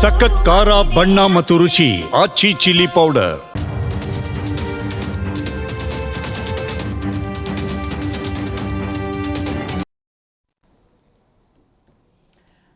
ಸಖತ್ ಖಾರ ಬಣ್ಣ ಮತ್ತು ರುಚಿ ಆಚಿ ಚಿಲ್ಲಿ ಪೌಡರ್.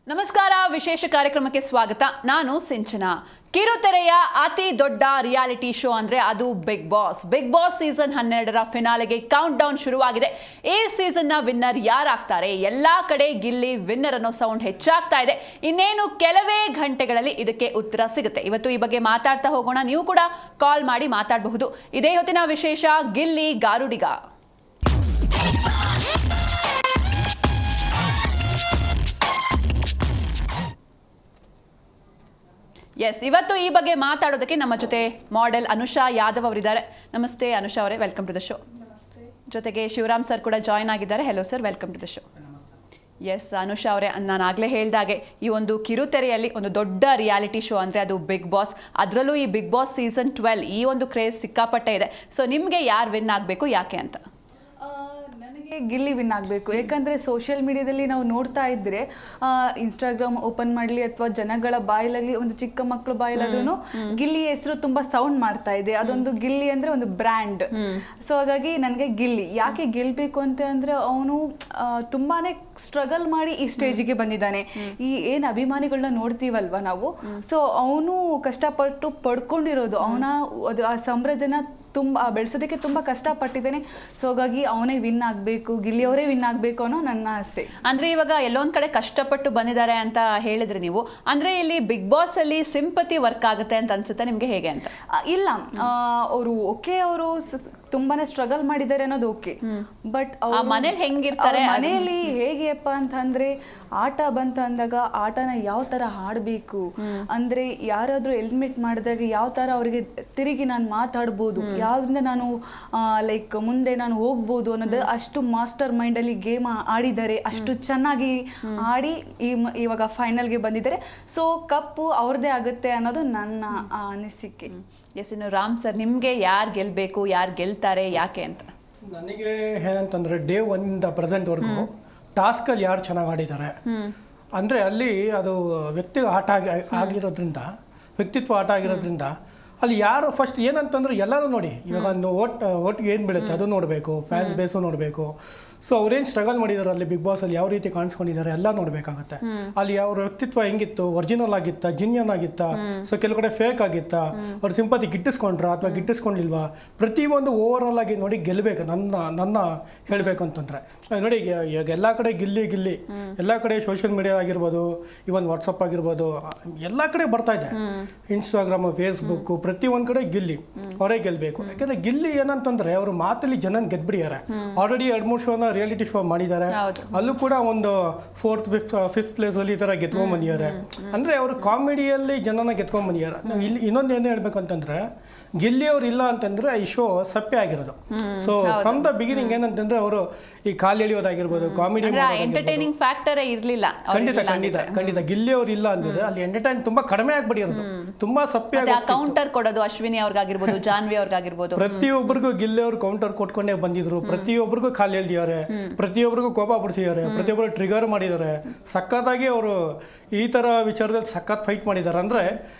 ನಮಸ್ಕಾರ, ವಿಶೇಷ ಕಾರ್ಯಕ್ರಮಕ್ಕೆ ಸ್ವಾಗತ. ನಾನು ಸಿಂಚನಾ. ಕಿರುತೆರೆಯ ಅತಿ ದೊಡ್ಡ ರಿಯಾಲಿಟಿ ಶೋ ಅಂದ್ರೆ ಅದು Bigg Boss. Bigg Boss season 12ರ ಫಿನಾಲೆಗೆ ಕೌಂಟ್ ಡೌನ್ ಶುರುವಾಗಿದೆ. ಈ ಸೀಸನ್ ನ ವಿನ್ನರ್ ಯಾರಾಗ್ತಾರೆ? ಎಲ್ಲಾ ಕಡೆ ಗಿಲ್ಲಿ ವಿನ್ನರ್ ಅನ್ನೋ ಸೌಂಡ್ ಹೆಚ್ಚಾಗ್ತಾ ಇದೆ. ಇನ್ನೇನು ಕೆಲವೇ ಗಂಟೆಗಳಲ್ಲಿ ಇದಕ್ಕೆ ಉತ್ತರ ಸಿಗುತ್ತೆ. ಇವತ್ತು ಈ ಬಗ್ಗೆ ಮಾತಾಡ್ತಾ ಹೋಗೋಣ. ನೀವು ಕೂಡ ಕಾಲ್ ಮಾಡಿ ಮಾತಾಡಬಹುದು. ಇದೇ ಹೊತ್ತಿನ ವಿಶೇಷ, ಗಿಲ್ಲಿ ಗಾರುಡಿಗ. ಎಸ್, ಇವತ್ತು ಈ ಬಗ್ಗೆ ಮಾತಾಡೋದಕ್ಕೆ ನಮ್ಮ ಜೊತೆ ಮಾಡೆಲ್ ಅನುಷಾ ಯಾದವ್ ಅವರಿದ್ದಾರೆ. ನಮಸ್ತೆ ಅನುಷಾ ಅವರೇ, ವೆಲ್ಕಮ್ ಟು ದ ಶೋ. ಜೊತೆಗೆ ಶಿವರಾಮ್ ಸರ್ ಕೂಡ ಜಾಯ್ನ್ ಆಗಿದ್ದಾರೆ. Hello sir, welcome to the show. Yes Anusha ಅವರೇ, ನಾನು ಆಗಲೇ ಹೇಳಿದಾಗೆ ಈ ಒಂದು ಕಿರುತೆರೆಯಲ್ಲಿ ಒಂದು ದೊಡ್ಡ ರಿಯಾಲಿಟಿ ಶೋ ಅಂದರೆ ಅದು ಬಿಗ್ ಬಾಸ್. ಅದರಲ್ಲೂ ಈ ಬಿಗ್ ಬಾಸ್ ಸೀಸನ್ 12 ಈ ಒಂದು ಕ್ರೇಜ್ ಸಿಕ್ಕಾಪಟ್ಟೆ ಇದೆ. ಸೊ ನಿಮಗೆ ಯಾರು ವಿನ್ ಆಗಬೇಕು, ಯಾಕೆ ಅಂತ? ನನಗೆ ಗಿಲ್ಲಿ ವಿನ್ ಆಗಬೇಕು. ಯಾಕಂದರೆ ಸೋಷಿಯಲ್ ಮೀಡಿಯಾದಲ್ಲಿ ನಾವು ನೋಡ್ತಾ ಇದ್ದರೆ, ಇನ್ಸ್ಟಾಗ್ರಾಮ್ ಓಪನ್ ಮಾಡಲಿ ಅಥವಾ ಜನಗಳ ಬಾಯಿಲಲ್ಲಿ, ಒಂದು ಚಿಕ್ಕ ಮಕ್ಕಳು ಬಾಯಿಲಾದ್ರೂ ಗಿಲ್ಲಿ ಹೆಸರು ತುಂಬ ಸೌಂಡ್ ಮಾಡ್ತಾ ಇದೆ. ಅದೊಂದು ಗಿಲ್ಲಿ ಅಂದರೆ ಒಂದು ಬ್ರ್ಯಾಂಡ್. ಸೊ ಹಾಗಾಗಿ ನನಗೆ ಗಿಲ್ಲಿ ಯಾಕೆ ಗೆಲ್ಲಬೇಕು ಅಂತ ಅಂದರೆ, ಅವನು ತುಂಬಾ ಸ್ಟ್ರಗಲ್ ಮಾಡಿ ಈ ಸ್ಟೇಜಿಗೆ ಬಂದಿದ್ದಾನೆ. ಈ ಏನು ಅಭಿಮಾನಿಗಳನ್ನ ನೋಡ್ತೀವಲ್ವ ನಾವು, ಸೊ ಅವನು ಕಷ್ಟಪಟ್ಟು ಪಡ್ಕೊಂಡಿರೋದು, ಅವನ ಅದು ಆ ಸಾಮ್ರಾಜ್ಯನ ತುಂಬ ಬೆಳೆಸೋದಕ್ಕೆ ತುಂಬ ಕಷ್ಟಪಟ್ಟಿದ್ದೇನೆ. ಸೊ ಹಾಗಾಗಿ ಅವನೇ ವಿನ್ ಆಗಬೇಕು, ಗಿಲ್ಲಿ ಅವರೇ ವಿನ್ ಆಗಬೇಕು ಅನ್ನೋ ನನ್ನ ಆಸೆ. ಅಂದರೆ ಇವಾಗ ಎಲ್ಲೊಂದು ಕಡೆ ಕಷ್ಟಪಟ್ಟು ಬಂದಿದ್ದಾರೆ ಅಂತ ಹೇಳಿದ್ರಿ ನೀವು. ಅಂದರೆ ಇಲ್ಲಿ ಬಿಗ್ ಬಾಸ್ ಅಲ್ಲಿ ಸಿಂಪತಿ ವರ್ಕ್ ಆಗುತ್ತೆ ಅಂತ ಅನ್ಸುತ್ತೆ ನಿಮಗೆ, ಹೇಗೆ ಅಂತ? ಇಲ್ಲ, ಅವರು ಓಕೆ, ಅವರು ತುಂಬಾನೇ ಸ್ಟ್ರಗಲ್ ಮಾಡಿದ್ದಾರೆ ಅನ್ನೋದು ಓಕೆ. ಬಟ್ ಮನೇಲಿ ಹೆಂಗಿರ್ತಾರೆ, ಮನೆಯಲ್ಲಿ ಹೇಗೆಪ್ಪ ಅಂತಂದ್ರೆ, ಆಟ ಬಂತ ಅಂದಾಗ ಆಟನ ಯಾವ ತರ ಆಡ್ಬೇಕು ಅಂದ್ರೆ, ಯಾರಾದ್ರೂ ಎಲಿಮಿನೇಟ್ ಮಾಡಿದಾಗ ಯಾವ ತರ ಅವರಿಗೆ ತಿರುಗಿ ನಾನು ಮಾತಾಡ್ಬೋದು, ಯಾವ್ದ್ರಿಂದ ನಾನು ಲೈಕ್ ಮುಂದೆ ನಾನು ಹೋಗ್ಬೋದು ಅನ್ನೋದು ಅಷ್ಟು ಮಾಸ್ಟರ್ ಮೈಂಡ್ ಅಲ್ಲಿ ಗೇಮ್ ಆಡಿದ್ದಾರೆ. ಅಷ್ಟು ಚೆನ್ನಾಗಿ ಆಡಿ ಇವಾಗ ಫೈನಲ್ಗೆ ಬಂದಿದ್ದಾರೆ. ಸೊ ಕಪ್ಪು ಅವ್ರದ್ದೇ ಆಗುತ್ತೆ ಅನ್ನೋದು ನನ್ನ ಅನಿಸಿಕೆ. ಎಸ್, ಇನ್ನು ರಾಮ್ ಸರ್, ನಿಮಗೆ ಯಾರು ಗೆಲ್ಲಬೇಕು, ಯಾರು ಗೆಲ್ತಾರೆ, ಯಾಕೆ ಅಂತ? ನನಗೆ ಏನಂತಂದರೆ, ಡೇ 1 ಪ್ರೆಸೆಂಟ್ವರೆಗೂ ಟಾಸ್ಕಲ್ಲಿ ಯಾರು ಚೆನ್ನಾಗಿ ಆಡಿದ್ದಾರೆ ಅಂದರೆ, ಅಲ್ಲಿ ಅದು ವ್ಯಕ್ತಿತ್ವ ಆಟ ಆಗಿರೋದ್ರಿಂದ ಅಲ್ಲಿ ಯಾರು ಫಸ್ಟ್ ಏನಂತಂದ್ರೆ ಎಲ್ಲರೂ ನೋಡಿ, ಇವಾಗ ಒಂದು ಓಟ್ಗೆ ಏನು ಬೀಳುತ್ತೆ ಅದು ನೋಡಬೇಕು, ಫ್ಯಾನ್ಸ್ ಬೇಸು ನೋಡಬೇಕು. ಸೊ ಅವ್ರೇನು ಸ್ಟ್ರಗಲ್ ಮಾಡಿದ್ದಾರೆ ಅಲ್ಲಿ ಬಿಗ್ ಬಾಸಲ್ಲಿ, ಯಾವ ರೀತಿ ಕಾಣಿಸ್ಕೊಂಡಿದ್ದಾರೆ ಎಲ್ಲ ನೋಡಬೇಕಾಗತ್ತೆ. ಅಲ್ಲಿ ಅವ್ರ ವ್ಯಕ್ತಿತ್ವ ಹೆಂಗಿತ್ತು, ಒರಿಜಿನಲ್ ಆಗಿತ್ತಾ, ಜಿನ್ಯನ್ ಆಗಿತ್ತಾ, ಸೊ ಕೆಲವು ಕಡೆ ಫೇಕ್ ಆಗಿತ್ತಾ, ಅವ್ರ ಸಿಂಪತಿ ಗಿಟ್ಟಿಸ್ಕೊಂಡ್ರಾ ಅಥವಾ ಗಿಟ್ಟಿಸ್ಕೊಂಡಿಲ್ವಾ, ಪ್ರತಿಯೊಂದು ಓವರ್ ಆಗಿ ನೋಡಿ ಗೆಲ್ಲಬೇಕು. ನನ್ನ ಹೇಳಬೇಕು ಅಂತಂದರೆ ನೋಡಿ, ಈಗ ಎಲ್ಲ ಕಡೆ ಗಿಲ್ಲಿ ಎಲ್ಲ ಕಡೆ ಸೋಷಿಯಲ್ ಮೀಡಿಯಾ ಆಗಿರ್ಬೋದು, ಇವನ್ ವಾಟ್ಸಪ್ ಆಗಿರ್ಬೋದು, ಎಲ್ಲ ಕಡೆ ಬರ್ತಾ ಇದೆ. ಇನ್ಸ್ಟಾಗ್ರಾಮ್, ಫೇಸ್ಬುಕ್, ಪ್ರತಿಯೊಂದು ಕಡೆ ಗಿಲ್ಲಿ ಅವರೇ ಗೆಲ್ಲಬೇಕು. ಯಾಕಂದರೆ ಗಿಲ್ಲಿ ಏನಂತಂದರೆ, ಅವರು ಮಾತಲ್ಲಿ ಜನನ ಗೆದ್ಬಿಡಿದ್ದಾರೆ. ಆಲ್ರೆಡಿ 2-3 ಶೋನ ರಿಯಾಲಿಟಿ ಶೋ ಮಾಡಿದ್ದಾರೆ. ಅಲ್ಲೂ ಕೂಡ ಒಂದು 4th 5th ಪ್ಲೇಸ್ ಅಲ್ಲಿ ಈ ತರ ಗೆದ್ಕೊಂಡ್ ಬಂದಿದ್ದಾರೆ. ಅಂದ್ರೆ ಅವರು ಕಾಮಿಡಿಯಲ್ಲಿ ಜನನ ಗೆದ್ಕೊಂಡ್ ಬಂದಿದ್ದಾರೆ. ನಾವು ಇಲ್ಲಿ ಇನ್ನೊಂದು ಏನು ಹೇಳ್ಬೇಕು ಅಂತಂದ್ರೆ, ಗಿಲ್ಲಿ ಅವ್ರು ಇಲ್ಲ ಅಂತಂದ್ರೆ ಈ ಶೋ ಸಪ್ಪೆ ಆಗಿರೋದು. ಸೊ ಫ್ರಮ್ ದ ಬಿಗಿನಿಂಗ್ ಏನಂತಂದ್ರೆ, ಅವರು ಈ ಕಾಲು ಎಳೆಯೋದಾಗಿರ್ಬೋದು, ಕಾಮಿಡಿ ಎಂಟರ್ಟೈನಿಂಗ್ ಫ್ಯಾಕ್ಟರ್ ಇರಲಿಲ್ಲ. ಖಂಡಿತ ಗಿಲ್ಲಿ ಅವ್ರು ಇಲ್ಲ ಅಂದ್ರೆ ಅಲ್ಲಿ ಎಂಟರ್ಟೈನ್ ತುಂಬಾ ಕಡಿಮೆ ಆಗ್ಬಿಡಿರೋದು, ತುಂಬಾ ಸಪ್ಪೆ ಕೌಂಟರ್ ಕೊಡೋದು ಅಶ್ವಿನಿ ಅವ್ರಿಗಾಗಿರ್ಬೋದು, ಜಾನ್ವಿ ಅವ್ರಿಗಾಗಿರ್ಬೋದು, ಪ್ರತಿಯೊಬ್ಬರಿಗೂ ಗಿಲ್ಲಿ ಅವ್ರು ಕೌಂಟರ್ ಕೊಟ್ಕೊಂಡೇ ಬಂದಿದ್ರು. ಪ್ರತಿಯೊಬ್ಬರಿಗೂ ಕಾಲು ಎಳ್ದಿದ್ದಾರೆ, ಪ್ರತಿಯೊಬ್ಬರಿಗೂ ಕೋಪ ಪಡಿಸಿದ್ದಾರೆ, ಪ್ರತಿಯೊಬ್ಬರು ಟ್ರಿಗರ್ ಮಾಡಿದ್ದಾರೆ. ಸಖತ್ತಾಗಿ ಅವರು ಈ ಥರ ವಿಚಾರದಲ್ಲಿ ಸಖತ್ ಫೈಟ್ ಮಾಡಿದ್ದಾರೆ.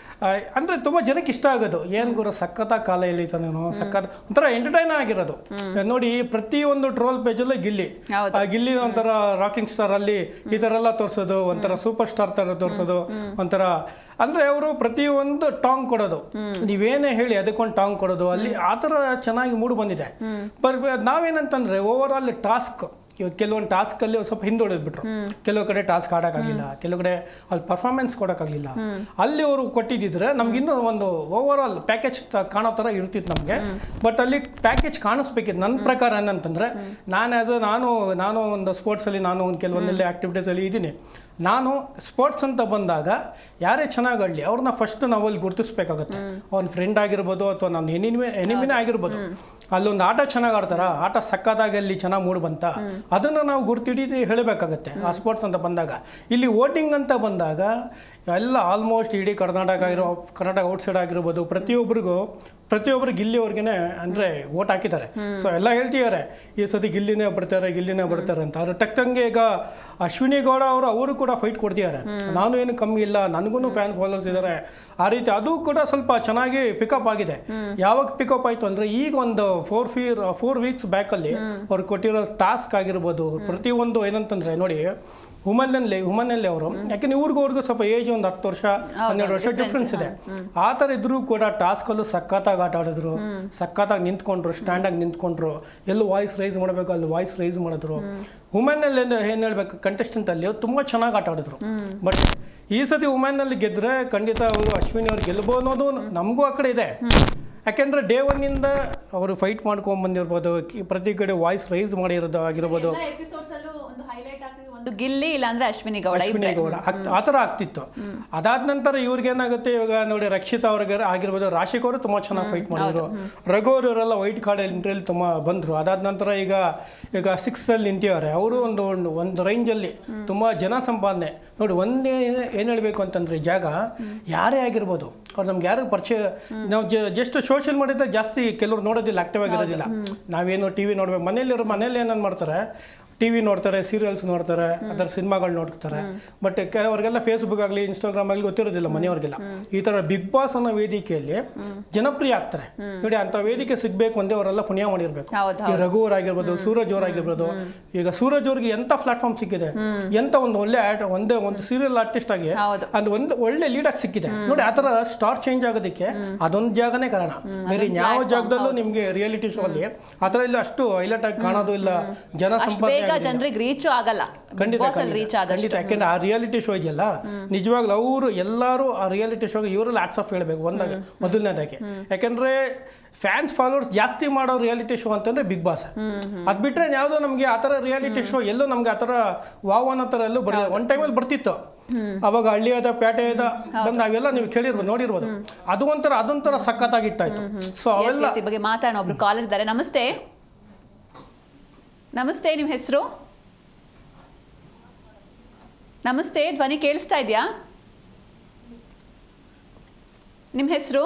ಅಂದರೆ ತುಂಬ ಜನಕ್ಕೆ ಇಷ್ಟ ಆಗೋದು, ಏನು ಗುರು ಸಖತ್ತಾಗಿ ಕಾಲ ಎಳಿತಾನೇನೋ, ಸಖತ್ ಒಂಥರ ಎಂಟರ್ಟೈನ್ ಆಗಿರೋದು. ನೋಡಿ, ಪ್ರತಿಯೊಂದು ಟ್ರೋಲ್ ಪೇಜಲ್ಲೂ ಗಿಲ್ಲಿ ಒಂಥರ ರಾಕಿಂಗ್ ಸ್ಟಾರ್ ಅಲ್ಲಿ ಈ ಥರ ಎಲ್ಲ ತೋರಿಸೋದು, ಒಂಥರ ಸೂಪರ್ ಸ್ಟಾರ್ ಥರ ತೋರಿಸೋದು, ಒಂಥರ ಅಂದರೆ ಅವರು ಪ್ರತಿಯೊಂದು ಟಾಂಗ್ ಕೊಡೋದು, ನೀವೇನೇ ಹೇಳಿ ಅದಕ್ಕೊಂದು ಟಾಂಗ್ ಕೊಡೋದು, ಅಲ್ಲಿ ಆ ಥರ ಚೆನ್ನಾಗಿ ಮೂಡ್ ಬಂದಿದೆ. ನಾವೇನಂತಂದರೆ, ಓವರ್ ಆಲ್ ಟಾಸ್ಕ್, ಇವಾಗ ಕೆಲವೊಂದು ಟಾಸ್ಕಲ್ಲಿ ಸ್ವಲ್ಪ ಹಿಂದುಳಿದ್ಬಿಟ್ರು. ಕೆಲವು ಕಡೆ ಟಾಸ್ಕ್ ಆಡೋಕ್ಕಾಗಲಿಲ್ಲ, ಕೆಲವು ಕಡೆ ಅಲ್ಲಿ ಪರ್ಫಾರ್ಮೆನ್ಸ್ ಕೊಡೋಕ್ಕಾಗಲಿಲ್ಲ. ಅಲ್ಲಿ ಅವರು ಕೊಟ್ಟಿದ್ದಿದ್ರೆ ನಮ್ಗೆ ಇನ್ನೂ ಒಂದು ಓವರ್ ಆಲ್ ಪ್ಯಾಕೇಜ್ ಕಾಣೋ ಥರ ಇರ್ತಿತ್ತು ನಮಗೆ. ಬಟ್ ಅಲ್ಲಿ ಪ್ಯಾಕೇಜ್ ಕಾಣಿಸ್ಬೇಕಿತ್ತು. ನನ್ನ ಪ್ರಕಾರ ಏನಂತಂದರೆ, ನಾನು ಒಂದು ಸ್ಪೋರ್ಟ್ಸಲ್ಲಿ, ನಾನು ಒಂದು ಕೆಲವೊಂದೆಲ್ಲ ಆ್ಯಕ್ಟಿವಿಟೀಸಲ್ಲಿ ಇದ್ದೀನಿ. ನಾನು ಸ್ಪೋರ್ಟ್ಸ್ ಅಂತ ಬಂದಾಗ ಯಾರೇ ಚೆನ್ನಾಗಿ ಆಡಲಿ ಅವ್ರನ್ನ ಫಸ್ಟ್ ನಾವು ಅಲ್ಲಿ ಗುರುತಿಸ್ಬೇಕಾಗುತ್ತೆ. ಅವ್ನ ಫ್ರೆಂಡ್ ಆಗಿರ್ಬೋದು ಅಥವಾ ನನ್ನ ಎನಿಮಿನೇ ಆಗಿರ್ಬೋದು. ಅಲ್ಲೊಂದು ಆಟ ಚೆನ್ನಾಗಿ ಆಡ್ತಾರ, ಆಟ ಸಕ್ಕತ್ತಾಗಿ ಅಲ್ಲಿ ಚೆನ್ನಾಗಿ ಮೂಡ್ ಬಂತ, ಅದನ್ನು ನಾವು ಗುರ್ತಿಡಿದು ಹೇಳಬೇಕಾಗತ್ತೆ ಆ ಸ್ಪೋರ್ಟ್ಸ್ ಅಂತ ಬಂದಾಗ. ಇಲ್ಲಿ ವೋಟಿಂಗ್ ಅಂತ ಬಂದಾಗ ಎಲ್ಲ ಆಲ್ಮೋಸ್ಟ್ ಇಡೀ ಕರ್ನಾಟಕ ಔಟ್ಸೈಡ್ ಆಗಿರ್ಬೋದು ಪ್ರತಿಯೊಬ್ಬರು ಗಿಲ್ಲಿಯವ್ರಿಗೇನೆ ಅಂದರೆ ಓಟ್ ಹಾಕಿದ್ದಾರೆ. ಸೊ ಎಲ್ಲ ಹೇಳ್ತಿದ್ದಾರೆ ಈ ಸತಿ ಗಿಲ್ಲಿನೇ ಬರ್ತಾರೆ ಅಂತ. ಅದ್ರ ತಕ್ಕಂಗೆ ಈಗ ಅಶ್ವಿನಿ ಗೌಡ ಅವರು ಕೂಡ ಫೈಟ್ ಕೊಡ್ತಿದ್ದಾರೆ. ನಾನು ಏನು ಕಮ್ಮಿ ಇಲ್ಲ, ನನಗೂ ಫ್ಯಾನ್ ಫಾಲೋವರ್ಸ್ ಇದ್ದಾರೆ. ಆ ರೀತಿ ಅದು ಕೂಡ ಸ್ವಲ್ಪ ಚೆನ್ನಾಗಿ ಪಿಕಪ್ ಆಗಿದೆ. ಯಾವಾಗ ಪಿಕಪ್ ಆಯಿತು ಅಂದರೆ ಈಗ ಒಂದು 4 ವೀಕ್ಸ್ ಬ್ಯಾಕಲ್ಲಿ ಅವ್ರು ಕೊಟ್ಟಿರೋ ಟಾಸ್ಕ್ ಆಗಿರ್ಬೋದು, ಪ್ರತಿಯೊಂದು ಏನಂತಂದರೆ ನೋಡಿ ಹುಮನಲ್ಲಿ ಅವರು ಯಾಕೆಂದ್ರೆ ಇವ್ರಿಗೂ ಸ್ವಲ್ಪ ಏಜ್ ಒಂದು 10 ವರ್ಷ 12 ವರ್ಷ ಡಿಫ್ರೆನ್ಸ್ ಇದೆ. ಆ ಥರ ಇದ್ರೂ ಕೂಡ ಟಾಸ್ಕಲ್ಲೂ ಸಖತ್ತಾಗಿ ಆಟ ಆಡಿದ್ರು, ಸಖತ್ತಾಗಿ ನಿಂತ್ಕೊಂಡ್ರು, ಸ್ಟ್ಯಾಂಡಾಗಿ ನಿಂತ್ಕೊಂಡ್ರು. ಎಲ್ಲೂ ವಾಯ್ಸ್ ರೈಸ್ ಮಾಡಬೇಕು ಅಲ್ಲಿ ವಾಯ್ಸ್ ರೈಸ್ ಮಾಡಿದ್ರು. ವುಮೆನ್ನಲ್ಲಿ ಏನು ಹೇಳ್ಬೇಕು, ಕಂಟೆಸ್ಟೆಂಟಲ್ಲಿ ತುಂಬ ಚೆನ್ನಾಗಿ ಆಟ ಆಡಿದ್ರು. ಬಟ್ ಈ ಸತಿ ವುಮೆನ್ನಲ್ಲಿ ಗೆದ್ದರೆ ಖಂಡಿತ ಅವರು ಅಶ್ವಿನಿ ಅವ್ರು ಗೆಲ್ಬೋದು ಅನ್ನೋದು ನಮಗೂ ಆ ಕಡೆ ಇದೆ. ಯಾಕೆಂದರೆ ಡೇ ಒನ್ನಿಂದ ಅವರು ಫೈಟ್ ಮಾಡ್ಕೊಂಡು ಬಂದಿರ್ಬೋದು, ಪ್ರತಿ ಕಡೆ ವಾಯ್ಸ್ ರೈಸ್ ಮಾಡಿರೋದು ಆಗಿರ್ಬೋದು. ಒಂದು ಗಿಲ್ಲಿ ಇಲ್ಲ ಅಂದ್ರೆ ಅಶ್ವಿನಿ ಗೌಡ ಆ ಥರ ಆಗ್ತಿತ್ತು. ಅದಾದ ನಂತರ ಇವ್ರಿಗೇನಾಗುತ್ತೆ, ಇವಾಗ ನೋಡಿ ರಕ್ಷಿತಾ ಅವ್ರಿಗೆ ಆಗಿರ್ಬೋದು, ರಾಶಿಕ್ ಅವರು ತುಂಬ ಚೆನ್ನಾಗಿ ಫೈಟ್ ಮಾಡಿದ್ರು. ರಘು ಅವರೆಲ್ಲ ವೈಟ್ ಕಾರ್ಡ್ ಎಂಟ್ರಿಯಲ್ಲಿ ತುಂಬ ಬಂದರು. ಅದಾದ ನಂತರ ಈಗ 6ಅಲ್ಲಿ ನಿಂತಿದ್ದಾರೆ. ಅವರು ಒಂದು ರೇಂಜಲ್ಲಿ ತುಂಬ ಜನ ಸಂಪಾದನೆ ನೋಡಿ. ಒಂದೇ ಏನು ಹೇಳಬೇಕು ಅಂತಂದರೆ, ಜಾಗ ಯಾರೇ ಆಗಿರ್ಬೋದು ಅವ್ರು ನಮ್ಗೆ ಯಾರು ಪರಿಚಯ, ನಾವು ಜಸ್ಟ್ ಸೋಷಿಯಲ್ ಮೀಡಿಯಾದಾಗ ಜಾಸ್ತಿ ಕೆಲವ್ರು ನೋಡೋದಿಲ್ಲ, ಆಕ್ಟಿವ್ ಆಗಿರೋದಿಲ್ಲ. ನಾವೇನು ಟಿ ವಿ ನೋಡ್ಬೇಕು, ಮನೇಲಿ ಏನೇನು ಮಾಡ್ತಾರೆ, ಟಿ ವಿ ನೋಡ್ತಾರೆ, ಸೀರಿಯಲ್ಸ್ ನೋಡ್ತಾರೆ, ಅದರ ಸಿನಿಮಾಗಳು ನೋಡ್ತಾರೆ. ಬಟ್ ಕೆಲವರಿಗೆಲ್ಲ ಫೇಸ್ಬುಕ್ ಆಗಲಿ ಇನ್ಸ್ಟಾಗ್ರಾಮ್ ಆಗಲಿ ಗೊತ್ತಿರೋದಿಲ್ಲ ಮನೆಯವ್ರಿಗೆಲ್ಲ. ಈ ಥರ ಬಿಗ್ ಬಾಸ್ ಅನ್ನೋ ವೇದಿಕೆಯಲ್ಲಿ ಜನಪ್ರಿಯ ಆಗ್ತಾರೆ ನೋಡಿ. ಅಂಥ ವೇದಿಕೆ ಸಿಗಬೇಕು ಅಂದರೆ ಅವರೆಲ್ಲ ಪುಣ್ಯ ಮಾಡಿರ್ಬೇಕು. ಈ ರಘು ಅವರಾಗಿರ್ಬೋದು, ಸೂರಜ್ ಅವರಾಗಿರ್ಬೋದು. ಈಗ ಸೂರಜ್ ಅವ್ರಿಗೆ ಎಂಥ ಪ್ಲಾಟ್ಫಾರ್ಮ್ ಸಿಕ್ಕಿದೆ, ಎಂಥ ಒಂದು ಒಳ್ಳೆ ಒಂದು ಸೀರಿಯಲ್ ಆರ್ಟಿಸ್ಟ್ ಆಗಿ ಅದು ಒಂದು ಒಳ್ಳೆ ಲೀಡಾಗಿ ಸಿಕ್ಕಿದೆ ನೋಡಿ. ಆ ಥರ ಸ್ಟಾರ್ ಚೇಂಜ್ ಆಗೋದಕ್ಕೆ ಅದೊಂದು ಜಾಗನೇ ಕಾರಣ. ಬೇರೆ ಯಾವ ಜಾಗದಲ್ಲೂ ನಿಮಗೆ ರಿಯಾಲಿಟಿ ಶೋ ಅಲ್ಲಿ ಆ ಥರ ಇಲ್ಲ ಅಷ್ಟು ಹೈಲೈಟ್ ಆಗಿ ಕಾಣೋದು ಇಲ್ಲ, ಜನ ಸಂಪಾದನೆ ಜನರಿಗೆ ರೀಚ್ ಆಗಲ್ಲ. ಖಂಡಿತ. ಯಾಕೆಂದ್ರೆ ಆ ರಿಯಾಲಿಟಿ ಶೋ ಇದೆಯಲ್ಲ, ನಿಜವಾಗ್ಲೂ ಅವರು ಎಲ್ಲರೂ ಆ ರಿಯಾಲಿಟಿ ಶೋಗೆ ಇವರೆಲ್ಲ ಹ್ಯಾಟ್ಸ್ ಆಫ್ ಹೇಳಬೇಕು ಮೊದಲನೇದಾಗಿ. ಯಾಕೆಂದ್ರೆ ಫ್ಯಾನ್ಸ್ ಫಾಲೋವರ್ಸ್ ಜಾಸ್ತಿ ಮಾಡೋ ರಿಯಾಲಿಟಿ ಶೋ ಅಂತಂದ್ರೆ ಬಿಗ್ ಬಾಸ್. ಅದ್ ಬಿಟ್ರೆ ಯಾವುದೋ ನಮ್ಗೆ ಆ ಥರ ರಿಯಾಲಿಟಿ ಶೋ ಎಲ್ಲೋ ನಮ್ಗೆ ಆ ಥರ ವಾವ್ ಅನ್ನೋ ಥರ ಎಲ್ಲೂ ಬರ ಒನ್ ಟೈಮಲ್ಲಿ ಬರ್ತಿತ್ತು. ಅವಾಗ ಹಳ್ಳಿಯದ ಪ್ಯಾಟೆಯದ ಬಂದು ಅವೆಲ್ಲ ನೀವು ಕೇಳಿರ್ಬೋದು, ನೋಡಿರ್ಬೋದು. ಅದೊಂಥರ ಸಖತ್ತಾಗಿಟ್ಟಾಯ್ತು. ಸೊ ಅವೆಲ್ಲ ಬಗ್ಗೆ ಮಾತಾಡೋಣ. ಒಬ್ರು ಕಾಲರ್ ಇದ್ದಾರೆ. ನಮಸ್ತೆ, ನಿಮ್ಮ ಹೆಸರು? ನಮಸ್ತೆ, ಧ್ವನಿ ಕೇಳಿಸ್ತಾ ಇದೆಯಾ? ನಿಮ್ಮ ಹೆಸರು?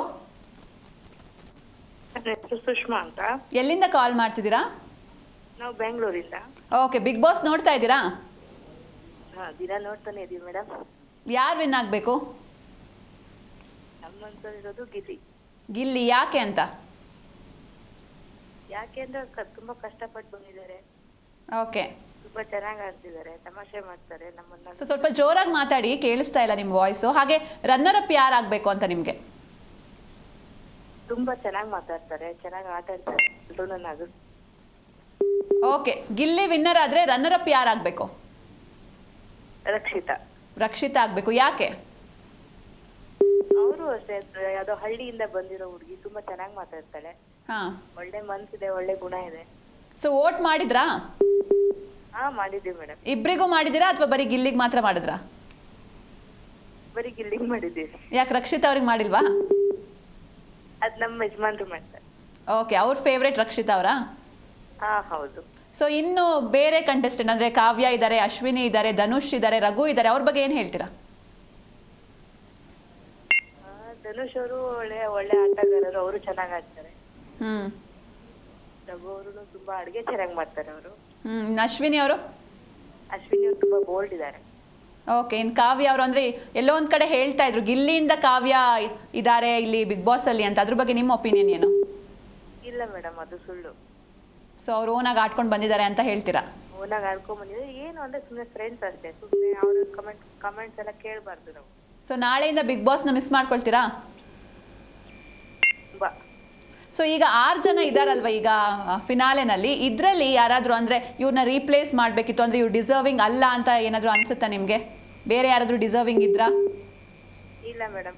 ಸುಷ್ಮಾ ಅಂತ. ಎಲ್ಲಿಂದ ಕಾಲ್ ಮಾಡ್ತಿದ್ದೀರಾ? ನಾವು ಬೆಂಗಳೂರಿಂದ. ಓಕೆ, ಬಿಗ್ ಬಾಸ್ ನೋಡ್ತಾ ಇದ್ದೀರಾ? ದಿನ ನೋಡ್ತಾನೆ ಇದೀವಿ ಮೇಡಮ್. ಯಾರು ವಿನ್ ಆಗಬೇಕು? ನಮ್ಮಂತಲ್ಲಿರೋದು ಗಿಲ್ಲಿ. ಯಾಕೆ ಅಂತ? ಯಾಕೆಂದ್ರೆ ತುಂಬಾ ಕಷ್ಟಪಟ್ಟು ಬಂದಿದ್ದಾರೆ. ಓಕೆ, ತುಂಬಾ ಚೆನ್ನಾಗಿ ಆಡ್ತಿದ್ದಾರೆ, ತಮಾಷೆ ಮಾಡ್ತಾರೆ ನಮ್ಮನ್ನ. ಸ್ವಲ್ಪ ಜೋರಾಗಿ ಮಾತಾಡಿ, ಕೇಳಿಸ್ತಾ ಇಲ್ಲ ನಿಮ್ಮ ವಾಯ್ಸು. ಹಾಗೆ ರನ್ನರ್ ಅಪ್ ಯಾರು ಆಗಬೇಕು ಅಂತ ನಿಮಗೆ? ತುಂಬಾ ಚೆನ್ನಾಗಿ ಮಾತಾಡ್ತಾರೆ, ಚೆನ್ನಾಗಿ ಆಟ ಆಡ್ತಾರೆ. ಓಕೆ, ಗಿಲ್ಲಿ ವಿನ್ನರ್ ಆದ್ರೆ ರನ್ನರ್ ಅಪ್ ಯಾರು ಆಗಬೇಕು? ರಕ್ಷಿತಾ ಆಗಬೇಕು. ಯಾಕೆ? ಅವರು ಅಷ್ಟೇ, ಯಾವ್ದೋ ಹಳ್ಳಿಯಿಂದ ಬಂದಿರೋ ಹುಡುಗಿ, ತುಂಬಾ ಚೆನ್ನಾಗಿ ಮಾತಾಡ್ತಾಳೆ. ಒಳ್ಳೆ ಮನ್ಸಿದೆ, ಒಳ್ಳೆ ಗುಣ ಇದೆ. ಸೊ ವೋಟ್ ಮಾಡಿದ್ರಾ? ಮಾಡಿದ್ದೀವಿ ಮೇಡಮ್. ಇಬ್ರಿಗೂ ಮಾಡಿದಿರಾ ಅಥವಾ ಬರೀ ಗಿಲ್ಲಿಗೆ ಮಾತ್ರ ಮಾಡಿದ್ರಾ? ಬರೀ ಗಿಲ್ಲಿಗೆ ಮಾಡಿದ್ದೀವಿ. ಯಾಕೆ ರಕ್ಷಿತಾ ಅವ್ರಿಗೆ ಮಾಡಿಲ್ವಾ? ಅದ್ ನಮ್ಮ ಯಜಮಾನ್ರು ಮಾಡ್ತಾರೆ. ಓಕೆ, ಅವ್ರ ಫೇವ್ರೇಟ್ ರಕ್ಷಿತಾ ಅವರಾ? ಹೌದು. ಸೊ ಇನ್ನು ಬೇರೆ ಕಂಟೆಸ್ಟೆಂಟ್ ಅಂದ್ರೆ ಕಾವ್ಯ ಇದ್ದಾರೆ, ಅಶ್ವಿನಿ ಇದ್ದಾರೆ, ಧನುಷ್ ಇದ್ದಾರೆ, ರಘು ಇದ್ದಾರೆ, ಅವ್ರ ಬಗ್ಗೆ ಏನ್ ಹೇಳ್ತೀರಾ? ಧನುಷ್ ಅವರು ಒಳ್ಳೆ ಆಟಗಾರರು, ಅವರು ಚೆನ್ನಾಗಿ ಆಡ್ತಾರೆ. ರಘು ಅವರು ತುಂಬಾ ಅಡುಗೆ ಚೆನ್ನಾಗಿ ಮಾಡ್ತಾರೆ ಅವರು. ಅಶ್ವಿನಿ ಅವರು ತುಂಬಾ ಬೋಲ್ಡ್ ಇದ್ದಾರೆ. ಓಕೆ, ಇನ್ನು ಕಾವ್ಯ ಅವರು ಅಂದ್ರೆ ಎಲ್ಲೋ ಒಂದ್ ಕಡೆ ಹೇಳ್ತಾ ಇದ್ರು ಗಿಲ್ಲಿಯಿಂದ ಕಾವ್ಯ ಇದ್ದಾರೆ ಇಲ್ಲಿ ಬಿಗ್ ಬಾಸ್ ಅಲ್ಲಿ ಅಂತ. ಅದ್ರ ಬಗ್ಗೆ ನಿಮ್ಮ ಒಪಿನಿಯನ್ ಏನು? ಇಲ್ಲ ಮೇಡಮ್, ಅದು ಸುಳ್ಳು. ಸೊ ಅವ್ರು ಓನಾಗಿ ಆಡ್ಕೊಂಡು ಬಂದಿದ್ದಾರೆ ಅಂತ ಹೇಳ್ತೀರಾ? ಓನಾಗಿ ಆಡ್ಕೊಂಡ್ ಬಂದಿದ್ದಾರೆ. ಏನು ಅಂದ್ರೆ ಸುಮ್ಮನೆ ಫ್ರೆಂಡ್ಸ್ ಅಷ್ಟೇ, ಸುಮ್ಮನೆ ಅವ್ರ ಕಮೆಂಟ್ಸ್ ಎಲ್ಲ ಕೇಳಬಾರ್ದು ನಾವು. ಸೊ ನಾಳೆಯಿಂದ ಬಿಗ್ ಬಾಸ್ನ ಮಿಸ್ ಮಾಡ್ಕೊಳ್ತೀರಾ? ಸೊ ಈಗ 6 ಜನ ಇದಾರಲ್ವ ಈಗ ಫಿನಾಲೆನಲ್ಲಿ, ಇದರಲ್ಲಿ ಯಾರಾದರೂ ಅಂದರೆ ಇವ್ರನ್ನ ರೀಪ್ಲೇಸ್ ಮಾಡಬೇಕಿತ್ತು ಅಂದರೆ ಇವ್ರು ಡಿಸರ್ವಿಂಗ್ ಅಲ್ಲ ಅಂತ ಏನಾದರೂ ಅನ್ಸುತ್ತಾ ನಿಮಗೆ? ಬೇರೆ ಯಾರಾದರೂ ಡಿಸರ್ವಿಂಗ್ ಇದ್ರಾ? ಇಲ್ಲ ಮೇಡಮ್.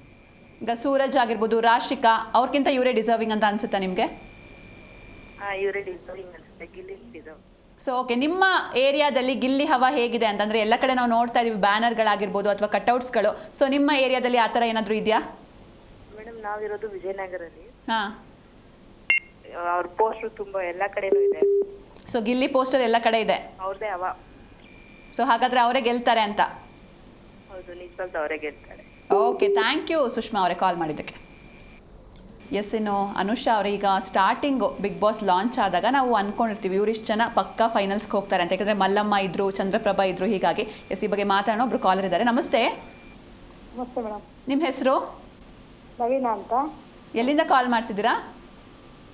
ಈಗ ಸೂರಜ್ ಆಗಿರ್ಬೋದು, ರಾಶಿಕಾ, ಅವ್ರಿಗಿಂತ ಇವರೇ ಡಿಸರ್ವಿಂಗ್ ಅಂತ ಅನ್ಸುತ್ತಾ ನಿಮಗೆ? ಇವರೇ ಡಿಸರ್ವಿಂಗ್ ಅನ್ಸುತ್ತೆ, ಗಿಲ್ಲಿ. ಸೊ ಓಕೆ, ನಿಮ್ಮ ಏರಿಯಾದಲ್ಲಿ ಗಿಲ್ಲಿ ಹವಾ ಹೇಗಿದೆ ಅಂತಂದರೆ ಎಲ್ಲ ಕಡೆ ನಾವು ನೋಡ್ತಾ ಇದೀವಿ ಬ್ಯಾನರ್ಗಳಾಗಿರ್ಬೋದು ಅಥವಾ ಕಟ್ಔಟ್ಸ್ಗಳು. ಸೊ ನಿಮ್ಮ ಏರಿಯಾದಲ್ಲಿ ಆ ಥರ ಏನಾದರೂ ಇದೆಯಾ? ಮೇಡಮ್, ನಾವಿರೋದು ವಿಜಯನಗರಲ್ಲಿ. ಹಾಂ, ಅವ್ರ ಪೋಸ್ಟರ್ ತುಂಬಾ ಎಲ್ಲ ಕಡೆನೂ ಇದೆ. ಸೊ ಗಿಲ್ಲಿ ಪೋಸ್ಟರ್ ಎಲ್ಲ ಕಡೆ ಇದೆ, ಅವ್ರದೇ ಹವಾ. ಸೊ ಹಾಗಾದ್ರೆ ಅವರೇ ಗೆಲ್ತಾರೆ ಅಂತ? ಹೌದು, ನಿಜವಾಗ್ಲೂ ಅವರೇ ಗೆಲ್ತಾರೆ. ಓಕೆ, ಥ್ಯಾಂಕ್ ಯು ಸುಷ್ಮಾ ಅವರೇ ಕಾಲ್ ಮಾಡಿದ್ದಕ್ಕೆ. ಎಸ್, ಇನ್ನು ಅನುಷಾ ಅವರೇ, ಈಗ ಸ್ಟಾರ್ಟಿಂಗು ಬಿಗ್ ಬಾಸ್ ಲಾಂಚ್ ಆದಾಗ ನಾವು ಅಂದ್ಕೊಂಡಿರ್ತೀವಿ ಇವರಿಷ್ಟು ಜನ ಪಕ್ಕಾ ಫೈನಲ್ಸ್ಗೆ ಹೋಗ್ತಾರೆ ಅಂತ. ಯಾಕಂದರೆ ಮಲ್ಲಮ್ಮ ಇದ್ರು, ಚಂದ್ರಪ್ರಭಾ ಇದ್ರು, ಹೀಗಾಗಿ. ಎಸ್, ಈ ಬಗ್ಗೆ ಮಾತಾಡೋಣ. ಒಬ್ರು ಕಾಲರ್ ಇದ್ದಾರೆ. ನಮಸ್ತೆ. ನಮಸ್ತೆ ಮೇಡಮ್. ನಿಮ್ಮ ಹೆಸರು? ನವೀನಾ ಅಂತ. ಎಲ್ಲಿಂದ ಕಾಲ್ ಮಾಡ್ತಿದ್ದೀರಾ?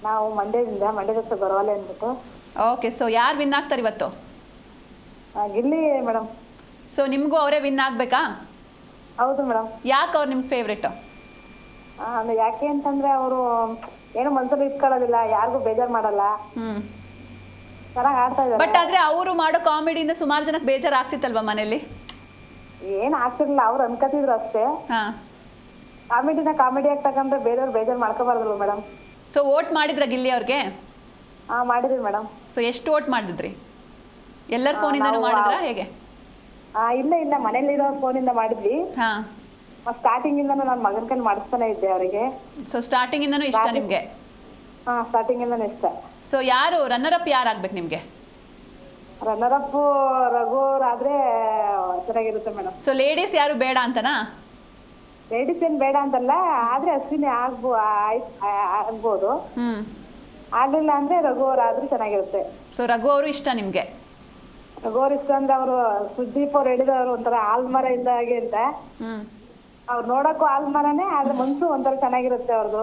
ನಾವು ಮಂಡ್ಯದ ಹತ್ರ ಬರವಾಲೆ ಅಂದ್ಬಿಟ್ಟು. ಓಕೆ, ಸೊ ಯಾರು ವಿನ್ ಆಗ್ತಾರೆ ಇವತ್ತು? ಗಿಲ್ಲಿ ಮೇಡಮ್. ಸೊ ನಿಮಗೂ ಅವರೇ ವಿನ್ ಆಗಬೇಕಾ? ಹೌದು ಮೇಡಮ್. ಯಾಕೆ ಅವ್ರು ನಿಮ್ಮ ಫೇವ್ರೇಟು? ಯಾಕೆ ಅಂತಂದ್ರೆ ಅವರು ಏನು ಮನಸ್ಸಲ್ಲಿ ಇಟ್ಕೊಳ್ಳೋದಿಲ್ಲ, ಯಾರಿಗೂ ಬೇಜಾರು ಮಾಡಲ್ಲ, ಚೆನ್ನಾಗಿ ಆಡ್ತಾ ಇದ್ದಾರೆ. ಬಟ್ ಆದ್ರೆ ಅವರು ಮಾಡೋ ಕಾಮಿಡಿಯಿಂದ ಸುಮಾರು ಜನಕ್ಕೆ ಬೇಜಾರು ಆಗ್ತಿತ್ತಲ್ವಾ ಮನೇಲಿ? ಏನು ಆಗ್ತಿರ್ಲಿಲ್ಲ, ಅವ್ರು ಅನ್ಕೋತಿದ್ರು ಅಷ್ಟೇ. ಹಾಂ, ಕಾಮಿಡಿ ಆಗ್ತಕ್ಕಂದ್ರೆ ಬೇರೆಯವ್ರು ಬೇಜಾರು ಮಾಡ್ಕೋಬಾರ್ದಲ್ವ ಮೇಡಮ್. ಸೊ ವೋಟ್ ಮಾಡಿದ್ರ ಗಿಲ್ಲಿ ಅವ್ರಿಗೆ? ಮಾಡಿದ್ವಿ ಮೇಡಮ್. ಸೊ ಎಷ್ಟು ವೋಟ್ ಮಾಡಿದ್ರಿ? ಎಲ್ಲರ ಫೋನಿಂದನೂ ಮಾಡಿದ್ರಾ ಹೇಗೆ? ಇಲ್ಲ ಮನೇಲಿರೋ ಫೋನಿಂದ ಮಾಡಿದ್ವಿ. ಹಾಂ, ಸ್ಟಾರ್ಟಿಂಗ್ ಇಂದ ನನ್ನ ಮಗನ ಕೈಲಿ ಮಾಡಿಸ್ತಾನೆ ಇದ್ದೆ ಅವರಿಗೆ. ಸೊ ಸ್ಟಾರ್ಟಿಂಗ್ ಇಂದನೂ ಇಷ್ಟ ನಿಮ್ಗೆ? ಸ್ಟಾರ್ಟಿಂಗ್ ಇಂದಾನು ಇಷ್ಟ. ಸೊ ಯಾರು ರನ್ನರ್ ಅಪ್ ಯಾರು ಆಗ್ಬೇಕು ನಿಮ್ಗೆ? ರನ್ನರ್ ಅಪ್ ರಘು ಆದ್ರೆ ಚೆನ್ನಾಗಿರುತ್ತೆ ಮೇಡಮ್. ಸೊ ಲೇಡೀಸ್ ಯಾರು ಬೇಡ ಅಂತನಾ? ಲೇಡೀಸ್ ಏನ್ ಬೇಡ ಅಂತಲ್ಲ, ಆದ್ರೆ ಅಶ್ವಿನಿ ಆಗ್ಬೋದು. ಆಗ್ಲಿಲ್ಲ ಅಂದ್ರೆ ರಘು ಆದ್ರೂ ಚೆನ್ನಾಗಿರುತ್ತೆ. ಸೊ ರಘು ಅವರು ಇಷ್ಟ ನಿಮ್ಗೆ? ರಘು ಇಷ್ಟ ಅಂದ್ರೆ ಅವರು ಸುದೀಪ್ ಅವ್ರು ಹೇಳಿದವರು ಒಂಥರ ಆಲ್ಮರ ಇದ್ದಾಗೆ ಅಂತ. ಅವ್ರು ನೋಡಕ್ಕೂ ಆಲ್ಮರನೇ, ಆದ್ರೆ ಮನ್ಸು ಒಂಥರ ಚೆನ್ನಾಗಿರುತ್ತೆ ಅವ್ರದ್ದು.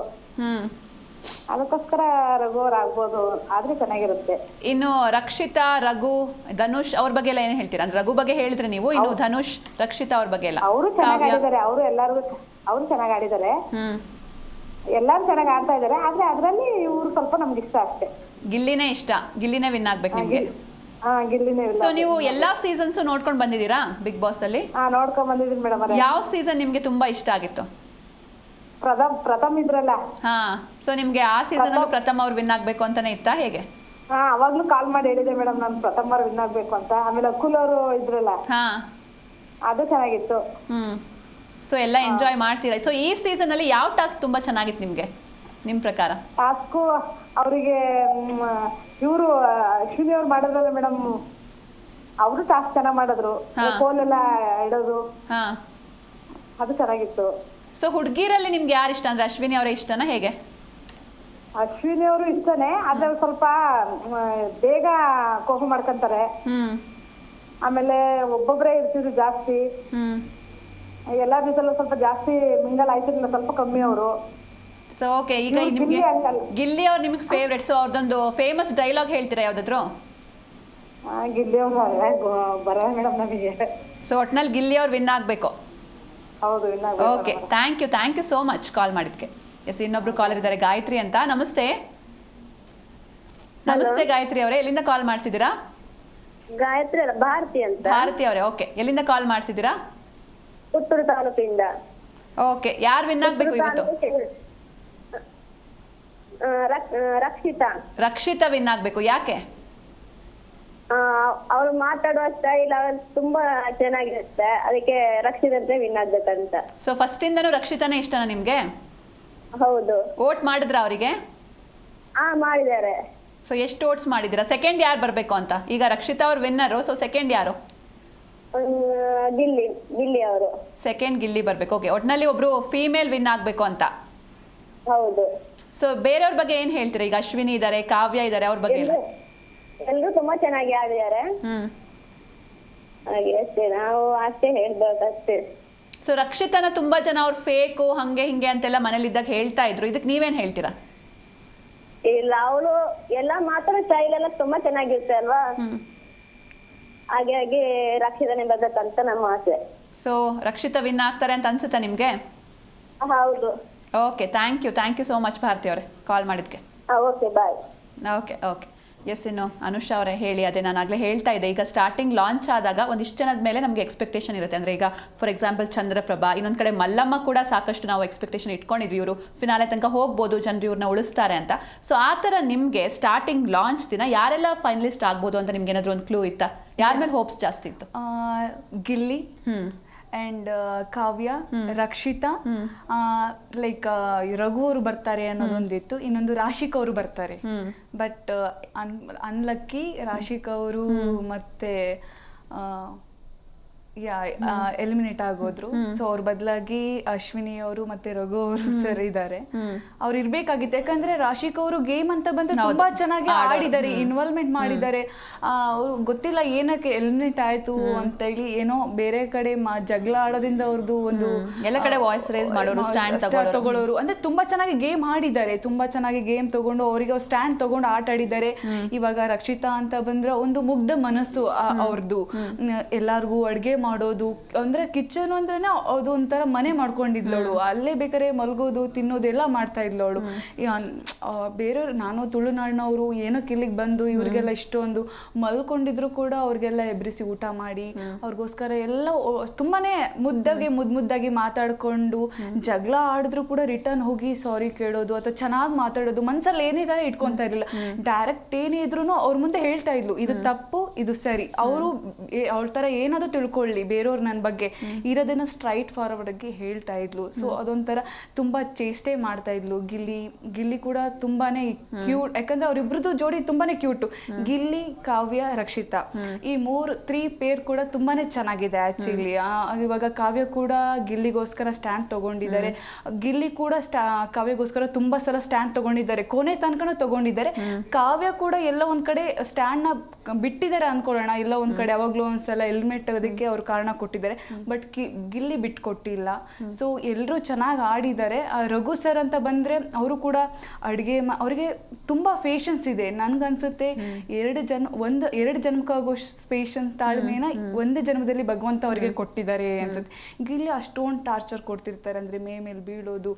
ಅದಕ್ಕೋಸ್ಕರ ರಘು ಆಗ್ಬೋದು, ಆದ್ರೆ ಚೆನ್ನಾಗಿರುತ್ತೆ. ಇನ್ನು ರಕ್ಷಿತಾ, ರಘು, ಧನುಷ್ ಅವ್ರ ಬಗ್ಗೆ ಎಲ್ಲ ಏನ್ ಹೇಳ್ತೀರಾ? ಅಂದ್ರೆ ರಘು ಬಗ್ಗೆ ಹೇಳಿದ್ರೆ ನೀವು, ಇನ್ನು ಧನುಷ್, ರಕ್ಷಿತಾ ಅವ್ರ ಬಗ್ಗೆ ಎಲ್ಲ? ಅವರು ಚೆನ್ನಾಗಿ ಆಡಿದ್ದಾರೆ, ಅವರು ಚೆನ್ನಾಗಿ ಆಡಿದ್ದಾರೆ, ಎಲ್ಲಾರು ಚೆನ್ನಾಗಿ ಆಡ್ತಾ ಇದಾರೆ. ಆದ್ರೆ ಅದ್ರಲ್ಲಿ ಇವ್ರು ಸ್ವಲ್ಪ ನಮ್ಗೆ ಇಷ್ಟ ಅಷ್ಟೇ. ಗಿಲ್ಲಿನೇ ಇಷ್ಟ, ಗಿಲ್ಲಿನೇ ವಿನ್ ಆಗ್ಬೇಕು ನಿಮ್ಗೆ? ಗಿಲ್ಲಿನೇ. ಸೊ ನೀವು ಎಲ್ಲಾ ಸೀಸನ್ಸ್ ನೋಡ್ಕೊಂಡು ಬಂದಿದ್ದೀರಾ ಬಿಗ್ ಬಾಸ್ ಅಲ್ಲಿ? ನೋಡ್ಕೊಂಡ್ ಬಂದಿದ್ದೀನಿ ಮೇಡಮ್. ಯಾವ ಸೀಸನ್ ನಿಮ್ಗೆ ತುಂಬಾ ಇಷ್ಟ ಆಗಿತ್ತು? ಪ್ರಥಮ್ ಇದ್ರಲ್ಲ. ಹಾ, ಸೊ ನಿಮ್ಗೆ ಆ ಸೀಸನ್ ಅಲ್ಲೂ ಪ್ರಥಮ್ ಅವ್ರು ವಿನ್ ಆಗ್ಬೇಕು ಅಂತಾನೆ ಇತ್ತಾ ಹೇಗೆ? ಅವಾಗ್ಲೂ ಕಾಲ್ ಮಾಡಿ ಹೇಳಿದೆ ಮೇಡಮ್, ನಾನು ಪ್ರಥಮ್ ಅವ್ರು ವಿನ್ ಆಗ್ಬೇಕು ಅಂತ. ಆಮೇಲೆ ಅಕುಲ್ ಅವರು ಇದ್ರಲ್ಲ, ಅದು ಚೆನ್ನಾಗಿತ್ತು. ಸೊ ಎಲ್ಲ ಎಂಜಾಯ್ ಮಾಡ್ತೀರಾ? ಸೊ ಈ ಸೀಸನ್ ಅಲ್ಲಿ ಯಾವ ಟಾಸ್ಕ್ ತುಂಬಾ ಚೆನ್ನಾಗಿತ್ತು ನಿಮ್ಗೆ ನಿಮ್ ಪ್ರಕಾರ? ಟಾಸ್ಕು ಅವರಿಗೆ ಇವರು ಅಶ್ವಿನಿ ಅವ್ರು ಮಾಡಿದ್ರಲ್ಲ ಮೇಡಮ್, ಅವರು ಟಾಸ್ಕ್ ಚೆನ್ನಾಗಿ ಮಾಡಿದ್ರು. ಫೋನ್ ಎಲ್ಲ ಇಡೋದು, ಅದು ಚೆನ್ನಾಗಿತ್ತು. ಸೊ ಹುಡುಗಿರಲ್ಲಿ ನಿಮ್ಗೆ ಯಾರು ಇಷ್ಟ? ಅಂದ್ರೆ ಅಶ್ವಿನಿ ಅವರೇ ಇಷ್ಟನಾ ಹೇಗೆ? ಅಶ್ವಿನಿ ಅವರು ಇಷ್ಟನೇ, ಆದ್ರೆ ಸ್ವಲ್ಪ ಬೇಗ ಕೋಪ ಮಾಡ್ಕೊಂತಾರೆ. ಆಮೇಲೆ ಒಬ್ಬೊಬ್ಬರೇ ಇರ್ತಿದ್ರು ಜಾಸ್ತಿ. ಎಲ್ಲಾ ದಿವಸಲ್ಲೂ ಸ್ವಲ್ಪ ಜಾಸ್ತಿ ಮಿಂಗಲ್ ಆಯ್ತಿರ್ಲಿಲ್ಲ, ಸ್ವಲ್ಪ ಕಮ್ಮಿ ಅವರು. ಸೊ ಓಕೆ, ಈಗ ನಿಮ್ಗೆ ಗಿಲ್ಲಿ ಅವ್ರು ನಿಮ್ಗೆ ಫೇವ್ರೇಟ್. ಸೊ ಅವ್ರದ್ದೊಂದು ಫೇಮಸ್ ಡೈಲಾಗ್ ಹೇಳ್ತೀರಾ ಯಾವ್ದಾದ್ರು? ಗಿಲ್ಲಿ ಅವ್ರು ಬರ ಮೇಡಮ್ ನಮಗೆ. ಸೊ ಒಟ್ನಲ್ಲಿ ಗಿಲ್ಲಿ ಅವ್ರು ವಿನ್ ಆಗ್ಬೇಕು? ಹೌದು. Okay, thank you so much call ಮಾಡಿದ್ಕೆ. ಎಸ್, ಇನ್ನೊಬ್ರು ಕಾಲರ್ ಇದ್ದಾರೆ, ಗಾಯತ್ರಿ ಅಂತ. ನಮಸ್ತೆ. ನಮಸ್ತೆ ಗಾಯತ್ರಿ ಅವರೇ, ಎಲ್ಲಿಂದ ಕಾಲ್ ಮಾಡ್ತಿದ್ದೀರಾ? ಗಾಯತ್ರಿ ಅಲ್ಲ, ಭಾರತಿ ಅಂತ. ಭಾರತಿ ಅವರೇ, ಓಕೆ. ಎಲ್ಲಿಂದ ಕಾಲ್ ಮಾಡ್ತಿದ್ದೀರಾ? ಪುತ್ತೂರು ತಾಲೂಕಿಂದ. ಓಕೆ, ಯಾರು ವಿನ್ ಆಗ್ಬೇಕು ಇವತ್ತು? ರಕ್ಷಿತಾ ವಿನ್ ಆಗ್ಬೇಕು. ಯಾಕೆ? ಅವ್ರು ಮಾತಾಡುವ ಸ್ಟೈಲ್ ತುಂಬಾ ಚೆನ್ನಾಗಿರುತ್ತೆ, ಅದಕ್ಕೆ ರಕ್ಷಿತಾ ವಿನ್ ಆಗ್ಬೇಕಂತ. ಸೊ ಫಸ್ಟ್ ಇಂದನೂ ರಕ್ಷಿತಾನೇ ಇಷ್ಟನಾ ನಿಮ್ಗೆ? ಹೌದು. ವೋಟ್ ಮಾಡಿದ್ರ ಅವರಿಗೆ? ಮಾಡಿದ್ದಾರೆ. ಸೊ ಎಷ್ಟು ವೋಟ್ಸ್ ಮಾಡಿದ್ದೀರಾ? ಸೆಕೆಂಡ್ ಯಾರು ಬರಬೇಕು ಅಂತ? ಈಗ ರಕ್ಷಿತಾ ಅವ್ರು ವಿನ್ನರು, ಸೊ ಸೆಕೆಂಡ್ ಯಾರು? ಗಿಲ್ಲಿ ಅವರು. ಸೆಕೆಂಡ್ ಗಿಲ್ಲಿ ಬರ್ಬೇಕು. ಓಕೆ, ಒಟ್ನಲ್ಲಿ ಒಬ್ರು ಫೀಮೇಲ್ ವಿನ್ ಆಗ್ಬೇಕು ಅಂತ. ಹೌದು. ಸೊ ಬೇರೆಯವ್ರ ಬಗ್ಗೆ ಏನ್ ಹೇಳ್ತೀರಾ? ಈಗ ಅಶ್ವಿನಿ ಇದಾರೆ, ಕಾವ್ಯ ಇದಾರೆ, ಅವ್ರ ಬಗ್ಗೆ ಎಲ್ರು ತುಂಬಾ ಚೆನ್ನಾಗಿ ಆಡಿದ್ದಾರೆ. ಹಾಗೆ ಅಷ್ಟೇ, ನಾವು ಅಷ್ಟೇ ಹೇಳ್ಬೇಕಷ್ಟೇ. ಸೊ ರಕ್ಷಿತಾನ ತುಂಬಾ ಜನ ಅವ್ರು ಫೇಕು ಹಂಗೆ ಹಿಂಗೆ ಅಂತೆಲ್ಲ ಮನೇಲಿ ಇದ್ದಾಗ ಹೇಳ್ತಾ ಇದ್ರು, ಇದಕ್ಕೆ ನೀವೇನ್ ಹೇಳ್ತೀರಾ? ಇಲ್ಲ, ಅವಳು ಎಲ್ಲಾ ಮಾತಾಡೋ ಸ್ಟೈಲ್ ಎಲ್ಲ ತುಂಬಾ ಚೆನ್ನಾಗಿರುತ್ತೆ ಅಲ್ವಾ, ಹಾಗಾಗಿ ರಕ್ಷಿತಾನೇ ಬರ್ಬೇಕಂತ ನಮ್ಮ ಆಸೆ. ಸೊ ರಕ್ಷಿತಾ ವಿನ್ ಆಗ್ತಾರೆ ಅಂತ ಅನ್ಸುತ್ತಾ ನಿಮ್ಗೆ? ಹೌದು. Okay, thank you so much Bharathi ಅವರೇ ಕಾಲ್ ಮಾಡಿದ್ಕೆ. Okay, bye. ಓಕೆ. ಎಸ್, ಇನ್ನು ಅನುಷಾ ಅವರೇ ಹೇಳಿ, ಅದೇ ನಾನು ಆಗಲೇ ಹೇಳ್ತಾ ಇದ್ದೆ, ಈಗ ಸ್ಟಾರ್ಟಿಂಗ್ ಲಾಂಚ್ ಆದಾಗ ಒಂದಿಷ್ಟು ಜನದ ಮೇಲೆ ನಮಗೆ ಎಕ್ಸ್ಪೆಕ್ಟೇಷನ್ ಇರುತ್ತೆ. ಅಂದರೆ ಈಗ ಫಾರ್ ಎಕ್ಸಾಂಪಲ್ ಚಂದ್ರಪ್ರಭಾ, ಇನ್ನೊಂದು ಕಡೆ ಮಲ್ಲಮ್ಮ ಕೂಡ ಸಾಕಷ್ಟು ನಾವು ಎಕ್ಸ್ಪೆಕ್ಟೇಷನ್ ಇಟ್ಕೊಂಡಿದ್ವಿ, ಇವರು ಫಿನಾಲೆ ತನಕ ಹೋಗ್ಬೋದು, ಜನರು ಇವ್ರನ್ನ ಉಳಿಸ್ತಾರೆ ಅಂತ. ಸೊ ಆ ಥರ ನಿಮಗೆ ಸ್ಟಾರ್ಟಿಂಗ್ ಲಾಂಚ್ ದಿನ ಯಾರೆಲ್ಲ ಫೈನಲಿಸ್ಟ್ ಆಗ್ಬೋದು ಅಂತ ನಿಮ್ಗೆ ಏನಾದರೂ ಒಂದು ಕ್ಲೂ ಇತ್ತಾ? ಯಾರ ಮೇಲೆ ಹೋಪ್ಸ್ ಜಾಸ್ತಿ ಇತ್ತು? Gilli and Kavya, Rakshita, like Raghu ಅವರು ಬರ್ತಾರೆ ಅನ್ನೋದೊಂದಿತ್ತು. ಇನ್ನೊಂದು ರಾಶಿಕ್ ಅವರು ಬರ್ತಾರೆ, ಬಟ್ ಅನ್ಲಕ್ಕಿ ರಾಶಿಕ್ ಅವರು ಮತ್ತೆ ಎಲಿಮಿನೇಟ್ ಆಗೋದ್ರು. ಸೊ ಅವ್ರ ಬದಲಾಗಿ ಅಶ್ವಿನಿ ಅವರು ಮತ್ತೆ ರಘು ಅವರು ಸರ್ ಇದ್ದಾರೆ. ಅವ್ರು ಇರ್ಬೇಕಾಗಿತ್ತು, ಯಾಕಂದ್ರೆ ರಾಶಿಕ್ ಅವರು ಗೇಮ್ ಅಂತ ಬಂದ್ರೆ ತುಂಬಾ ಚೆನ್ನಾಗಿ ಆಡಿದ್ದಾರೆ, ಇನ್ವಾಲ್ವ್ಮೆಂಟ್ ಮಾಡಿದ್ದಾರೆ. ಅವ್ರು ಗೊತ್ತಿಲ್ಲ ಏನಕ್ಕೆ ಎಲಿಮಿನೇಟ್ ಆಯ್ತು ಅಂತ ಹೇಳಿ, ಏನೋ ಬೇರೆ ಕಡೆ ಜಗಳ ಆಡೋದ್ರಿಂದ ಅವ್ರದ್ದು ಒಂದು ಎಲ್ಲ ಕಡೆ ವಾಯ್ಸ್ ರೇಸ್ ಮಾಡೋರು, ಸ್ಟ್ಯಾಂಡ್ ತಗೊಳ್ಳೋರು, ಅಂದ್ರೆ ತುಂಬಾ ಚೆನ್ನಾಗಿ ಗೇಮ್ ಆಡಿದ್ದಾರೆ, ತುಂಬಾ ಚೆನ್ನಾಗಿ ಗೇಮ್ ತಗೊಂಡು ಅವರಿಗೆ ಸ್ಟ್ಯಾಂಡ್ ತಗೊಂಡು ಆಟ ಆಡಿದ್ದಾರೆ. ಇವಾಗ ರಕ್ಷಿತಾ ಅಂತ ಬಂದ್ರೆ ಒಂದು ಮುಗ್ಧ ಮನಸ್ಸು ಅವ್ರದ್ದು, ಎಲ್ಲಾರ್ಗು ಅಡ್ಗೆ ಮಾಡೋದು, ಅಂದ್ರೆ ಕಿಚನ್ ಅಂದ್ರೇನೆ ಅದು ಒಂಥರ ಮನೆ ಮಾಡ್ಕೊಂಡಿದ್ಲೋಳು, ಅಲ್ಲೇ ಬೇಕಾದ್ರೆ ಮಲ್ಗೋದು ತಿನ್ನೋದು ಎಲ್ಲ ಮಾಡ್ತಾ ಇದ್ಲೋಳು. ಬೇರೆಯವ್ರು, ನಾನು ತುಳುನಾಡಿನವರು ಏನಕ್ಕೆ ಇಲ್ಲಿಗೆ ಬಂದು ಇವ್ರಿಗೆಲ್ಲ ಇಷ್ಟೊಂದು ಮಲ್ಕೊಂಡಿದ್ರು ಕೂಡ ಅವ್ರಿಗೆಲ್ಲ ಎಬ್ರಿಸಿ ಊಟ ಮಾಡಿ ಅವ್ರಿಗೋಸ್ಕರ ಎಲ್ಲ ತುಂಬಾನೇ ಮುದ್ದಾಗಿ ಮಾತಾಡ್ಕೊಂಡು, ಜಗಳ ಆಡಿದ್ರು ಕೂಡ ರಿಟರ್ನ್ ಹೋಗಿ ಸಾರಿ ಕೇಳೋದು ಅಥವಾ ಚೆನ್ನಾಗಿ ಮಾತಾಡೋದು, ಮನ್ಸಲ್ಲಿ ಏನಿದ್ದಾರೆ ಇಟ್ಕೊಂತಾ ಇರ್ಲಿಲ್ಲ. ಡೈರೆಕ್ಟ್ ಏನೇ ಇದ್ರು ಅವ್ರ ಮುಂದೆ ಹೇಳ್ತಾ ಇದ್ಲು, ಇದು ತಪ್ಪು ಇದು ಸರಿ, ಅವರು ಅವ್ರ ತರ ಏನಾದ್ರು ತಿಳ್ಕೊಳ್ಳಿ ಬೇರೆಯವ್ರು ನನ್ನ ಬಗ್ಗೆ ಇರೋದನ್ನ ಸ್ಟ್ರೈಟ್ ಫಾರ್ವರ್ಡ್ ಆಗಿ ಹೇಳ್ತಾ ಇದ್ಲು. ಸೊ ಅದೊಂಥರ ತುಂಬಾ ಚೇಷ್ಟೆ ಮಾಡ್ತಾ ಇದ್ಲು. ಗಿಲ್ಲಿ ಕೂಡ ತುಂಬಾನೇ ಕ್ಯೂಟ್, ಯಾಕಂದ್ರೆ ಅವ್ರಿಬ್ರದ್ದು ಜೋಡಿ ತುಂಬಾನೇ ಕ್ಯೂಟ್. ಗಿಲ್ಲಿ, ಕಾವ್ಯ, ರಕ್ಷಿತಾ, ಈ 3 ಪೇರ್ ಕೂಡ ತುಂಬಾನೇ ಚೆನ್ನಾಗಿದೆ ಆಕ್ಚುಲಿ. ಇವಾಗ ಕಾವ್ಯ ಕೂಡ ಗಿಲ್ಲಿಗೋಸ್ಕರ ಸ್ಟ್ಯಾಂಡ್ ತಗೊಂಡಿದ್ದಾರೆ, ಗಿಲ್ಲಿ ಕೂಡ ಕಾವ್ಯಗೋಸ್ಕರ ತುಂಬಾ ಸಲ ಸ್ಟ್ಯಾಂಡ್ ತಗೊಂಡಿದ್ದಾರೆ, ಕೊನೆ ತನಕನೂ ತಗೊಂಡಿದ್ದಾರೆ. ಕಾವ್ಯ ಕೂಡ ಎಲ್ಲ ಒಂದ್ ಕಡೆ ಸ್ಟ್ಯಾಂಡ್ ನ ಬಿಟ್ಟಿದ್ದಾರೆ ಅನ್ಕೊಳ್ಳೋಣ, ಎಲ್ಲ ಒಂದ್ ಕಡೆ ಯಾವಾಗ್ಲೂ ಒಂದ್ಸಲ ಹೆಲ್ಮೆಟ್ ಅದಕ್ಕೆ ಅವ್ರು ಕಾರಣ ಕೊಟ್ಟಿದ್ದಾರೆ, ಬಟ್ ಗಿಲ್ಲಿ ಬಿಟ್ಕೊಟ್ಟಿಲ್ಲ. ಸೊ ಎಲ್ಲರೂ ಚೆನ್ನಾಗಿ ಆಡಿದ್ದಾರೆ. ರಘು ಸರ್ ಅಂತ ಬಂದ್ರೆ ಅವರು ಕೂಡ ಅಡುಗೆ ಅವ್ರಿಗೆ ತುಂಬಾ ಪೇಷನ್ಸ್ ಇದೆ. ನನ್ಗನ್ಸುತ್ತೆ 2 ಜನ್ಮಕ್ಕಾಗೋ ಪೇಷನ್ಸ್ ತಾಳ್ಮೆನ ಒಂದೇ ಜನ್ಮದಲ್ಲಿ ಭಗವಂತ ಅವ್ರಿಗೆ ಕೊಟ್ಟಿದ್ದಾರೆ ಅನ್ಸುತ್ತೆ. ಗಿಲ್ಲಿ ಅಷ್ಟೊಂದು ಟಾರ್ಚರ್ ಕೊಡ್ತಿರ್ತಾರೆ, ಅಂದ್ರೆ ಮೇಲೆ ಬೀಳೋದು,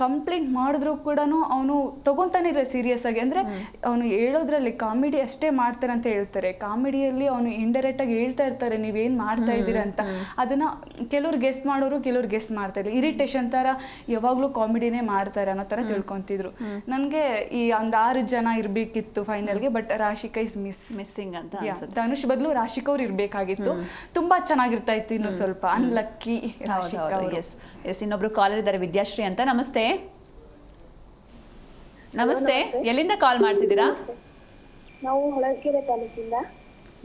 ಕಂಪ್ಲೇಂಟ್ ಮಾಡಿದ್ರು ಕೂಡ ಅವನು ತಗೊಂತಾನೆ ಇಲ್ಲ ಸೀರಿಯಸ್ ಆಗಿ. ಅಂದ್ರೆ ಅವನು ಹೇಳೋದ್ರಲ್ಲಿ ಕಾಮಿಡಿ ಅಷ್ಟೇ ಮಾಡ್ತಾರೆ ಅಂತ ಹೇಳ್ತಾರೆ, ಕಾಮಿಡಿಯಲ್ಲಿ ಅವನು ಇಂಡೈರೆಕ್ಟ್ ಆಗಿ ಹೇಳ್ತಾ ಇರ್ತಾರೆ ನೀವೇನ್ ಮಾಡ್ತಾ ಇದ್ದೀರಾ ಅಂತ. ಅದನ್ನ ಕೆಲವ್ರು ಗೆಸ್ಟ್ ಮಾಡೋರು, ಕೆಲವ್ರು ಗೆಸ್ಟ್ ಮಾಡ್ತಾ ಇಲ್ಲ, ಇರಿಟೇಷನ್ ತರ ಯಾವಾಗ್ಲೂ ಕಾಮಿಡಿನೇ ಮಾಡ್ತಾರೆ ಅನ್ನೋ ತರ ತಿಳ್ಕೊಂತಿದ್ರು. ನನ್ಗೆ ಈ ಒಂದ್ 6 ಜನ ಇರ್ಬೇಕಿತ್ತು ಫೈನಲ್ಗೆ, ಬಟ್ ರಾಶಿಕಾ ಇಸ್ ಮಿಸ್ಸಿಂಗ್ ಅಂತ. ಧನುಷ್ ಬದಲು ರಾಶಿಕಾ ಅವ್ರು ಇರ್ಬೇಕಾಗಿತ್ತು, ತುಂಬಾ ಚೆನ್ನಾಗಿರ್ತಾ ಇತ್ತು. ಇನ್ನು ಸ್ವಲ್ಪ ಅನ್ಲಕ್ಕಿ. ಇನ್ನೊಬ್ರು ಕಾಲರ್ ಇದ್ದಾರೆ, ವಿದ್ಯಾಶ್ರೀ ಅಂತ. ನಮಸ್ತೆ. ನಮಸ್ತೆ, ಎಲ್ಲಿಂದ ಕಾಲ್ ಮಾಡ್ತಿದ್ದೀರಾ? ನಾವು ಹೊಳಲ್ಕೆರೆ ತಾಲೂಕಿಂದ.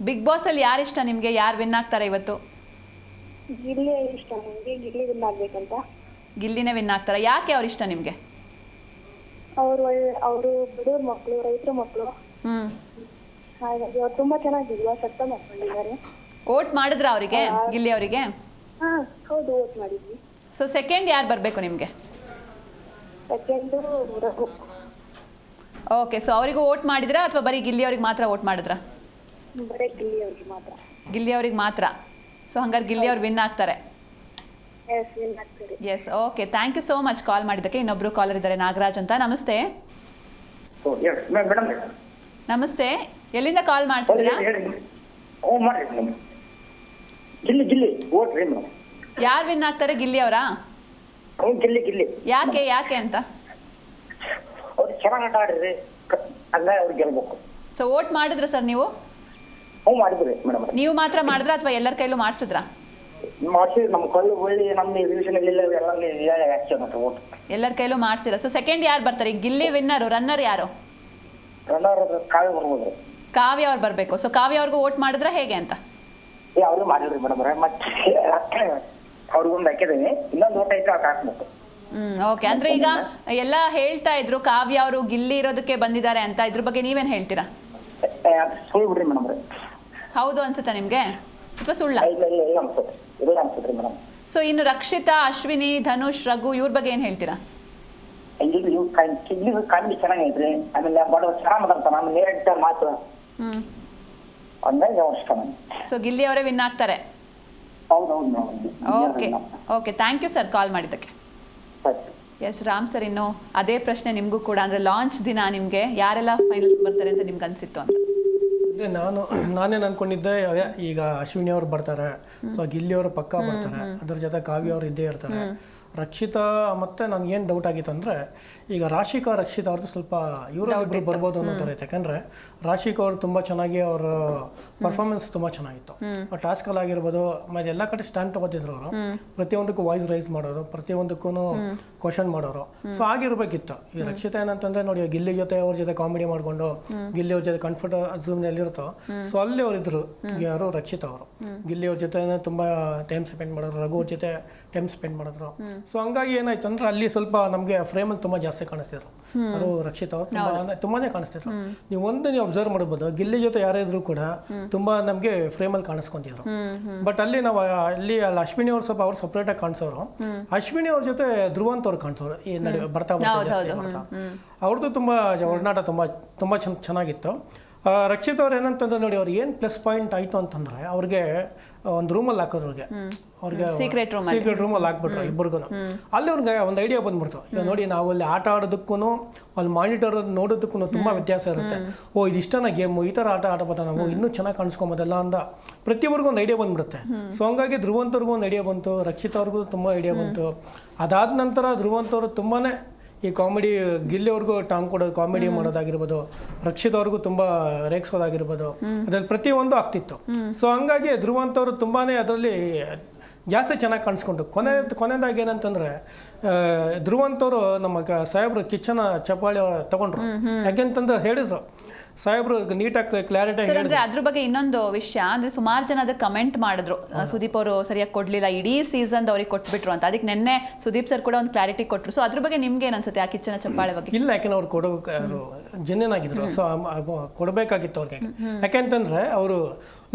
ಬಿಗ್ ಬಾಸ್ ಅಲ್ಲಿ ಯಾರು ಇಷ್ಟ ನಿಮ್ಗೆ? ಯಾರು ವಿನ್ ಆಗ್ತಾರೆ ಇವತ್ತು? ಗಿಲ್ಲಿ ಇಷ್ಟ ನಮಗೆ, ಗಿಲ್ಲಿ ವಿನ್ ಆಗ್ಬೇಕಂತ. ಗಿಲ್ಲಿನೇ ವಿನ್ ಆಗ್ತಾರ? ಯಾಕೆ ಅವ್ರ ಇಷ್ಟ ನಿಮ್ಗೆ? ಅವರು ಬಡವ್ರ ಮಕ್ಕಳು, ರೈತರ ಮಕ್ಕಳು, ಹಾಗಾಗಿ ಅವ್ರು ತುಂಬಾ ಚೆನ್ನಾಗಿಲ್ವಾ, ಸತ್ತ ಮಾಡ್ಕೊಂಡಿದ್ದಾರೆ. ವೋಟ್ ಮಾಡಿದ್ರ ಅವರಿಗೆ, ಗಿಲ್ಲಿ ಅವರಿಗೆ? ಹೌದು, ವೋಟ್ ಮಾಡಿದ್ವಿ. ಸೊ ಸೆಕೆಂಡ್ ಯಾರು ಬರಬೇಕು ನಿಮಗೆ? ಸೆಕೆಂಡು ರಘು. ಓಕೆ, ಸೊ ಅವರಿಗೂ ವೋಟ್ ಮಾಡಿದ್ರಾ ಅಥವಾ ಬರೀ ಗಿಲ್ಲಿ ಅವ್ರಿಗೆ ಮಾತ್ರ ವೋಟ್ ಮಾಡಿದ್ರಾ? ಬರೀ ಗಿಲ್ಲಿ ಅವ್ರಿಗೆ ಮಾತ್ರ. ಗಿಲ್ಲಿ ಅವ್ರಿಗೆ ಮಾತ್ರ. ಸೊ ಹಂಗಾರೆ ಗಿಲ್ಲಿ ಅವ್ರು ವಿನ್ ಆಗ್ತಾರೆ. Yes, okay, thank you so much call ಮಾಡಿದ್ದಕ್ಕೆ. ಇನ್ನೊಬ್ರು ಕಾಲರ್ ಇದ್ದಾರೆ, ನಾಗರಾಜ್ ಅಂತ. ನಮಸ್ತೆ. ನಮಸ್ತೆ, ಎಲ್ಲಿಂದ ಕಾಲ್ ಮಾಡ್ತಿದ್ದೀರಾ? ಯಾರು ವಿನ್ ಆಗ್ತಾರೆ? ಗಿಲ್ಲಿ ಅವರಾ? ಯಾಕೆ ಅಂತ? ಸೊ ವೋಟ್ ಮಾಡಿದ್ರ ಸರ್ ನೀವು? ನೀವು ಮಾತ್ರ ಮಾಡಿದ್ರ ಅಥವಾ ಎಲ್ಲರ ಕೈಲೂ ಮಾಡಿಸಿದ್ರಾ? ಎಲ್ಲರ ಕೈಲೂ ಮಾಡಿಸಿರ. ಸೊ ಸೆಕೆಂಡ್ ಯಾರು ಬರ್ತಾರೆ? ಗಿಲ್ಲಿ ವಿನ್ನರು, ರನ್ನರ್ ಯಾರು? ಕಾವ್ಯ ಅವ್ರು ಬರ್ಬೇಕು. ಸೊ ಕಾವ್ಯ ಅವ್ರಿಗೂ ವೋಟ್ ಮಾಡಿದ್ರ ಹೇಗೆ ಅಂತ? ಓಕೆ, ಅಂದ್ರೆ ಈಗ ಎಲ್ಲ ಹೇಳ್ತಾ ಇದ್ರು ಕಾವ್ಯ ಅವರು ಗಿಲ್ಲಿ ಇರೋದಕ್ಕೆ ಬಂದಿದ್ದಾರೆ ಅಂತ, ಇದ್ರ ಬಗ್ಗೆ ನೀವೇನ್ ಹೇಳ್ತೀರಾ? ಹೌದು ಅನ್ಸುತ್ತಾ ನಿಮ್ಗೆ ಅಥವಾ ಸುಳ್ಳ? ಸೊ ಇನ್ನು ರಕ್ಷಿತಾ, ಅಶ್ವಿನಿ, ಧನುಷ್, ರಘು ಇವ್ರ ಬಗ್ಗೆ ಏನ್ ಹೇಳ್ತೀರಾ? ಸೊ ಗಿಲ್ಲಿ ಅವರೇ ವಿನ್ ಆಗ್ತಾರೆ. Okay okay, thank you sir call ಮಾಡಿದ್ದಕ್ಕೆ. ಎಸ್ ರಾಮ್ ಸರ್, ಇನ್ನು ಅದೇ ಪ್ರಶ್ನೆ ನಿಮಗೂ ಕೂಡ, ಅಂದರೆ ಲಾಂಚ್ ದಿನ ನಿಮಗೆ ಯಾರೆಲ್ಲ ಫೈನಲ್ಸ್ ಬರ್ತಾರೆ ಅಂತ ನಿಮ್ಗೆ ಅನಿಸಿತ್ತು ಅಂತ? ಅದೇ ನಾನೇನು ಅಂದ್ಕೊಂಡಿದ್ದೆ, ಈಗ ಅಶ್ವಿನಿ ಅವ್ರು ಬರ್ತಾರೆ, ಸೊ ಗಿಲ್ಲಿ ಅವರು ಪಕ್ಕ ಬರ್ತಾರೆ, ಅದ್ರ ಜೊತೆ ಕಾವ್ಯ ಅವ್ರು ಇದ್ದೇ ಇರ್ತಾರೆ. ರಕ್ಷಿತಾ ಮತ್ತು ನನಗೇನು ಡೌಟ್ ಆಗಿತ್ತು ಅಂದರೆ, ಈಗ ರಾಶಿಕಾ ರಕ್ಷಿತಾ ಅವ್ರದ್ದು ಸ್ವಲ್ಪ ಇವರು ಬರ್ಬೋದು ಅನ್ನೋ ಥರ ಇತ್ತು. ಯಾಕಂದರೆ ರಾಶಿಕಾ ಅವರು ತುಂಬ ಚೆನ್ನಾಗಿ ಅವ್ರ ಪರ್ಫಾರ್ಮೆನ್ಸ್ ತುಂಬ ಚೆನ್ನಾಗಿತ್ತು. ಟಾಸ್ಕಲ್ಲಿ ಆಗಿರ್ಬೋದು, ಆಮೇಲೆ ಎಲ್ಲ ಕಡೆ ಸ್ಟ್ಯಾಂಡ್ ತೊಗೋತಿದ್ರು ಅವರು, ಪ್ರತಿಯೊಂದಕ್ಕೂ ವಾಯ್ಸ್ ರೈಸ್ ಮಾಡೋರು, ಪ್ರತಿಯೊಂದಕ್ಕೂ ಕ್ವಶನ್ ಮಾಡೋರು. ಸೊ ಆಗಿರ್ಬೇಕಿತ್ತು. ಈ ರಕ್ಷಿತಾ ಏನಂತಂದರೆ ನೋಡಿ, ಗಿಲ್ಲಿ ಜೊತೆ ಅವ್ರ ಜೊತೆ ಕಾಮಿಡಿ ಮಾಡಿಕೊಂಡು, ಗಿಲ್ಲಿ ಅವ್ರ ಜೊತೆ ಕಂಫರ್ಟ್ ಝೂಮ್ನಲ್ಲಿ ಬಂದಿರುತ್ತೋ ಸೊ ಅಲ್ಲಿ ಅವರಿದ್ರು ಯಾರು ರಕ್ಷಿತ್ ಅವರು ಗಿಲ್ಲಿ ಅವ್ರ ಜೊತೆ ತುಂಬಾ ಟೈಮ್ ಸ್ಪೆಂಡ್ ಮಾಡಿದ್ರು, ರಘು ಅವ್ರ ಜೊತೆ ಟೈಮ್ ಸ್ಪೆಂಡ್ ಮಾಡಿದ್ರು. ಸೊ ಹಂಗಾಗಿ ಏನಾಯ್ತು ಅಂದ್ರೆ ಅಲ್ಲಿ ಸ್ವಲ್ಪ ನಮಗೆ ಫ್ರೇಮಲ್ಲಿ ತುಂಬಾ ಜಾಸ್ತಿ ಕಾಣಿಸ್ತಿದ್ರು. ಅವರು ರಕ್ಷಿತ್ ಅವರು ತುಂಬಾನೇ ಕಾಣಿಸ್ತಿದ್ರು. ನೀವು ಅಬ್ಸರ್ವ್ ಮಾಡಬಹುದು, ಗಿಲ್ಲಿ ಜೊತೆ ಯಾರೇ ಇದ್ರು ಕೂಡ ತುಂಬಾ ನಮಗೆ ಫ್ರೇಮಲ್ಲಿ ಕಾಣಿಸ್ಕೊಂತಿದ್ರು. ಬಟ್ ಅಲ್ಲಿ ನಾವು ಅಲ್ಲಿ ಅಶ್ವಿನಿ ಅವ್ರು ಸ್ವಲ್ಪ ಅವ್ರು ಸಪ್ರೇಟ್ ಆಗಿ ಕಾಣಿಸೋರು. ಅಶ್ವಿನಿ ಅವ್ರ ಜೊತೆ ಧ್ರುವಂತ್ ಅವ್ರು ಕಾಣಿಸೋರು. ಈ ನಡುವೆ ಬರ್ತಾ ಅವ್ರದ್ದು ತುಂಬಾ ಒಡನಾಟ ತುಂಬಾ ಚೆನ್ನಾಗಿತ್ತು. ರಕ್ಷಿತ್ ಅವ್ರು ಏನಂತಂದ್ರೆ ನೋಡಿ, ಅವ್ರು ಏನು ಪ್ಲಸ್ ಪಾಯಿಂಟ್ ಆಯ್ತು ಅಂತಂದ್ರೆ ಅವ್ರಿಗೆ ಒಂದು ರೂಮಲ್ಲಿ ಹಾಕೋರು, ಅವ್ರಿಗೆ ಸೀಕ್ರೆಟ್ ರೂಮಲ್ಲಿ ಹಾಕ್ಬಿಟ್ರು ಇಬ್ಬರಿಗೂ. ಅಲ್ಲಿ ಅವ್ರಿಗೆ ಒಂದು ಐಡಿಯಾ ಬಂದ್ಬಿಡ್ತು. ಈಗ ನೋಡಿ, ನಾವು ಅಲ್ಲಿ ಆಟ ಆಡೋದಕ್ಕೂ ಅಲ್ಲಿ ಮಾನಿಟರ್ ನೋಡೋದಕ್ಕೂ ತುಂಬಾ ವ್ಯತ್ಯಾಸ ಇರುತ್ತೆ. ಇಷ್ಟನ ಗೇಮು, ಈ ಥರ ಆಟ ಆಡಬೋದ, ನಾವು ಇನ್ನೂ ಚೆನ್ನಾಗಿ ಕಾಣಿಸ್ಕೊಂಬೋದಲ್ಲ ಅಂದ ಪ್ರತಿಯೊಬ್ಬರಿಗೂ ಒಂದು ಐಡಿಯಾ ಬಂದ್ಬಿಡುತ್ತೆ. ಸೊ ಹಂಗಾಗಿ ಧ್ರುವಂತ್ ಅವ್ರಿಗೂ ಒಂದು ಐಡಿಯಾ ಬಂತು, ರಕ್ಷಿತ್ ಅವ್ರಿಗೂ ತುಂಬ ಐಡಿಯಾ ಬಂತು. ಅದಾದ ನಂತರ ಧ್ರುವಂತ್ ಅವರು ತುಂಬಾನೇ ಈ ಕಾಮಿಡಿ, ಗಿಲ್ಲಿ ಅವ್ರಿಗೂ ಟಾಂಗ್ ಕೊಡೋದು, ಕಾಮಿಡಿ ಮಾಡೋದಾಗಿರ್ಬೋದು, ರಕ್ಷಿತ್ ಅವ್ರಿಗೂ ತುಂಬ ರೇಗಿಸೋದಾಗಿರ್ಬೋದು, ಅದ್ರಲ್ಲಿ ಪ್ರತಿಯೊಂದು ಆಗ್ತಿತ್ತು. ಸೊ ಹಂಗಾಗಿ ಧ್ರುವಂತ್ ಅವರು ತುಂಬಾನೇ ಅದರಲ್ಲಿ ಜಾಸ್ತಿ ಚೆನ್ನಾಗಿ ಕಾಣಿಸ್ಕೊಂಡು ಕೊನೆಯದಾಗಿ ಏನಂತಂದ್ರೆ ಧ್ರುವಂತ್ ಅವರು ನಮ್ಮ ಸಾಹೇಬ್ರು ಕಿಚ್ಚನ ಚಪ್ಪಾಳಿ ತಗೊಂಡ್ರು. ಯಾಕೆಂತಂದ್ರೆ ಹೇಳಿದ್ರು ಸಾಹೇಬ್ರು ನೀಟಾಗಿ ಕ್ಲಾರಿಟಿ ಹೇಳಿದ್ರೆ. ಅದ್ರ ಬಗ್ಗೆ ಇನ್ನೊಂದು ವಿಷಯ ಅಂದ್ರೆ, ಸುಮಾರು ಜನ ಅದಕ್ಕೆ ಕಮೆಂಟ್ ಮಾಡಿದ್ರು, ಸುದೀಪ್ ಅವರು ಸರಿಯಾಗಿ ಕೊಡ್ಲಿಲ್ಲ, ಇಡೀ ಸೀಸನ್ ಅವ್ರಿಗೆ ಕೊಟ್ಬಿಟ್ರು ಅಂತ. ಅದಕ್ಕೆ ನಿನ್ನೆ ಸುದೀಪ್ ಸರ್ ಕೂಡ ಒಂದು ಕ್ಲಾರಿಟಿ ಕೊಟ್ಟರು. ಸೊ ಅದ್ರ ಬಗ್ಗೆ ನಿಮ್ಗೆ ಏನ್ ಅನ್ಸುತ್ತೆ ಆ ಕಿಚ್ಚನ ಚಪ್ಪಾಳೆ ಬಗ್ಗೆ? ಇಲ್ಲ, ಯಾಕೆಂದ್ರೆ ಅವ್ರು ಅವರು ಜೆನ್ಯೂನ್ ಆಗಿದ್ರು. ಸೊ ಕೊಡಬೇಕಾಗಿತ್ತು ಅವ್ರಿಗೆ. ಯಾಕೆಂತಂದ್ರೆ ಅವರು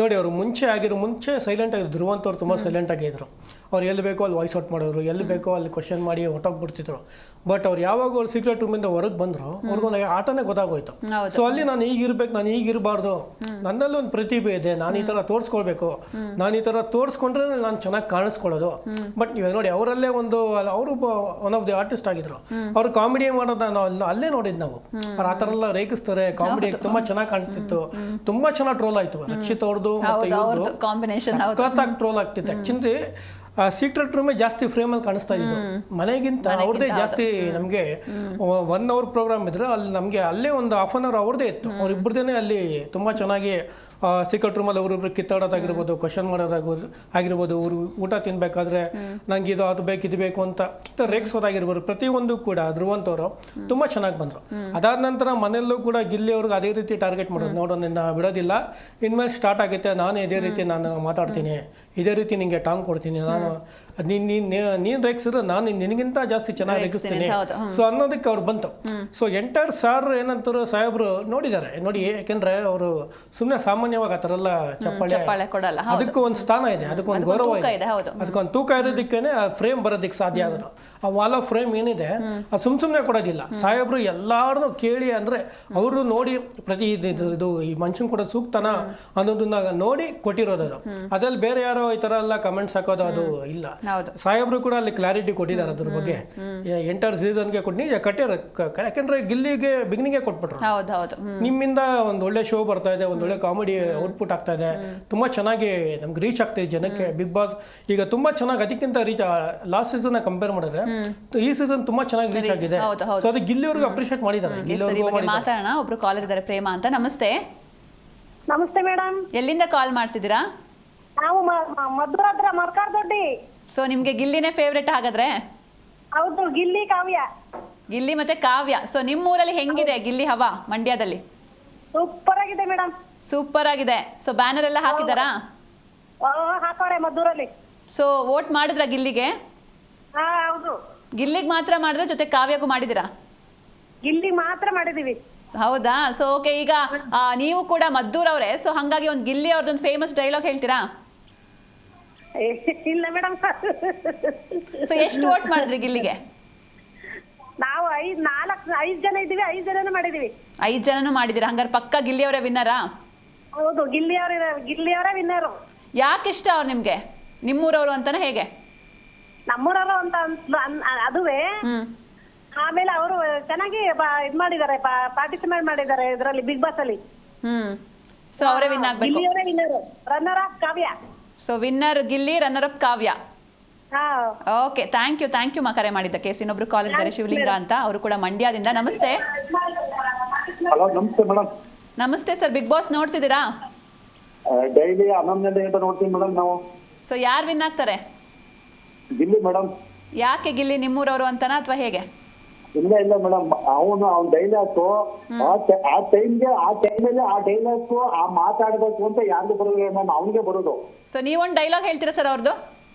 ನೋಡಿ, ಅವರು ಮುಂಚೆ ಸೈಲೆಂಟ್ ಆಗಿದ್ರು. ಧ್ರುವಂತ್ ಅವ್ರು ತುಂಬ ಸೈಲೆಂಟ್ ಆಗಿದ್ರು. ಅವ್ರು ಎಲ್ಲಿ ಬೇಕೋ ಅಲ್ಲಿ ವಾಯ್ಸ್ ಔಟ್ ಮಾಡೋರು, ಎಲ್ಲಿ ಬೇಕೋ ಅಲ್ಲಿ ಕ್ವಶನ್ ಮಾಡಿ ಹೊಟ್ಟೋಗ್ಬಿಡ್ತಿದ್ರು. ಬಟ್ ಅವ್ರು ಯಾವಾಗ ಅವ್ರು ಸೀಕ್ರೆಟ್ ರೂಮಿಂದ ಹೊರಗೆ ಬಂದ್ರು, ಅವ್ರಿಗೊಂದು ಆಟನೇ ಗೊತ್ತಾಗೋಯ್ತು. ಸೊ ಅಲ್ಲಿ ನಾನು ಈಗಿರ್ಬೇಕು, ನಾನು ಈಗಿರಬಾರ್ದು, ನನ್ನಲ್ಲೂ ಒಂದು ಪ್ರತಿಭೆ ಇದೆ, ನಾನು ಈ ಥರ ತೋರಿಸ್ಕೊಳ್ಬೇಕು, ನಾನು ಈ ಥರ ತೋರಿಸ್ಕೊಂಡ್ರೆ ನಾನು ಚೆನ್ನಾಗಿ ಕಾಣಿಸ್ಕೊಳ್ಳೋದು. ಬಟ್ ನೀವು ನೋಡಿ, ಅವರಲ್ಲೇ ಅವರು ಒನ್ ಆಫ್ ದಿ ಆರ್ಟಿಸ್ಟ್ ಆಗಿದ್ರು. ಅವ್ರು ಕಾಮಿಡಿ ಮಾಡೋದ ನಾವು ಅಲ್ಲೇ ನೋಡಿದ್ ನಾವು. ಅವ್ರು ಆ ಥರ ಎಲ್ಲ ರೇಗಿಸ್ತಾರೆ, ಕಾಮಿಡಿ ತುಂಬಾ ಚೆನ್ನಾಗಿ ಕಾಣಿಸ್ತಿತ್ತು, ತುಂಬಾ ಚೆನ್ನಾಗಿ ಟ್ರೋಲ್ ಆಯ್ತು. ರಕ್ಷಿತ್ ಅವ್ರದ್ದು ಮತ್ತೆ ಇವ್ರದ್ದು ಸಖತ್ತಾಗಿ ಟ್ರೋಲ್ ಆಗ್ತಿತ್ತು. ಆಕ್ಚುಲಿ ಸೀಕ್ರೆಟ್ ರೂಮೇ ಜಾಸ್ತಿ ಫ್ರೇಮಲ್ಲಿ ಕಾಣಿಸ್ತಾ ಇದ್ದು, ಮನೆಗಿಂತ ಅವ್ರದ್ದೇ ಜಾಸ್ತಿ. ನಮಗೆ 1 hour ಪ್ರೋಗ್ರಾಮ್ ಇದ್ರೆ ಅಲ್ಲಿ ನಮಗೆ ಅಲ್ಲೇ ಒಂದು ½ hour ಅವ್ರದ್ದೇ ಇತ್ತು. ಅವ್ರಿಬ್ಬರದೇ ಅಲ್ಲಿ ತುಂಬ ಚೆನ್ನಾಗಿ ಸೀಕ್ರೆಟ್ ರೂಮಲ್ಲಿ ಅವರಿಬ್ರು ಕಿತ್ತಾಡೋದಾಗಿರ್ಬೋದು, ಕ್ವಶನ್ ಮಾಡೋದಾಗಿರ್ಬೋದು, ಅವ್ರು ಊಟ ತಿನ್ಬೇಕಾದ್ರೆ ನಂಗೆ ಅದು ಬೇಕು ಇದು ಬೇಕು ಅಂತ ರೇಗಿಸೋದಾಗಿರ್ಬೋದು, ಪ್ರತಿಯೊಂದು ಕೂಡ ಧ್ರುವಂತ್ ಅವರು ತುಂಬ ಚೆನ್ನಾಗಿ ಬಂದರು. ಅದಾದ ನಂತರ ಮನೆಯಲ್ಲೂ ಕೂಡ ಗಿಲ್ಲಿ ಅವ್ರಿಗೆ ಅದೇ ರೀತಿ ಟಾರ್ಗೆಟ್ ಮಾಡೋದು, ನೋಡೋ ನಿನ್ನ ಬಿಡೋದಿಲ್ಲ, ಇನ್ಮೇಲೆ ಸ್ಟಾರ್ಟ್ ಆಗುತ್ತೆ, ನಾನು ಇದೇ ರೀತಿ ನಾನು ಮಾತಾಡ್ತೀನಿ, ಇದೇ ರೀತಿ ನಿಂಗೆ ಟಾಂಗ್ ಕೊಡ್ತೀನಿ, ನಾನು ನೀನ್ ರೇಗಿಸಿದ್ರೆ ನಾನು ನಿನಗಿಂತ ಜಾಸ್ತಿ ಚೆನ್ನಾಗಿ ರೇಗಿಸ್ತೀನಿ. ಸೊ ಅನ್ನೋದಕ್ಕೆ ಅವ್ರು ಬಂತು. ಸೊ ಎಂಟೈರ್ ಸಾರ್ ಏನಂತಾರೆ ಸಾಹೇಬ್ರು ನೋಡಿದ್ದಾರೆ. ನೋಡಿ, ಯಾಕೆಂದ್ರೆ ಅವರು ಸುಮ್ಮನೆ ಸಾಮಾನ್ಯವಾಗಿ ಆ ಥರ ಎಲ್ಲ ಚಪ್ಪಾಳೆ ಕೊಡಲ್ಲ. ಅದಕ್ಕೂ ಒಂದು ಸ್ಥಾನ ಇದೆ, ಅದಕ್ಕೊಂದು ಗೌರವ ಇದೆ, ಅದಕ್ಕೊಂದು ತೂಕ ಇರೋದಕ್ಕೇನೆ ಆ ಫ್ರೇಮ್ ಬರೋದಕ್ಕೆ ಸಾಧ್ಯ ಆಗೋದು. ಆ ವಾಲ್ ಆಫ್ ಫ್ರೇಮ್ ಏನಿದೆ ಅದು ಸುಮ್ಮನೆ ಕೊಡೋದಿಲ್ಲ. ಸಾಹೇಬ್ರು ಎಲ್ಲಾರು ಕೇಳಿ ಅಂದ್ರೆ ಅವರು ನೋಡಿ ಪ್ರತಿ ಇದು ಈ ಮನುಷ್ಯನ್ ಕೂಡ ಸೂಕ್ತನ ಅನ್ನೋದನ್ನ ನೋಡಿ ಕೊಟ್ಟಿರೋದು. ಅದು ಅದ್ರಲ್ಲಿ ಬೇರೆ ಯಾರೋ ಈ ತರ ಎಲ್ಲ ಕಮೆಂಟ್ಸ್ ಹಾಕೋದು ಅದು ಇಲ್ಲ. ಸಾಹೇಬ್ರು ಕೂಡ ಅಲ್ಲಿ ಕ್ಲಾರಿಟಿ ಕೊಟ್ಟಿದ್ದಾರೆ ಅದ್ರ ಬಗ್ಗೆ. ಎಂಟರ್ ಸೀಸನ್ಗೆ ಕಟ್ಟಿರೋ, ಯಾಕಂದ್ರೆ ಗಿಲ್ಲಿಗೆ ಬಿಗಿನಿಂಗ್ ಕೊಟ್ಬಿಟ್ರು, ನಿಮ್ಮಿಂದ ಒಂದು ಒಳ್ಳೆ ಶೋ ಬರ್ತಾ ಇದೆ, ಒಂದು ಒಳ್ಳೆ ಕಾಮಿಡಿ ಔಟ್ಪುಟ್ ಆಗ್ತಾ ಇದೆ, ತುಂಬಾ ಚೆನ್ನಾಗಿ ನಮ್ಗೆ ರೀಚ್ ಆಗ್ತಾ ಇದೆ ಜನಕ್ಕೆ. ಬಿಗ್ ಬಾಸ್ ಈಗ ತುಂಬಾ ಚೆನ್ನಾಗಿ ಅದಕ್ಕಿಂತ ರೀಚ್, ಲಾಸ್ಟ್ ಸೀಸನ್ ಕಂಪೇರ್ ಮಾಡಿದ್ರೆ ಈ ಸೀಸನ್ ತುಂಬಾ ಚೆನ್ನಾಗಿ ರೀಚ್ ಆಗಿದೆ. ಸೊ ಅದು ಗಿಲ್ಲಿ ಅವ್ರಿಗೆ ಅಪ್ರಿಶಿಯೇಟ್ ಮಾಡಿದ್ದಾರೆ. ಮಾತಾಡೋಣ, ಒಬ್ರು ಕಾಲರ್ ಇದ್ದಾರೆ, ಪ್ರೇಮ ಅಂತ. ನಮಸ್ತೆ. ನಮಸ್ತೆ ಮೇಡಮ್. ಎಲ್ಲಿಂದ ಕಾಲ್ ಮಾಡ್ತಿದ್ದೀರಾ? ನಾವು ಮಧುರ ಹತ್ರ ಮರ್ಕಾರ್ದೊಡ್ಡಿ. ಸೊ ನಿಮ್ಗೆ ಗಿಲ್ಲಿನೇ ಫೇವ್ರೆಟ್ ಹಾಗಾದ್ರೆ? ಹೌದು, ಗಿಲ್ಲಿ ಕಾವ್ಯ. ಗಿಲ್ಲಿ ಮತ್ತೆ ಕಾವ್ಯ. ಸೊ ನಿಮ್ಮ ಊರಲ್ಲಿ ಹೆಂಗಿದೆ ಗಿಲ್ಲಿ ಹವಾ ಮಂಡ್ಯದಲ್ಲಿ? ಸೂಪರ್ ಆಗಿದೆ ಮೇಡಮ್. ಸೂಪರ್ ಆಗಿದೆ. ಸೊ ಬ್ಯಾನರ್ ಎಲ್ಲ ಹಾಕಿದಾರಾ? ಹಾಕೋರೆ ಮಧುರಲ್ಲಿ. ಸೊ ವೋಟ್ ಮಾಡಿದ್ರಾ ಗಿಲ್ಲಿಗೆ? ಹೌದು. ಗಿಲ್ಲಿಗೆ ಮಾತ್ರ ಮಾಡಿದ್ರೆ ಜೊತೆ ಕಾವ್ಯಗೂ ಮಾಡಿದಿರಾ? ಗಿಲ್ಲಿ ಮಾತ್ರ ಮಾಡಿದೀವಿ. ಹೌದಾ? ಸೊ ಓಕೆ, ಈಗ ನೀವು ಕೂಡ ಮದ್ದೂರ್ ಅವರೇ, ಸೊ ಹಂಗಾಗಿ ಒಂದು ಗಿಲ್ಲಿ ಅವ್ರದ್ದೊಂದು ಫೇಮಸ್ ಡೈಲಾಗ್ ಹೇಳ್ತೀರಾ? ಇಲ್ಲ ಮೇಡಮ್. ಸೊ ಎಷ್ಟು ವೋಟ್ ಮಾಡಿದ್ರಿ ಗಿಲ್ಲಿಗೆ? ನಾವು 5 ಜನ ಇದ್ದೀವಿ, 5 ಜನನೂ ಮಾಡಿದೀವಿ. 5 ಜನನೂ ಮಾಡಿದಿರಾ? ಹಂಗಾರೆ ಪಕ್ಕ ಗಿಲ್ಲಿ ಅವರೇ ವಿನ್ನರಾ? ಹೌದು, ಗಿಲ್ಲಿ ಅವರೇ ವಿನ್ನರು. ಯಾಕೆ ಇಷ್ಟ ಅವ್ರು ನಿಮ್ಗೆ? ನಿಮ್ಮೂರವರು ಅಂತಾನೆ ಹೇಗೆ? ನಮ್ಮೂರವರು ಅಂತ ಅದುವೇ. ಆಮೇಲೆ ಅವರು ಚೆನ್ನಾಗಿ ಇದ್ ಮಾಡಿದ್ದಾರೆ, ಪಾರ್ಟಿಸಿಪೇಟ್ ಮಾಡಿದ್ದಾರೆ ಇದರಲ್ಲಿ, ಬಿಗ್ ಬಾಸ್ ಅಲ್ಲಿ. ಸೊ ಅವರೇ ವಿನ್ ಆಗ್ಬೇಕು. ಗಿಲ್ಲಿ ಅವರೇ winner, runner up Kavya. So winner Gilli, runner up Kavya. Okay, thank you ಮಾ ಕರೆ ಮಾಡಿದ್ದಕ್ಕೆ. ಇನ್ನೊಬ್ರು ಕಾಲರ್ ಇದ್ದಾರೆ, ಶಿವಲಿಂಗ ಅಂತ, ಅವರು ಕೂಡ ಮಂಡ್ಯದಿಂದ. ನಮಸ್ತೆ. ನಮಸ್ತೆ ಮೇಡಮ್. ನಮಸ್ತೆ ಸರ್, ಬಿಗ್ ಬಾಸ್ ನೋಡ್ತಿದ್ದೀರಾ? ಡೈಲಿ 11 ಗಂಟೆ ನೋಡ್ತೀವಿ ಮೇಡಮ್ ನಾವು. ಸೊ ಯಾರು ವಿನ್ ಆಗ್ತಾರೆ? ಗಿಲ್ಲಿ ಮೇಡಮ್. ಯಾಕೆ ಗಿಲ್ಲಿ? ನಿಮ್ಮೂರವರು ಅಂತನಾ ಅಥವಾ ಹೇಗೆ? ಇಲ್ಲ ಮೇಡಮ್, ಅವ್ನ ಡೈಲಾಗ್ಸು ಆ ಟೈಮಲ್ಲಿ ಆ ಡೈಲಾಗ್ಸು ಆ ಮಾತಾಡ್ಬೇಕು ಅಂತ ಯಾರಿಗೂ ಬರೋದಿಲ್ಲ ಮೇಡಮ್, ಅವನಿಗೆ ಬರೋದು. ಸೊ ನೀವೊಂದು ಡೈಲಾಗ್ ಹೇಳ್ತೀರಾ ಸರ್ ಅವ್ರದ್ದು?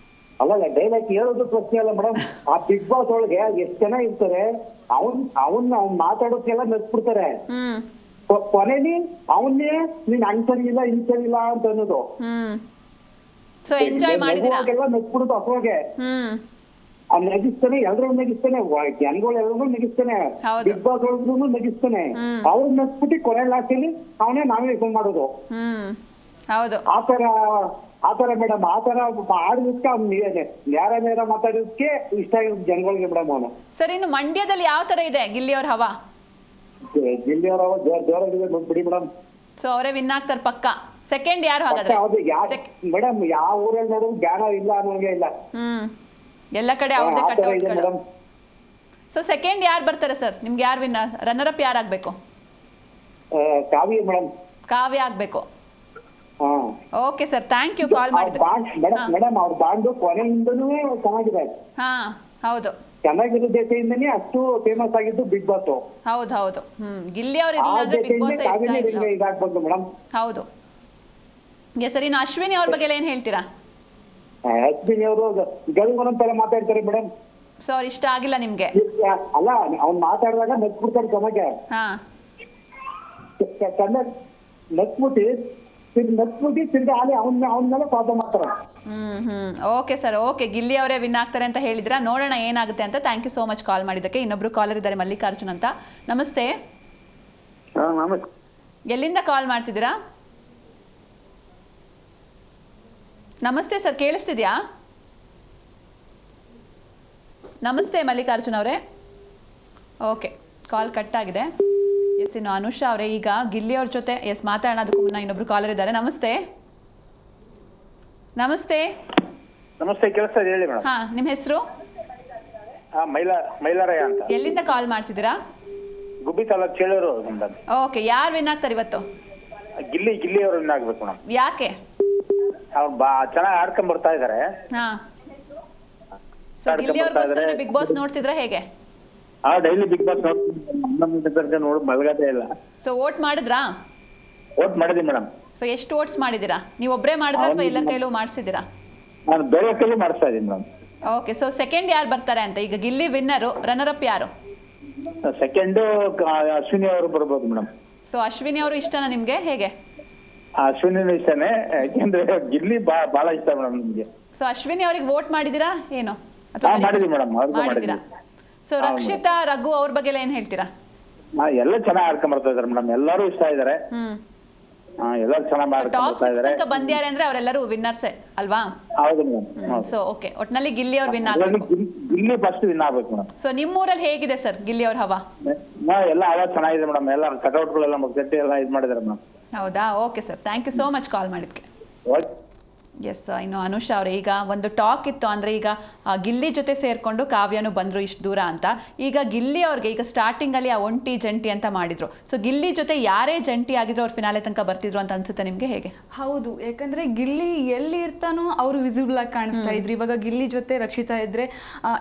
ಅಲ್ಲ, ಡೈಲಾಗ್ ಹೇಳೋದು ಪ್ರಶ್ನೆ ಅಲ್ಲ ಮೇಡಮ್. ಆ ಬಿಗ್ ಬಾಸ್ ಒಳಗೆ ಎಷ್ಟು ಜನ ಇರ್ತಾರೆ, ಅವ್ನ್ ಮಾತಾಡೋಕೆಲ್ಲ ಮೆಚ್ಬಿಡ್ತಾರೆ. ಕೊನೆಲಿ ಅವನ್ನೇ ನೀನ್ ಅನ್ಸಂಗಿಲ್ಲ ಇನ್ಸಂಗಿಲ್ಲ ಅಂತ ಅನ್ನೋದು. So enjoy ಮಾಡಿದಿರಾ? ಮೆಚ್ಬಿಡುದು ಅಸೋಗೆ ನಗಿಸ್ತಾನೆ, ಎಲ್ರೂ ನಗಿಸ್ತಾನೆ, ಜನಗಳು ಎಲ್ಲರೂ ನಗಿಸ್ತಾನೆ, ಬಿಗ್ ಬಾಸ್ ಒಳಗೂ ನಗಿಸ್ತಾನೆ. ಅವ್ರು ನಗಿಸ್ಬಿಟ್ಟು ಕೊನೆ ಲಾಸ್ಟಲ್ಲಿ ಅವನೇ ನಾಮಿನೇಷನ್ ಮಾಡೋದು. ಹೌದು, ಆತರ ಮೇಡಮ್, ಆತರ ಆಡೋದಕ್ಕೆ ಅವ್ನು ನೇರ ಮಾತಾಡೋದಕ್ಕೆ ಇಷ್ಟ ಆಗಿರೋದು ಜನಗಳಿಗೆ ಮೇಡಮ್ ಅವನು. ಸರ್ ಇನ್ನು ಮಂಡ್ಯದಲ್ಲಿ ಯಾವ ತರ ಇದೆ ಗಿಲ್ಲಿ ಅವ್ರ ಹವಾ? ಗಿಲ್ಲಿ ಅವರ ಜೋರಾಗಿದೆ ಬಿಡಿ ಮೇಡಮ್. ಸೊ ಅವರೇ ವಿನ್ ಆಗ್ತಾರೆ ಪಕ್ಕ. ಸೆಕೆಂಡ್ ಯಾರು ಹಾಗಾದ್ರೆ? ಮೇಡಮ್ ಯಾವ ಊರಲ್ಲಿ ನೋಡೋದು ಜ್ಞಾನ ಇಲ್ಲ ಅನ್ನೋಂಗೆ ಇಲ್ಲ. ಎಲ್ಲ ಕಡೆ ಅವ್ರದೇ ಕಟ್ಔಟ್ಗಳು. ಸೊ ಸೆಕೆಂಡ್ ಯಾರು ಬರ್ತಾರೆ ಸರ್? ನಿಮ್ಗೆ ಯಾರು ವಿನ್, ರನ್ನರ್ ಅಪ್ ಯಾರು ಆಗ್ಬೇಕು? ಕಾವ್ಯ ಮೇಡಮ್. ಕಾವ್ಯ ಆಗ್ಬೇಕು. Okay sir, thank you call ಮಾಡಿದ್ರೆ. ಮೇಡಮ್ ಅವ್ರ ಬಾಂಡು ಕೊನೆಯಿಂದನೂ ಚೆನ್ನಾಗಿದೆ. ಹಾ ಹೌದು, ಚೆನ್ನಾಗಿರೋ ದೇಶದಿಂದನೇ ಅಷ್ಟು ಫೇಮಸ್ ಆಗಿದ್ದು ಬಿಗ್ ಬಾಸ್. ಹೌದು ಹೌದು. ಗಿಲ್ಲಿ ಅವ್ರು ಇಲ್ಲ ಅಂದ್ರೆ ಬಿಗ್ ಬಾಸ್ ಇದಾಗ್ಬೋದು ಮೇಡಮ್. ಹೌದು. ಸರ್ ಇನ್ನು ಅಶ್ವಿನಿ ಅವ್ರ ಬಗ್ಗೆ ಏನ್ ಹೇಳ್ತೀರಾ? ಅಶ್ವಿನಿ ಅವರು ಗೆಲ್ಗೊಂತರ ಮಾತಾಡ್ತಾರೆ ಮೇಡಮ್. ಸೊ ಅವ್ರು ಇಷ್ಟ ಆಗಿಲ್ಲ ನಿಮ್ಗೆ? ಅಲ್ಲ, ಅವ್ನು ಮಾತಾಡಿದಾಗ ನಗ್ಬಿಡ್ತಾರೆ ಚೆನ್ನಾಗೆ. ಹಾ, ಚೆನ್ನಾಗಿ ನಗ್ಬಿಟ್ಟು ತಿರ್ಗಿ ಅಲ್ಲಿ ಅವನ್ನೆಲ್ಲ ಪಾಪ ಮಾಡ್ತಾರೆ. Okay sir, okay. ಗಿಲ್ಲಿ ಅವರೇ ವಿನ್ ಆಗ್ತಾರೆ ಅಂತ ಹೇಳಿದ್ರ, ನೋಡೋಣ ಏನಾಗುತ್ತೆ ಅಂತ. Thank you so much call ಮಾಡಿದ್ದಕ್ಕೆ. ಇನ್ನೊಬ್ರು ಕಾಲರ್ ಇದ್ದಾರೆ, ಮಲ್ಲಿಕಾರ್ಜುನ್ ಅಂತ. ನಮಸ್ತೆ. ಎಲ್ಲಿಂದ ಕಾಲ್ ಮಾಡ್ತಿದ್ದೀರಾ? ನಮಸ್ತೆ ಸರ್, ಕೇಳಿಸ್ತಿದ್ಯಾ? ನಮಸ್ತೆ ಮಲ್ಲಿಕಾರ್ಜುನ್ ಅವರೇ. ಓಕೆ, ಕಾಲ್ ಕಟ್ ಆಗಿದೆ. ಎಸ್, ಇನ್ನು ಅನುಷಾ ಅವರೇ ಈಗ ಗಿಲ್ಲಿ ಅವ್ರ ಜೊತೆ ಮಾತಾಡೋಣ. ಅದಕ್ಕೂ ಮುನ್ನ ಇನ್ನೊಬ್ರು ಕಾಲರ್ ಇದ್ದಾರೆ. ನಮಸ್ತೆ. ನಮಸ್ತೆ. ನಮಸ್ತೆ, ಕೇಳಿಸ್ತಾ ಇದೆ, ಹೇಳಿ ಮೇಡಮ್. ಹಾ, ನಿಮ್ಮ ಹೆಸರು? ಮೈಲಾರಯ್ಯ ಅಂತ. ಎಲ್ಲಿಂದ ಕಾಲ್ ಮಾಡ್ತಿದ್ದೀರಾ? ಗುಬ್ಬಿ ತಾಲೂಕು ಚೇಳೂರು. ಓಕೆ, ಯಾರು ವಿನ್ ಆಗ್ತಾರೆ ಇವತ್ತು? ಗಿಲ್ಲಿ ಅವರು ವಿನ್ ಆಗ್ಬೇಕು ಮೇಡಮ್. ಯಾಕೆ? ಅವ್ರು ಚೆನ್ನಾಗಿ ಆಡ್ಕೊಂಡ್ ಬರ್ತಾ ಇದಾರೆ. ಹಾ, ಸೊ ಗಿಲ್ಲಿ ಅವ್ರಿಗೋಸ್ಕರ ಬಿಗ್ ಬಾಸ್ ನೋಡ್ತಿದ್ರ ಹೇಗೆ? ಡೈಲಿ ಬಿಗ್ ಬಾಸ್ ನೋಡಿ ಮಲಗದೇ ಇಲ್ಲ. ಸೊ ವೋಟ್ ಮಾಡಿದ್ರಾ? ವೋಟ್ ಮಾಡಿದ್ವಿ ಮೇಡಮ್. ಸೊ ಎಷ್ಟು ವೋಟ್ಸ್ ಮಾಡಿದಿರಾ? ನೀವು ಒಬ್ಬರೇ ಮಾಡಿದ್ರಾ ಅಥವಾ ಎಲ್ಲರ ಕೈಲೂ ಮಾಡಿಸಿದಿರಾ? ನಾನು ಬೇರೆ ಕೈಲೂ ಮಾಡಿಸ್ತಾ ಇದ್ದೀನಿ ಮೇಡಮ್. ಓಕೆ, ಸೊ ಸೆಕೆಂಡ್ ಯಾರು ಬರ್ತಾರೆ ಅಂತ? ಈಗ ಗಿಲ್ಲಿ ವಿನ್ನರು, ರನ್ನರ್ ಅಪ್ ಯಾರು? ಸೆಕೆಂಡ್ ಅಶ್ವಿನಿ ಅವರು ಬರ್ಬೋದು ಮೇಡಮ್. ಸೊ ಅಶ್ವಿನಿ ಅವರು ಇಷ್ಟನಾ ನಿಮ್ಗೆ ಹೇಗೆ? ಅಶ್ವಿನಿ ಇಷ್ಟನೇ, ಯಾಕೆಂದ್ರೆ ಗಿಲ್ಲಿ ಬಹಳ ಇಷ್ಟ ಮೇಡಮ್ ನಿಮ್ಗೆ. ಸೊ ಅಶ್ವಿನಿ ಅವ್ರಿಗೆ ವೋಟ್ ಮಾಡಿದಿರಾ ಏನು? ಮಾಡಿದ್ವಿ ಮೇಡಮ್, ಮಾಡಿದಿರಾ? ಸೊ ರಕ್ಷಿತಾ, ರಘು ಅವ್ರ ಬಗ್ಗೆ ಏನ್ ಹೇಳ್ತೀರಾ? ಎಲ್ಲ ಚೆನ್ನಾಗಿ ಆಡ್ಕೊಂಡ್ ಬರ್ತಾ ಇದಾರೆ ಮೇಡಮ್, ಎಲ್ಲರೂ ಇಷ್ಟ ಇದಾರೆ. ಎಲ್ಲರೂ ಚೆನ್ನಾಗಿ ಟಾಪ್ 6 ತನಕ ಬಂದ್ಯಾರೆ ಅಂದ್ರೆ ಅವರೆಲ್ಲರೂ ವಿನ್ನರ್ಸೇ ಅಲ್ವಾ? ಹೌದು ಮೇಡಮ್. ಸೊ ಓಕೆ, ಒಟ್ನಲ್ಲಿ ಗಿಲ್ಲಿ ಅವ್ರು ವಿನ್ ಆಗ್ಬೇಕು. ಗಿಲ್ಲಿ ಫಸ್ಟ್ ವಿನ್ ಆಗ್ಬೇಕು ಮೇಡಮ್. ಸೊ ನಿಮ್ಮೂರಲ್ಲಿ ಹೇಗಿದೆ ಸರ್ ಗಿಲ್ಲಿ ಅವ್ರ ಹವಾ? ಎಲ್ಲ ಹವಾ ಚೆನ್ನಾಗಿದೆ ಮೇಡಮ್, ಎಲ್ಲ ಕಟೌಟ್ಗಳೆಲ್ಲ ಗಟ್ಟಿ ಎಲ್ಲ ಇದು ಮಾಡಿದಾರೆ ಮೇಡಮ್. ಹೌದಾ? Okay sir, thank you so much call ಮಾಡಿದ್ಕೆ. ಎಸ್, ಇನ್ನು ಅನುಷಾ ಅವರೇ ಈಗ ಒಂದು ಟಾಕ್ ಇತ್ತು, ಅಂದರೆ ಈಗ ಗಿಲ್ಲಿ ಜೊತೆ ಸೇರಿಕೊಂಡು ಕಾವ್ಯನು ಬಂದರು ಇಷ್ಟು ದೂರ ಅಂತ. ಈಗ ಗಿಲ್ಲಿ ಅವ್ರಿಗೆ ಈಗ ಸ್ಟಾರ್ಟಿಂಗಲ್ಲಿ ಆ ಒಂಟಿ ಜಂಟಿ ಅಂತ ಮಾಡಿದ್ರು. ಸೊ ಗಿಲ್ಲಿ ಜೊತೆ ಯಾರೇ ಜಂಟಿ ಆಗಿದ್ರು ಅವ್ರು ಫಿನಾಲೆ ತನಕ ಬರ್ತಿದ್ರು ಅಂತ ಅನ್ಸುತ್ತೆ ನಿಮಗೆ ಹೇಗೆ? ಹೌದು, ಯಾಕಂದರೆ ಗಿಲ್ಲಿ ಎಲ್ಲಿ ಇರ್ತಾನೋ ಅವರು ವಿಸಿಬಲ್ ಆಗಿ ಕಾಣಿಸ್ತಾ ಇದ್ರು. ಇವಾಗ ಗಿಲ್ಲಿ ಜೊತೆ ರಕ್ಷಿತಾ ಇದ್ದರೆ,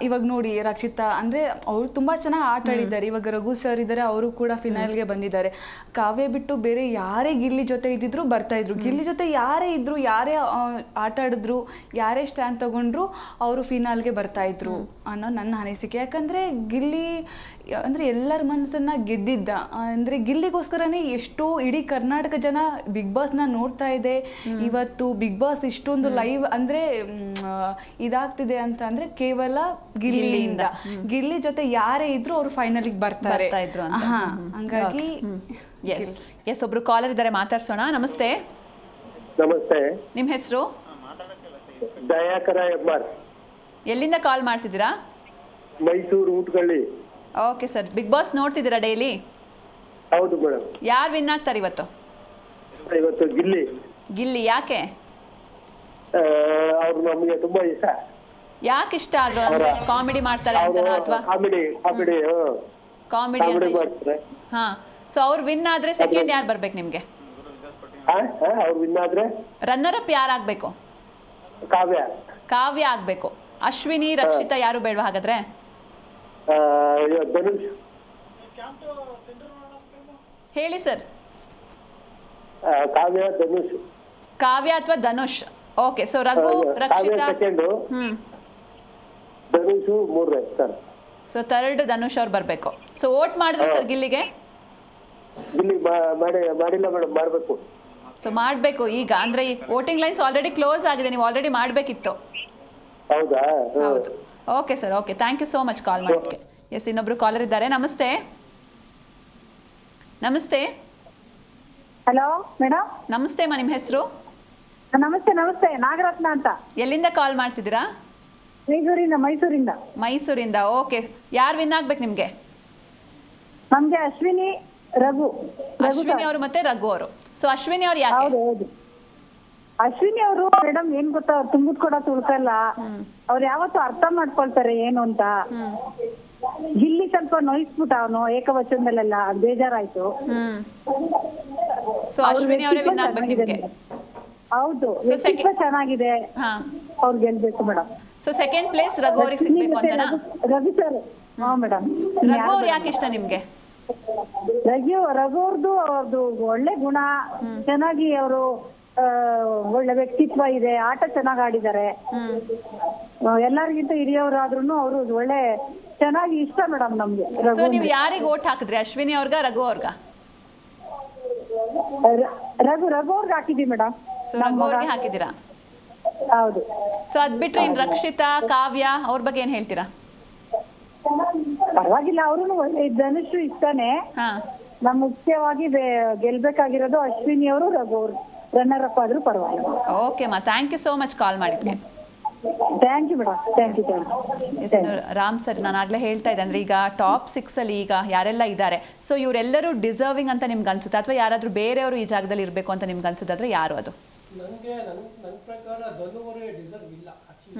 ಇವಾಗ ನೋಡಿ ರಕ್ಷಿತಾ ಅಂದರೆ ಅವರು ತುಂಬ ಚೆನ್ನಾಗಿ ಆಟ ಆಡಿದ್ದಾರೆ. ಇವಾಗ ರಘು ಸರ್ ಇದ್ದಾರೆ, ಅವರು ಕೂಡ ಫಿನಾಲ್ಗೆ ಬಂದಿದ್ದಾರೆ. ಕಾವ್ಯ ಬಿಟ್ಟು ಬೇರೆ ಯಾರೇ ಗಿಲ್ಲಿ ಜೊತೆ ಇದ್ದಿದ್ರು ಬರ್ತಾಯಿದ್ರು. ಗಿಲ್ಲಿ ಜೊತೆ ಯಾರೇ ಇದ್ದರು, ಯಾರೇ ಆಟ ಆಡಿದ್ರು, ಯಾರೇ ಸ್ಟ್ಯಾಂಡ್ ತಗೊಂಡ್ರು ಅವರು ಫಿನಾಲ್ಗೆ ಬರ್ತಾಯಿದ್ರು ಅನ್ನೋ ನನ್ನ ಅನಿಸಿಕೆ. ಯಾಕಂದರೆ ಗಿಲ್ಲಿ ಅಂದರೆ ಎಲ್ಲರ ಮನಸ್ಸನ್ನು ಗೆದ್ದಿದ್ದ. ಅಂದರೆ ಗಿಲ್ಲಿಗೋಸ್ಕರನೇ ಎಷ್ಟೋ ಇಡೀ ಕರ್ನಾಟಕ ಜನ ಬಿಗ್ ಬಾಸ್ನ ನೋಡ್ತಾ ಇದೆ. ಇವತ್ತು ಬಿಗ್ ಬಾಸ್ ಇಷ್ಟೊಂದು ಲೈವ್ ಅಂದರೆ ಇದಾಗ್ತಿದೆ ಅಂತ ಅಂದರೆ ಕೇವಲ ಗಿಲ್ಲಿಯಿಂದ. ಗಿಲ್ಲಿ ಜೊತೆ ಯಾರೇ ಇದ್ರು ಅವರು ಫೈನಲಿಗೆ ಬರ್ತಾರೆ. ಹಂಗಾಗಿ ಎಸ್, ಒಬ್ರು ಕಾಲರ್ ಇದ್ದಾರೆ, ಮಾತಾಡ್ಸೋಣ. ನಮಸ್ತೆ. ನಮಸ್ತೆ. ನಿಮ್ಮ ಹೆಸರು? ದಯಾಕರ ಎಬ್ಬಾರ್. ಎಲ್ಲಿಂದ ಕಾಲ್ ಮಾಡ್ತಿದ್ದೀರಾ? Mysuru Ootagalli. Okay sir, Bigg Boss ನೋಡ್ತಿದ್ದೀರಾ ಡೈಲಿ? ಹೌದು ಮೇಡಮ್. ಯಾರು ವಿನ್ ಆಗ್ತಾರೆ ಇವತ್ತು? ಇವತ್ತು ಗಿಲ್ಲಿ. ಗಿಲ್ಲಿ ಯಾಕೆ? ಅವ್ರು ನಮಗೆ ತುಂಬಾ ಇಷ್ಟ. ಯಾಕೆ ಇಷ್ಟ ಆದ್ರು? ಅಂದ್ರೆ ಕಾಮಿಡಿ ಮಾಡ್ತಾರೆ ಅಂತನಾ ಅಥವಾ ಕಾಮಿಡಿ ಅಂತ? ಹಾ, ಸೊ ಅವ್ರು ವಿನ್ ಆದ್ರೆ ಸೆಕೆಂಡ್ ಯಾರು ಬರ್ಬೇಕು ನಿಮ್ಗೆ? ಅವ್ರು ವಿನ್ ಆದ್ರೆ ರನ್ನರ್ ಅಪ್ ಯಾರಾಗಬೇಕು? ಕಾವ್ಯ ಆಗ್ಬೇಕು. ಅಶ್ವಿನಿ, ರಕ್ಷಿತಾ ಯಾರು ಬೇಡವಾ ಹಾಗಾದ್ರೆ? ಧನುಷ್. ಹೇಳಿ ಸರ್. ಕಾವ್ಯ ಧನುಷ್. ಕಾವ್ಯ ಅಥವಾ Dhanush. Okay, so Raghu Rakshita. Second, Dhanush ಮೂರನೇ ಸರ್. ಸೊ ಥರ್ಡ್ ಧನುಷ್ ಅವ್ರು ಬರಬೇಕು. ಸೊ ವೋಟ್ ಮಾಡಿದ್ರೆ ಸರ್ ಗಿಲ್ಲಿಗೆ? ಇಲ್ಲಿ ಮಾಡಿಲ್ಲ ಮೇಡಮ್, ಮಾಡಬೇಕು. ಸೊ ಮಾಡಬೇಕು ಈಗ, ಅಂದ್ರೆ ವೋಟಿಂಗ್ ಲೈನ್ಸ್ ಆಲ್ರೆಡಿ ಕ್ಲೋಸ್ ಆಗಿದೆ, ನೀವು ಆಲ್ರೆಡಿ ಮಾಡಬೇಕಿತ್ತು. ಹೌದಾ? ಹೌದು. Okay sir, okay, thank you so much call ಮಾಡೋದಕ್ಕೆ. ಎಸ್, ಇನ್ನೊಬ್ರು ಕಾಲರ್ ಇದ್ದಾರೆ. ನಮಸ್ತೆ. ನಮಸ್ತೆ. Hello madam. ನಮಸ್ತೆ ಅಮ್ಮ, ನಿಮ್ಮ ಹೆಸರು? ನಮಸ್ತೆ ನಮಸ್ತೆ, ನಾಗರತ್ನ ಅಂತ. ಎಲ್ಲಿಂದ ಕಾಲ್ ಮಾಡ್ತಿದ್ದೀರಾ? ಮೈಸೂರಿಂದ. ಮೈಸೂರಿಂದ. ಓಕೆ, ಯಾರು ವಿನ್ ಆಗ್ಬೇಕು ನಿಮಗೆ? ನಮ್ಗೆ ಅಶ್ವಿನಿ, ರಘು. ಅಶ್ವಿನಿ ಅವರು ಮತ್ತೆ ರಘು ಅವರು. ಸೊ ಅಶ್ವಿನಿ ಅವ್ರು ಯಾಕೆ? ಹೌದು. ಅಶ್ವಿನಿ ಅವರು ಮೇಡಮ್ ಏನ್ ಗೊತ್ತಾ, ಅವ್ರು ತುಂಬದ್ ಕೂಡ ತುಳ್ಕಲ್ಲ. ಅವ್ರು ಯಾವತ್ತೂ ಅರ್ಥ ಮಾಡ್ಕೊಳ್ತಾರೆ ಏನು ಅಂತ. ಗಿಲ್ಲಿ ಸ್ವಲ್ಪ ನೋಯಿಸ್ಬಿಟ್ಟ ಅವನು ಏಕವಚನದಲ್ಲೆಲ್ಲ, ಬೇಜಾರಾಯ್ತು. ಸೊ ಅಶ್ವಿನಿ ಅವರೇ ವಿನ್ ಆಗ್ಬೇಕು ನಿಮಗೆ? ಹೌದು, ವ್ಯಕ್ತಿತ್ವ ಚೆನ್ನಾಗಿದೆ, ಅವ್ರು ಗೆಲ್ಬೇಕು madam. So second place Raghu ಅವ್ರಿಗೆ ಸಿಗ್ಬೇಕು ಅಂತನಾ? ರಘು ಸರ್. ಹಾ ಮೇಡಮ್. ರಘು ಅವ್ರು ಯಾಕೆ ಇಷ್ಟ ನಿಮ್ಗೆ? ರಘು ಅವ್ರದ್ದು ಒಳ್ಳೆ ಗುಣ, ಚೆನ್ನಾಗಿ ಅವರು ಒಳ್ಳೆ ವ್ಯಕ್ತಿತ್ವ ಇದೆ, ಆಟ ಚೆನ್ನಾಗಿ ಆಡಿದ್ದಾರೆ. ಎಲ್ಲರಿಗಿಂತ ಹಿರಿಯವರಾದ್ರೂ ಅವರು ಒಳ್ಳೆ ಚೆನ್ನಾಗಿ ಇಷ್ಟ ಮೇಡಮ್ ನಮ್ಗೆ. ಸೊ ನೀವು ಯಾರಿಗೆ ವೋಟ್ ಹಾಕಿದ್ರಿ, ಅಶ್ವಿನಿ ಅವ್ರಿಗ ರಘು ಅವ್ರಿಗ? ರಘು ಅವ್ರಿಗೆ ಹಾಕಿದೀವಿ ಮೇಡಮ್. ಸೊ ರಘು ಅವ್ರಿಗೆ ಹಾಕಿದ್ದೀರಾ? ಹೌದು. ಸೊ ಅದ್ ಬಿಟ್ರೆ ಇನ್ ರಕ್ಷಿತಾ, ಕಾವ್ಯ ಅವ್ರ ಬಗ್ಗೆ ಏನ್ ಹೇಳ್ತೀರಾ? ಪರವಾಗಿಲ್ಲ, ಅವ್ರು ಒಳ್ಳೆ. ಧನುಷ್ ಇಷ್ಟಾನೆ. ನಮ್ ಮುಖ್ಯವಾಗಿ ಗೆಲ್ಬೇಕಾಗಿರೋದು ಅಶ್ವಿನಿ ಅವರು, ರಘು ಅವರು ರನ್ನರ್ ಅಪ್ ಆದ್ರೂ ಪರವಾಗಿಲ್ಲ. ಓಕೆ ಮಾ, thank you so much call ಮಾಡಿದ್ಕೆ. Thank you madam. Thank you. Ram sir, ನಾನು ಆಗ್ಲೇ ಹೇಳ್ತಾ ಇದ್ದೆ, ಅಂದ್ರೆ ಈಗ ಟಾಪ್ 6 ಅಲ್ಲಿ ಈಗ ಯಾರೆಲ್ಲ ಇದ್ದಾರೆ, ಸೊ ಇವರೆಲ್ಲರೂ ಡಿಸರ್ವಿಂಗ್ ಅಂತ ನಿಮ್ಗೆ ಅನ್ಸುತ್ತೆ, ಅಥವಾ ಯಾರಾದ್ರೂ ಬೇರೆಯವರು ಈ ಜಾಗದಲ್ಲಿ ಇರಬೇಕು ಅಂತ ನಿಮ್ಗೆ ಅನ್ಸುತ್ತಾದ್ರೆ ಯಾರು ಅದು? ನನ್ನ ಪ್ರಕಾರ ಧನು ಅವರೇ ಡಿಸರ್ವ್ ಇಲ್ಲ. ಆಕ್ಚುಲಿ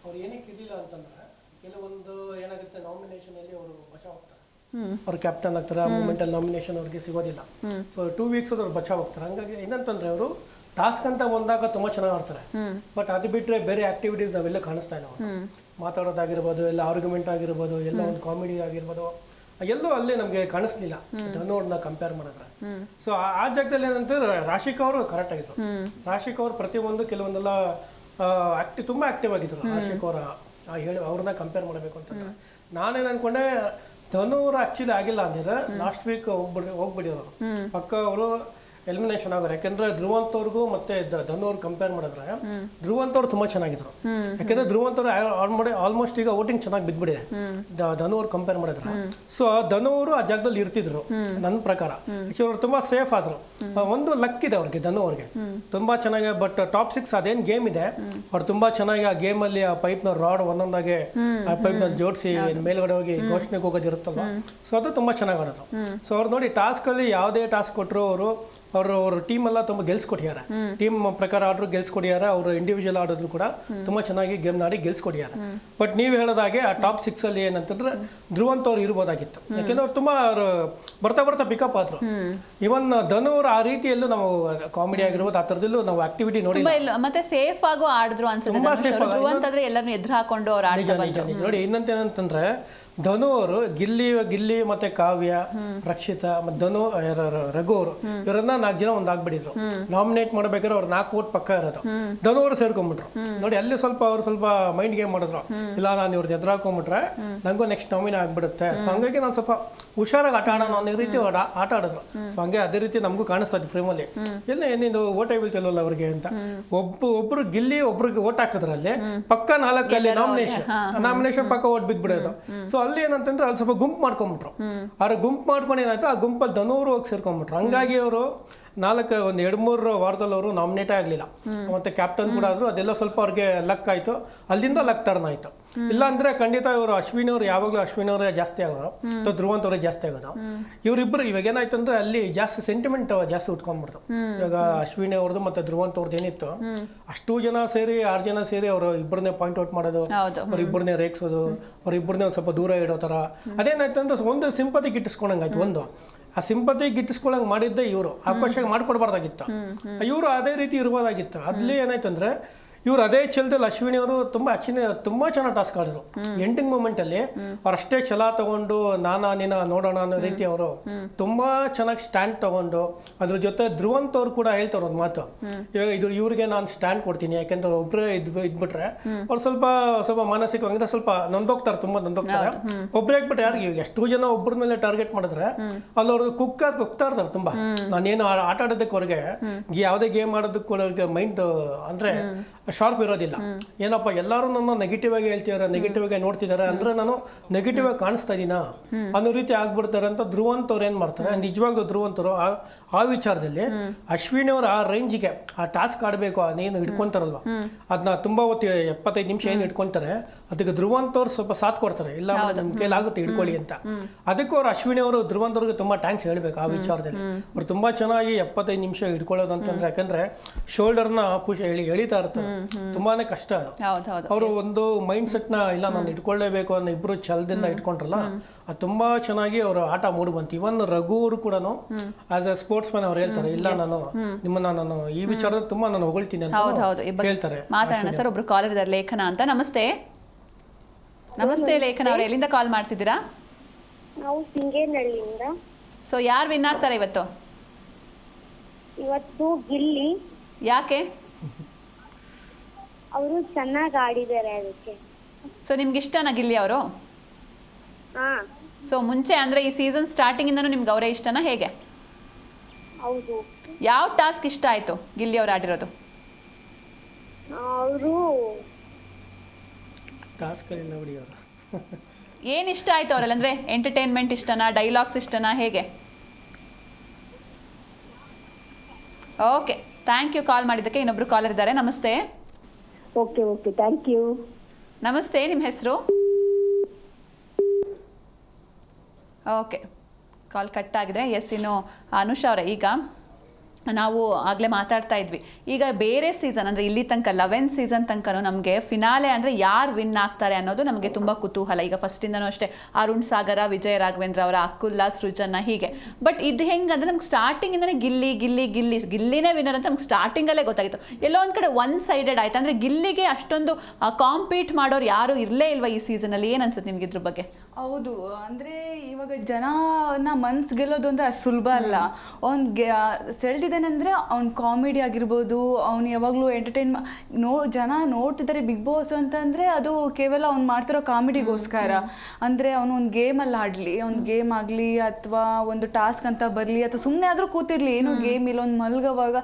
ಅವ್ರು ಏನಕ್ಕೆ ಇದಿಲ್ಲ ಅಂತಂದ್ರೆ, ಕೆಲವೊಂದು ಏನಾಗುತ್ತೆ, ನಾಮಿನೇಷನ್ ಅಲ್ಲಿ ಅವರು ಬಚಾವ್ ಹೋಗ್ತಾರೆ, ಅವ್ರು ಕ್ಯಾಪ್ಟನ್ ಆಗ್ತಾರೆ, ಆ ಮೂಮೆಂಟ್ ಅಲ್ಲಿ ನಾಮಿನೇಷನ್ ಅವ್ರಿಗೆ ಸಿಗೋದಿಲ್ಲ. ಸೊ 2 ವೀಕ್ಸ್ ಅವ್ರು ಬಚಾವ್ ಹೋಗ್ತಾರೆ. ಹಂಗಾಗಿ ಏನಂತಂದ್ರೆ ಅವರು ಟಾಸ್ಕ್ ಅಂತ ಬಂದಾಗ ತುಂಬಾ ಚೆನ್ನಾಗಿ ಆಡ್ತಾರೆ, ಬಟ್ ಅದು ಬಿಟ್ಟರೆ ಬೇರೆ ಆಕ್ಟಿವಿಟೀಸ್ ನಾವೆಲ್ಲ ಕಾಣಿಸ್ತಾ ಇಲ್ಲ. ಅವರು ಮಾತಾಡೋದಾಗಿರ್ಬೋದು, ಎಲ್ಲ ಆರ್ಗ್ಯುಮೆಂಟ್ ಆಗಿರ್ಬೋದು, ಎಲ್ಲ ಒಂದು ಕಾಮಿಡಿ ಆಗಿರ್ಬೋದು, ಎಲ್ಲೂ ಅಲ್ಲೇ ನಮಗೆ ಕಾಣಿಸ್ಲಿಲ್ಲ ಧನು ಅವ್ರನ್ನ ಕಂಪೇರ್ ಮಾಡಿದ್ರೆ. ಸೊ ಆ ಜಾಗದಲ್ಲಿ ಏನಂತಂದ್ರೆ ರಾಶಿಕಾ ಅವರು ಕರೆಕ್ಟ್ ಆಗಿದ್ರು. ರಾಶಿಕಾ ಅವರು ಪ್ರತಿಯೊಂದು ಕೆಲವೊಂದೆಲ್ಲ ತುಂಬಾ ಆಕ್ಟಿವ್ ಆಗಿದ್ರು. ರಾಶಿಕಾ ಅವರ ಅವ್ರನ್ನ ಕಂಪೇರ್ ಮಾಡಬೇಕು ಅಂತಂದ್ರೆ ನಾನೇನು ಅನ್ಕೊಂಡೆ, ಧನು ಅವರು ಆಕ್ಚುಲಿ ಆಗಿಲ್ಲ ಅಂದಿದ್ರೆ ಲಾಸ್ಟ್ ವೀಕ್ ಹೋಗ್ಬಿಡಿ ಅವರು ಪಕ್ಕ ಅವರು ಎಲಿಮಿನೇಷನ್ ಆಗೋರು. ಯಾಕಂದ್ರೆ ಧ್ರುವಂತ್ ಅವ್ರಿಗೂ ಮತ್ತೆ ಧನು ಅವ್ರು ಕಂಪೇರ್ ಮಾಡಿದ್ರೆ ಧ್ರುವಂತ್ ಅವ್ರು ತುಂಬಾ ಚೆನ್ನಾಗಿದ್ರು. ಯಾಕಂದ್ರೆ ಧ್ರುವಂತ್ ಅವ್ರು ಆಲ್ಮೋಸ್ಟ್ ಈಗ ವೋಟಿಂಗ್ ಚೆನ್ನಾಗಿ ಬಿದ್ಬಿಡಿದೆ ಧನು ಅವ್ರು ಕಂಪೇರ್ ಮಾಡಿದ್ರೆ. ಸೊ ಧನು ಅವರು ಆ ಜಾಗದಲ್ಲಿ ಇರ್ತಿದ್ರು ನನ್ನ ಪ್ರಕಾರ. ಆಕ್ಚುಲಿ ಅವ್ರು ತುಂಬಾ ಸೇಫ್ ಆದ್ರು. ಒಂದು ಲಕ್ ಇದೆ ಅವ್ರಿಗೆ, ಧನು ಅವ್ರಿಗೆ ತುಂಬಾ ಚೆನ್ನಾಗಿ. ಬಟ್ ಟಾಪ್ 6 ಅದೇನ್ ಗೇಮ್ ಇದೆ, ಅವ್ರು ತುಂಬಾ ಚೆನ್ನಾಗಿ ಆ ಗೇಮ್ ಅಲ್ಲಿ ಆ ಪೈಪ್ ನ ರಾಡ್ ಒಂದೊಂದಾಗೆ ಆ ಪೈಪ್ ನ ಜೋಡಿಸಿ ಮೇಲ್ಗಡೆ ಹೋಗಿ ಘೋಷಣೆಗೆ ಹೋಗೋದಿರುತ್ತಲ್ವಾ, ಸೊ ಅದು ತುಂಬಾ ಚೆನ್ನಾಗಿ ಆಡಿದ್ರು. ಸೊ ಅವ್ರು ನೋಡಿ ಟಾಸ್ಕ್ ಅಲ್ಲಿ ಯಾವುದೇ ಟಾಸ್ಕ್ ಕೊಟ್ಟರು ಅವ್ರ ಟೀಮ್ ಎಲ್ಲ ತುಂಬ ಗೆಲ್ಸ್ಕೊಟ್ಟಿದ್ದಾರೆ. ಟೀಮ್ ಪ್ರಕಾರ ಆಡ್ರು ಗೆಲ್ಸ್ಕೊಟ್ಟಿದ್ದಾರೆ. ಅವರು ಇಂಡಿವಿಜುವಲ್ ಆಡಿದ್ರು ಕೂಡ ತುಂಬಾ ಚೆನ್ನಾಗಿ ಗೇಮ್ ಆಡಿ ಗೆಲ್ಸ್ಕೊಟ್ಟಿದ್ದಾರೆ. ಬಟ್ ನೀವು ಹೇಳೋದಾಗೆ ಆ ಟಾಪ್ 6 ಅಲ್ಲಿ ಏನಂತಂದ್ರೆ ಧ್ರುವಂತ್ ಅವ್ರು ಇರ್ಬೋದಾಗಿತ್ತು. ಯಾಕೆಂದ್ರೆ ಅವ್ರು ತುಂಬಾ ಬರ್ತಾ ಪಿಕಪ್ ಆದ್ರು. ಇವನ್ ಧನು ಅವರು ಆ ರೀತಿಯಲ್ಲೂ ನಾವು ಕಾಮಿಡಿ ಆಗಿರ್ಬೋದು, ಆ ಥರದಲ್ಲೂ ನಾವು ಆಕ್ಟಿವಿಟಿ ನೋಡಿ ಮತ್ತೆ ಸೇಫ್ ಆಗು ಆಡಿದ್ರು ಅನ್ಸುತ್ತೆ. ಧ್ರುವಂತ್ ಆದ್ರೆ ಎಲ್ಲರನ್ನು ಎದುರು ಹಾಕೊಂಡು ಅವ್ರು ಆಡ್ತಾ ಬಂದ್ರು. ನೋಡಿ ಇನ್ನಂತ ಏನಂತಂದ್ರೆ, ಧನು ಅವರು ಗಿಲ್ಲಿ ಮತ್ತೆ ಕಾವ್ಯ, ರಕ್ಷಿತಾ ಮತ್ತೆ ಧನು, ರಘು ಅವರು ಇವರನ್ನ 4 ಜನ ಒಂದಾಗ್ಬಿಟ್ಟಿದ್ರು. ನಾಮಿನೇಟ್ ಮಾಡ್ಬೇಕಾದ್ರೆ ಅವ್ರು 4 ವೋಟ್ ಪಕ್ಕ ಇರೋದು. ಧನು ಅವರು ಸೇರ್ಕೊಂಡ್ಬಿಟ್ರು. ನೋಡಿ ಅಲ್ಲಿ ಅವ್ರು ಸ್ವಲ್ಪ ಮೈಂಡ್ ಗೇಮ್ ಮಾಡಿದ್ರು. ಇಲ್ಲ, ನಾನು ಇವ್ರದ್ದು ಎದುರು ಹಾಕೊಂಡ್ಬಿಟ್ರೆ ನಂಗೂ ನೆಕ್ಸ್ಟ್ ನಾಮಿನೇ ಆಗ್ಬಿಡುತ್ತೆ. ಸೊ ಹಂಗಾಗಿ ನಾನು ಸ್ವಲ್ಪ ಹುಷಾರಾಗಿ ಆಟ ಆಡೋಣ ಅನ್ನೋ ರೀತಿ ಆಟ ಆಡಿದ್ರು. ಸೊ ಹಂಗೆ ಅದೇ ರೀತಿ ನಮಗೂ ಕಾಣಿಸ್ತಾ ಇತ್ತು ಫ್ರೇಮಲ್ಲಿ, ಎಲ್ಲ ಏನಿದು ಓಟ್ ಬೀಳ್ತಿಲ್ವಲ್ಲ ಅವ್ರಿಗೆ ಅಂತ. ಒಬ್ರು ಗಿಲ್ಲಿ ಒಬ್ರಿಗೆ ಓಟ್ ಹಾಕಿದ್ರಲ್ಲಿ ಪಕ್ಕ 4 ಅಲ್ಲಿ ನಾಮಿನೇಷನ್ ಪಕ್ಕ ಓಟ್ ಬಿದ್ಬಿಡೋದು. ಸೊ ಅಲ್ಲಿ ಏನಂತಂದ್ರೆ ಅಲ್ಲಿ ಸ್ವಲ್ಪ ಗುಂಪು ಮಾಡ್ಕೊಂಡ್ಬಿಟ್ರು. ಅವ್ರ ಗುಂಪು ಮಾಡ್ಕೊಂಡು ಏನಾಯ್ತು, ಆ ಗುಂಪಲ್ಲಿ ಧನು ಅವರು ಹೋಗಿ ಸೇರ್ಕೊಂಡ್ಬಿಟ್ರು. ಹಂಗಾಗಿ ಅವರು 2-3 ವಾರದಲ್ಲಿ ಅವರು ನಾಮಿನೇಟೇ ಆಗಲಿಲ್ಲ. ಮತ್ತೆ ಕ್ಯಾಪ್ಟನ್ ಕೂಡ ಆದ್ರು. ಅದೆಲ್ಲ ಸ್ವಲ್ಪ ಅವ್ರಿಗೆ ಲಕ್ ಆಯ್ತು, ಅಲ್ಲಿಂದ ಲಕ್ ಟರ್ನ್ ಆಯ್ತು. ಇಲ್ಲ ಅಂದ್ರೆ ಖಂಡಿತ ಇವರು ಅಶ್ವಿನಿ ಅವರು ಯಾವಾಗಲೂ ಅಶ್ವಿನಿ ಅವರೇ ಜಾಸ್ತಿ ಆಗೋರು, ಅಥವಾ ಧ್ರುವಂತ್ ಅವರೇ ಜಾಸ್ತಿ ಆಗೋದು. ಇವರಿಬ್ಬರು ಇವಾಗ ಏನಾಯ್ತು ಅಂದ್ರೆ ಅಲ್ಲಿ ಜಾಸ್ತಿ ಸೆಂಟಿಮೆಂಟ್ ಜಾಸ್ತಿ ಉಟ್ಕೊಂಡ್ಬಿಡ್ತು. ಇವಾಗ ಅಶ್ವಿನಿ ಅವ್ರದ್ದು ಮತ್ತೆ ಧ್ರುವಂತ್ ಅವ್ರದ್ದು ಏನಿತ್ತು, ಅಷ್ಟು ಜನ ಸೇರಿ 6 ಜನ ಸೇರಿ ಅವರು ಇಬ್ಬರನ್ನೇ ಪಾಯಿಂಟ್ ಔಟ್ ಮಾಡೋದು, ಅವ್ರಿಬ್ಬರನ್ನೇ ರೇಗಿಸೋದು, ಅವ್ರಿಬ್ಬರನ್ನೇ ಒಂದು ಸ್ವಲ್ಪ ದೂರ ಇಡೋ ಥರ. ಅದೇನಾಯ್ತು ಅಂದ್ರೆ ಒಂದು ಸಿಂಪತಿ ಗಿಟ್ಟಿಸ್ಕೊಂಡಂಗಾಯ್ತು. ಒಂದು ಆ ಸಿಂಪತಿ ಗಿಟ್ಟಿಸ್ಕೊಳಂಗೆ ಮಾಡಿದ್ದೆ ಇವರು, ಅವಕಾಶ ಮಾಡ್ಕೊಡ್ಬಾರ್ದಾಗಿತ್ತು. ಇವರು ಅದೇ ರೀತಿ ಇರ್ಬೋದಾಗಿತ್ತು. ಅಲ್ಲಿ ಏನಾಯ್ತಂದ್ರೆ ಇವ್ರು ಅದೇ ಛಲದಲ್ಲಿ ಅಶ್ವಿನಿ ಅವರು ತುಂಬ ಆ್ಯಕ್ಚುಲಿ ತುಂಬ ಚೆನ್ನಾಗಿ ಟಾಸ್ಕ್ ಆಡಿದ್ರು. ಎಂಡಿಂಗ್ ಮೂಮೆಂಟಲ್ಲಿ ಅವ್ರು ಅಷ್ಟೇ ಛಲ ತಗೊಂಡು ನೀನ ನೋಡೋಣ ಅನ್ನೋ ರೀತಿ ಅವರು ತುಂಬ ಚೆನ್ನಾಗಿ ಸ್ಟ್ಯಾಂಡ್ ತಗೊಂಡು ಅದ್ರ ಜೊತೆ ಧ್ರುವಂತ್ ಅವ್ರು ಕೂಡ ಹೇಳ್ತಾರೆ ಒಂದು ಮಾತು, ಇವಾಗ ಇವ್ರಿಗೆ ನಾನು ಸ್ಟ್ಯಾಂಡ್ ಕೊಡ್ತೀನಿ, ಯಾಕೆಂದ್ರೆ ಒಬ್ಬರೇ ಇದ್ಬಿಟ್ರೆ ಅವ್ರು ಸ್ವಲ್ಪ ಮಾನಸಿಕವಾಗಿ ಸ್ವಲ್ಪ ನೊಂದೋಗ್ತಾರೆ, ತುಂಬ ನೊಂದೋಗ್ತಾರೆ. ಒಬ್ಬರೇ ಆಗ್ಬಿಟ್ರೆ ಯಾರಿಗೆ ಎಷ್ಟೋ ಜನ ಒಬ್ಬರ ಮೇಲೆ ಟಾರ್ಗೆಟ್ ಮಾಡಿದ್ರೆ ಅಲ್ಲಿ ಅವ್ರು ಕುಗ್ತಾ ಇರ್ತಾರೆ ತುಂಬ. ನಾನೇನು ಆಟ ಆಡೋದಕ್ಕೆ ಅವ್ರಿಗೆ ಯಾವುದೇ ಗೇಮ್ ಆಡೋದಕ್ಕೆ ಅವ್ರಿಗೆ ಮೈಂಡ್ ಅಂದ್ರೆ ಶಾರ್ಪ್ ಇರೋದಿಲ್ಲ. ಏನಪ್ಪ ಎಲ್ಲರೂ ನನ್ನ ನೆಗೆಟಿವ್ ಆಗಿ ಹೇಳ್ತಿದಾರೆ, ನೆಗೆಟಿವ್ ಆಗಿ ನೋಡ್ತಿದ್ದಾರೆ ಅಂದ್ರೆ ನಾನು ನೆಗೆಟಿವ್ ಆಗಿ ಕಾಣಿಸ್ತಾ ಇದೀನಾ ಅನ್ನೋ ರೀತಿ ಆಗ್ಬಿಡ್ತಾರೆ ಅಂತ ಧ್ರುವಂತ್ ಅವ್ರು ಏನ್ ಮಾಡ್ತಾರೆ. ನಿಜವಾಗ್ಲೂ ಧ್ರುವಂತ್ ಅವರು ಆ ವಿಚಾರದಲ್ಲಿ ಅಶ್ವಿನಿ ಅವ್ರ ಆ ರೇಂಜ್ಗೆ ಆ ಟಾಸ್ಕ್ ಆಡಬೇಕು ಅದೇನು ಹಿಡ್ಕೊಂತಾರಲ್ವ ಅದನ್ನ ತುಂಬಾ ಹೊತ್ತು 75 ನಿಮಿಷ ಏನು ಹಿಡ್ಕೊಂತಾರೆ ಅದಕ್ಕೆ ಧ್ರುವಂತ್ ಅವ್ರು ಸ್ವಲ್ಪ ಸಾಥ್ ಕೊಡ್ತಾರೆ, ಇಲ್ಲ ನಿಮ್ ಕೈಲಾಗುತ್ತೆ ಹಿಡ್ಕೊಳ್ಳಿ ಅಂತ. ಅದಕ್ಕೂ ಅವ್ರು ಅಶ್ವಿನಿ ಅವರು ಧ್ರುವಂತ್ ಅವ್ರಿಗೆ ತುಂಬಾ ಥ್ಯಾಂಕ್ಸ್ ಹೇಳ್ಬೇಕು ಆ ವಿಚಾರದಲ್ಲಿ. ಅವ್ರು ತುಂಬಾ ಚೆನ್ನಾಗಿ 75 ನಿಮಿಷ ಹಿಡ್ಕೊಳ್ಳೋದು ಅಂತಂದ್ರೆ, ಯಾಕಂದ್ರೆ ಶೋಲ್ಡರ್ನ ಪುಷ್ ಎಳಿತಾ ಇರ್ತಾರೆ, ತುಂಬಾನೇ ಕಷ್ಟ ಅದು. ಅವರು ಒಂದು ಮೈಂಡ್ ಸೆಟ್ ನ ಇಲ್ಲ ನಾನು ಇಟ್ಕೊಳ್ಳೇಬೇಕು ಅನ್ನೋ ಇಬ್ರು ಛಲದಿಂದ ಇಟ್ಕೊಂಡ್ರಲ್ಲ, ಅದು ತುಂಬಾ ಚೆನ್ನಾಗಿ ಅವರು ಆಟ ಮೂಡಿ ಬಂತು. ಇವನ್ ರಘು ಅವರು ಕೂಡ ಆಸ್ ಎ ಸ್ಪೋರ್ಟ್ಸ್ ಮ್ಯಾನ್ ಅವ್ರು ಹೇಳ್ತಾರೆ, ಇಲ್ಲ ನಾನು ಈ ವಿಚಾರದಲ್ಲಿ ತುಂಬಾ ನಾನು ಹೊಗಳ್ತೀನಿ ಅಂತ ಹೇಳ್ತಾರೆ. ಮಾತಾಡೋಣ ಸರ್, ಒಬ್ರು ಕಾಲರ್ ಇದ್ದಾರೆ ಲೇಖನ ಅಂತ. ನಮಸ್ತೆ. ನಮಸ್ತೆ ಲೇಖನ ಅವ್ರು, ಎಲ್ಲಿಂದ ಕಾಲ್ ಮಾಡ್ತಿದ್ದೀರಾ? ನಾವು ಸಿಂಗೇನಹಳ್ಳಿಯಿಂದ. ಸೊ ಯಾರು ವಿನ್ ಆಗ್ತಾರೆ ಇವತ್ತು? ಇವತ್ತು ಗಿಲ್ಲಿ. ಯಾಕೆ? ಅವರು ಚೆನ್ನಾಗಿ ಆಡಿದ್ದಾರೆ ಅದಕ್ಕೆ. ಸೊ ನಿಮ್ಗೆ ಇಷ್ಟನಾ ಗಿಲ್ಲಿ ಅವರು? ಹಾ. ಸೊ ಮುಂಚೆ ಅಂದ್ರೆ ಈ ಸೀಸನ್ ಸ್ಟಾರ್ಟಿಂಗ್ ಇಂದನೂ ನಿಮ್ಗೆ ಅವರೇ ಇಷ್ಟನಾ ಹೇಗೆ? ಹೌದು. ಯಾವ ಟಾಸ್ಕ್ ಇಷ್ಟ ಆಯ್ತು ಗಿಲ್ಲಿ ಅವ್ರು ಆಡಿರೋದು? ಅವರು ಟಾಸ್ಕ್ ಇಲ್ಲ ಬಿಡಿ ಅವರು. ಏನು ಇಷ್ಟ ಆಯ್ತು ಅವರಲ್ಲಿ? ಅಂದ್ರೆ ಎಂಟರ್ಟೈನ್ಮೆಂಟ್ ಇಷ್ಟನಾ, ಡೈಲಾಗ್ಸ್ ಇಷ್ಟನಾ, ಹೇಗೆ? ಓಕೆ, ಥ್ಯಾಂಕ್ ಯು ಕಾಲ್ ಮಾಡಿದ್ದಕ್ಕೆ. ಇನ್ನೊಬ್ರು ಕಾಲರ್ ಇದ್ದಾರೆ. ನಮಸ್ತೆ. Okay thank you. ನಮಸ್ತೆ, ನಿಮ್ಮ ಹೆಸರು? ಓಕೆ, ಕಾಲ್ ಕಟ್ ಆಗಿದೆ. ಎಸ್, ಇನ್ನು ಅನುಷಾ ಅವರೇ, ಈಗ ನಾವು ಆಗಲೇ ಮಾತಾಡ್ತಾ ಇದ್ವಿ, ಈಗ ಬೇರೆ ಸೀಸನ್ ಅಂದರೆ ಇಲ್ಲಿ ತನಕ 11th ಸೀಸನ್ ತನಕ ನಮಗೆ ಫಿನಾಲೆ ಅಂದರೆ ಯಾರು ವಿನ್ ಆಗ್ತಾರೆ ಅನ್ನೋದು ನಮಗೆ ತುಂಬ ಕುತೂಹಲ. ಈಗ ಫಸ್ಟಿಂದನೂ ಅಷ್ಟೇ ಅರುಣ್ ಸಾಗರ, ವಿಜಯ ರಾಘವೇಂದ್ರ ಅವರ, ಅಕುಲ್ಲ, ಸೃಜನ, ಹೀಗೆ. ಬಟ್ ಇದು ಹೆಂಗಂದ್ರೆ ನಮ್ಗೆ ಸ್ಟಾರ್ಟಿಂಗಿಂದನೇ ಗಿಲ್ಲಿನೇ ವಿನ್ನರ್ ಅಂತ ನಮ್ಗೆ ಸ್ಟಾರ್ಟಿಂಗಲ್ಲೇ ಗೊತ್ತಾಗಿತ್ತು. ಎಲ್ಲೋ ಒಂದು ಕಡೆ ಒನ್ ಸೈಡೆಡ್ ಆಯ್ತು. ಅಂದರೆ ಗಿಲ್ಲಿಗೆ ಅಷ್ಟೊಂದು ಕಾಂಪೀಟ್ ಮಾಡೋರು ಯಾರು ಇರಲೇ ಇಲ್ವಾ ಈ ಸೀಸನಲ್ಲಿ? ಏನು ಅನ್ಸುತ್ತೆ ನಿಮ್ಗೆ ಇದ್ರ ಬಗ್ಗೆ? ಹೌದು, ಅಂದರೆ ಇವಾಗ ಜನನ ಮನ್ಸು ಗೆಲ್ಲೋದು ಅಂದರೆ ಅಷ್ಟು ಸುಲಭ ಅಲ್ಲ. ಅವ್ನು ಸೆಳೆದಿದ್ದಾನೆಂದರೆ ಅವ್ನು ಕಾಮಿಡಿ ಆಗಿರ್ಬೋದು, ಅವ್ನು ಯಾವಾಗಲೂ ಜನ ನೋಡ್ತಿದ್ದಾರೆ ಬಿಗ್ ಬಾಸ್ ಅಂತಂದರೆ ಅದು ಕೇವಲ ಅವ್ನು ಮಾಡ್ತಿರೋ ಕಾಮಿಡಿಗೋಸ್ಕರ. ಅಂದರೆ ಅವನು ಒಂದು ಗೇಮಲ್ಲಿ ಆಡಲಿ, ಅವ್ನು ಗೇಮ್ ಆಗಲಿ ಅಥವಾ ಒಂದು ಟಾಸ್ಕ್ ಅಂತ ಬರಲಿ ಅಥವಾ ಸುಮ್ಮನೆ ಆದರೂ ಕೂತಿರ್ಲಿ, ಏನೋ ಗೇಮ್ ಇಲ್ಲ, ಒಂದು ಮಲ್ಗೋವಾಗ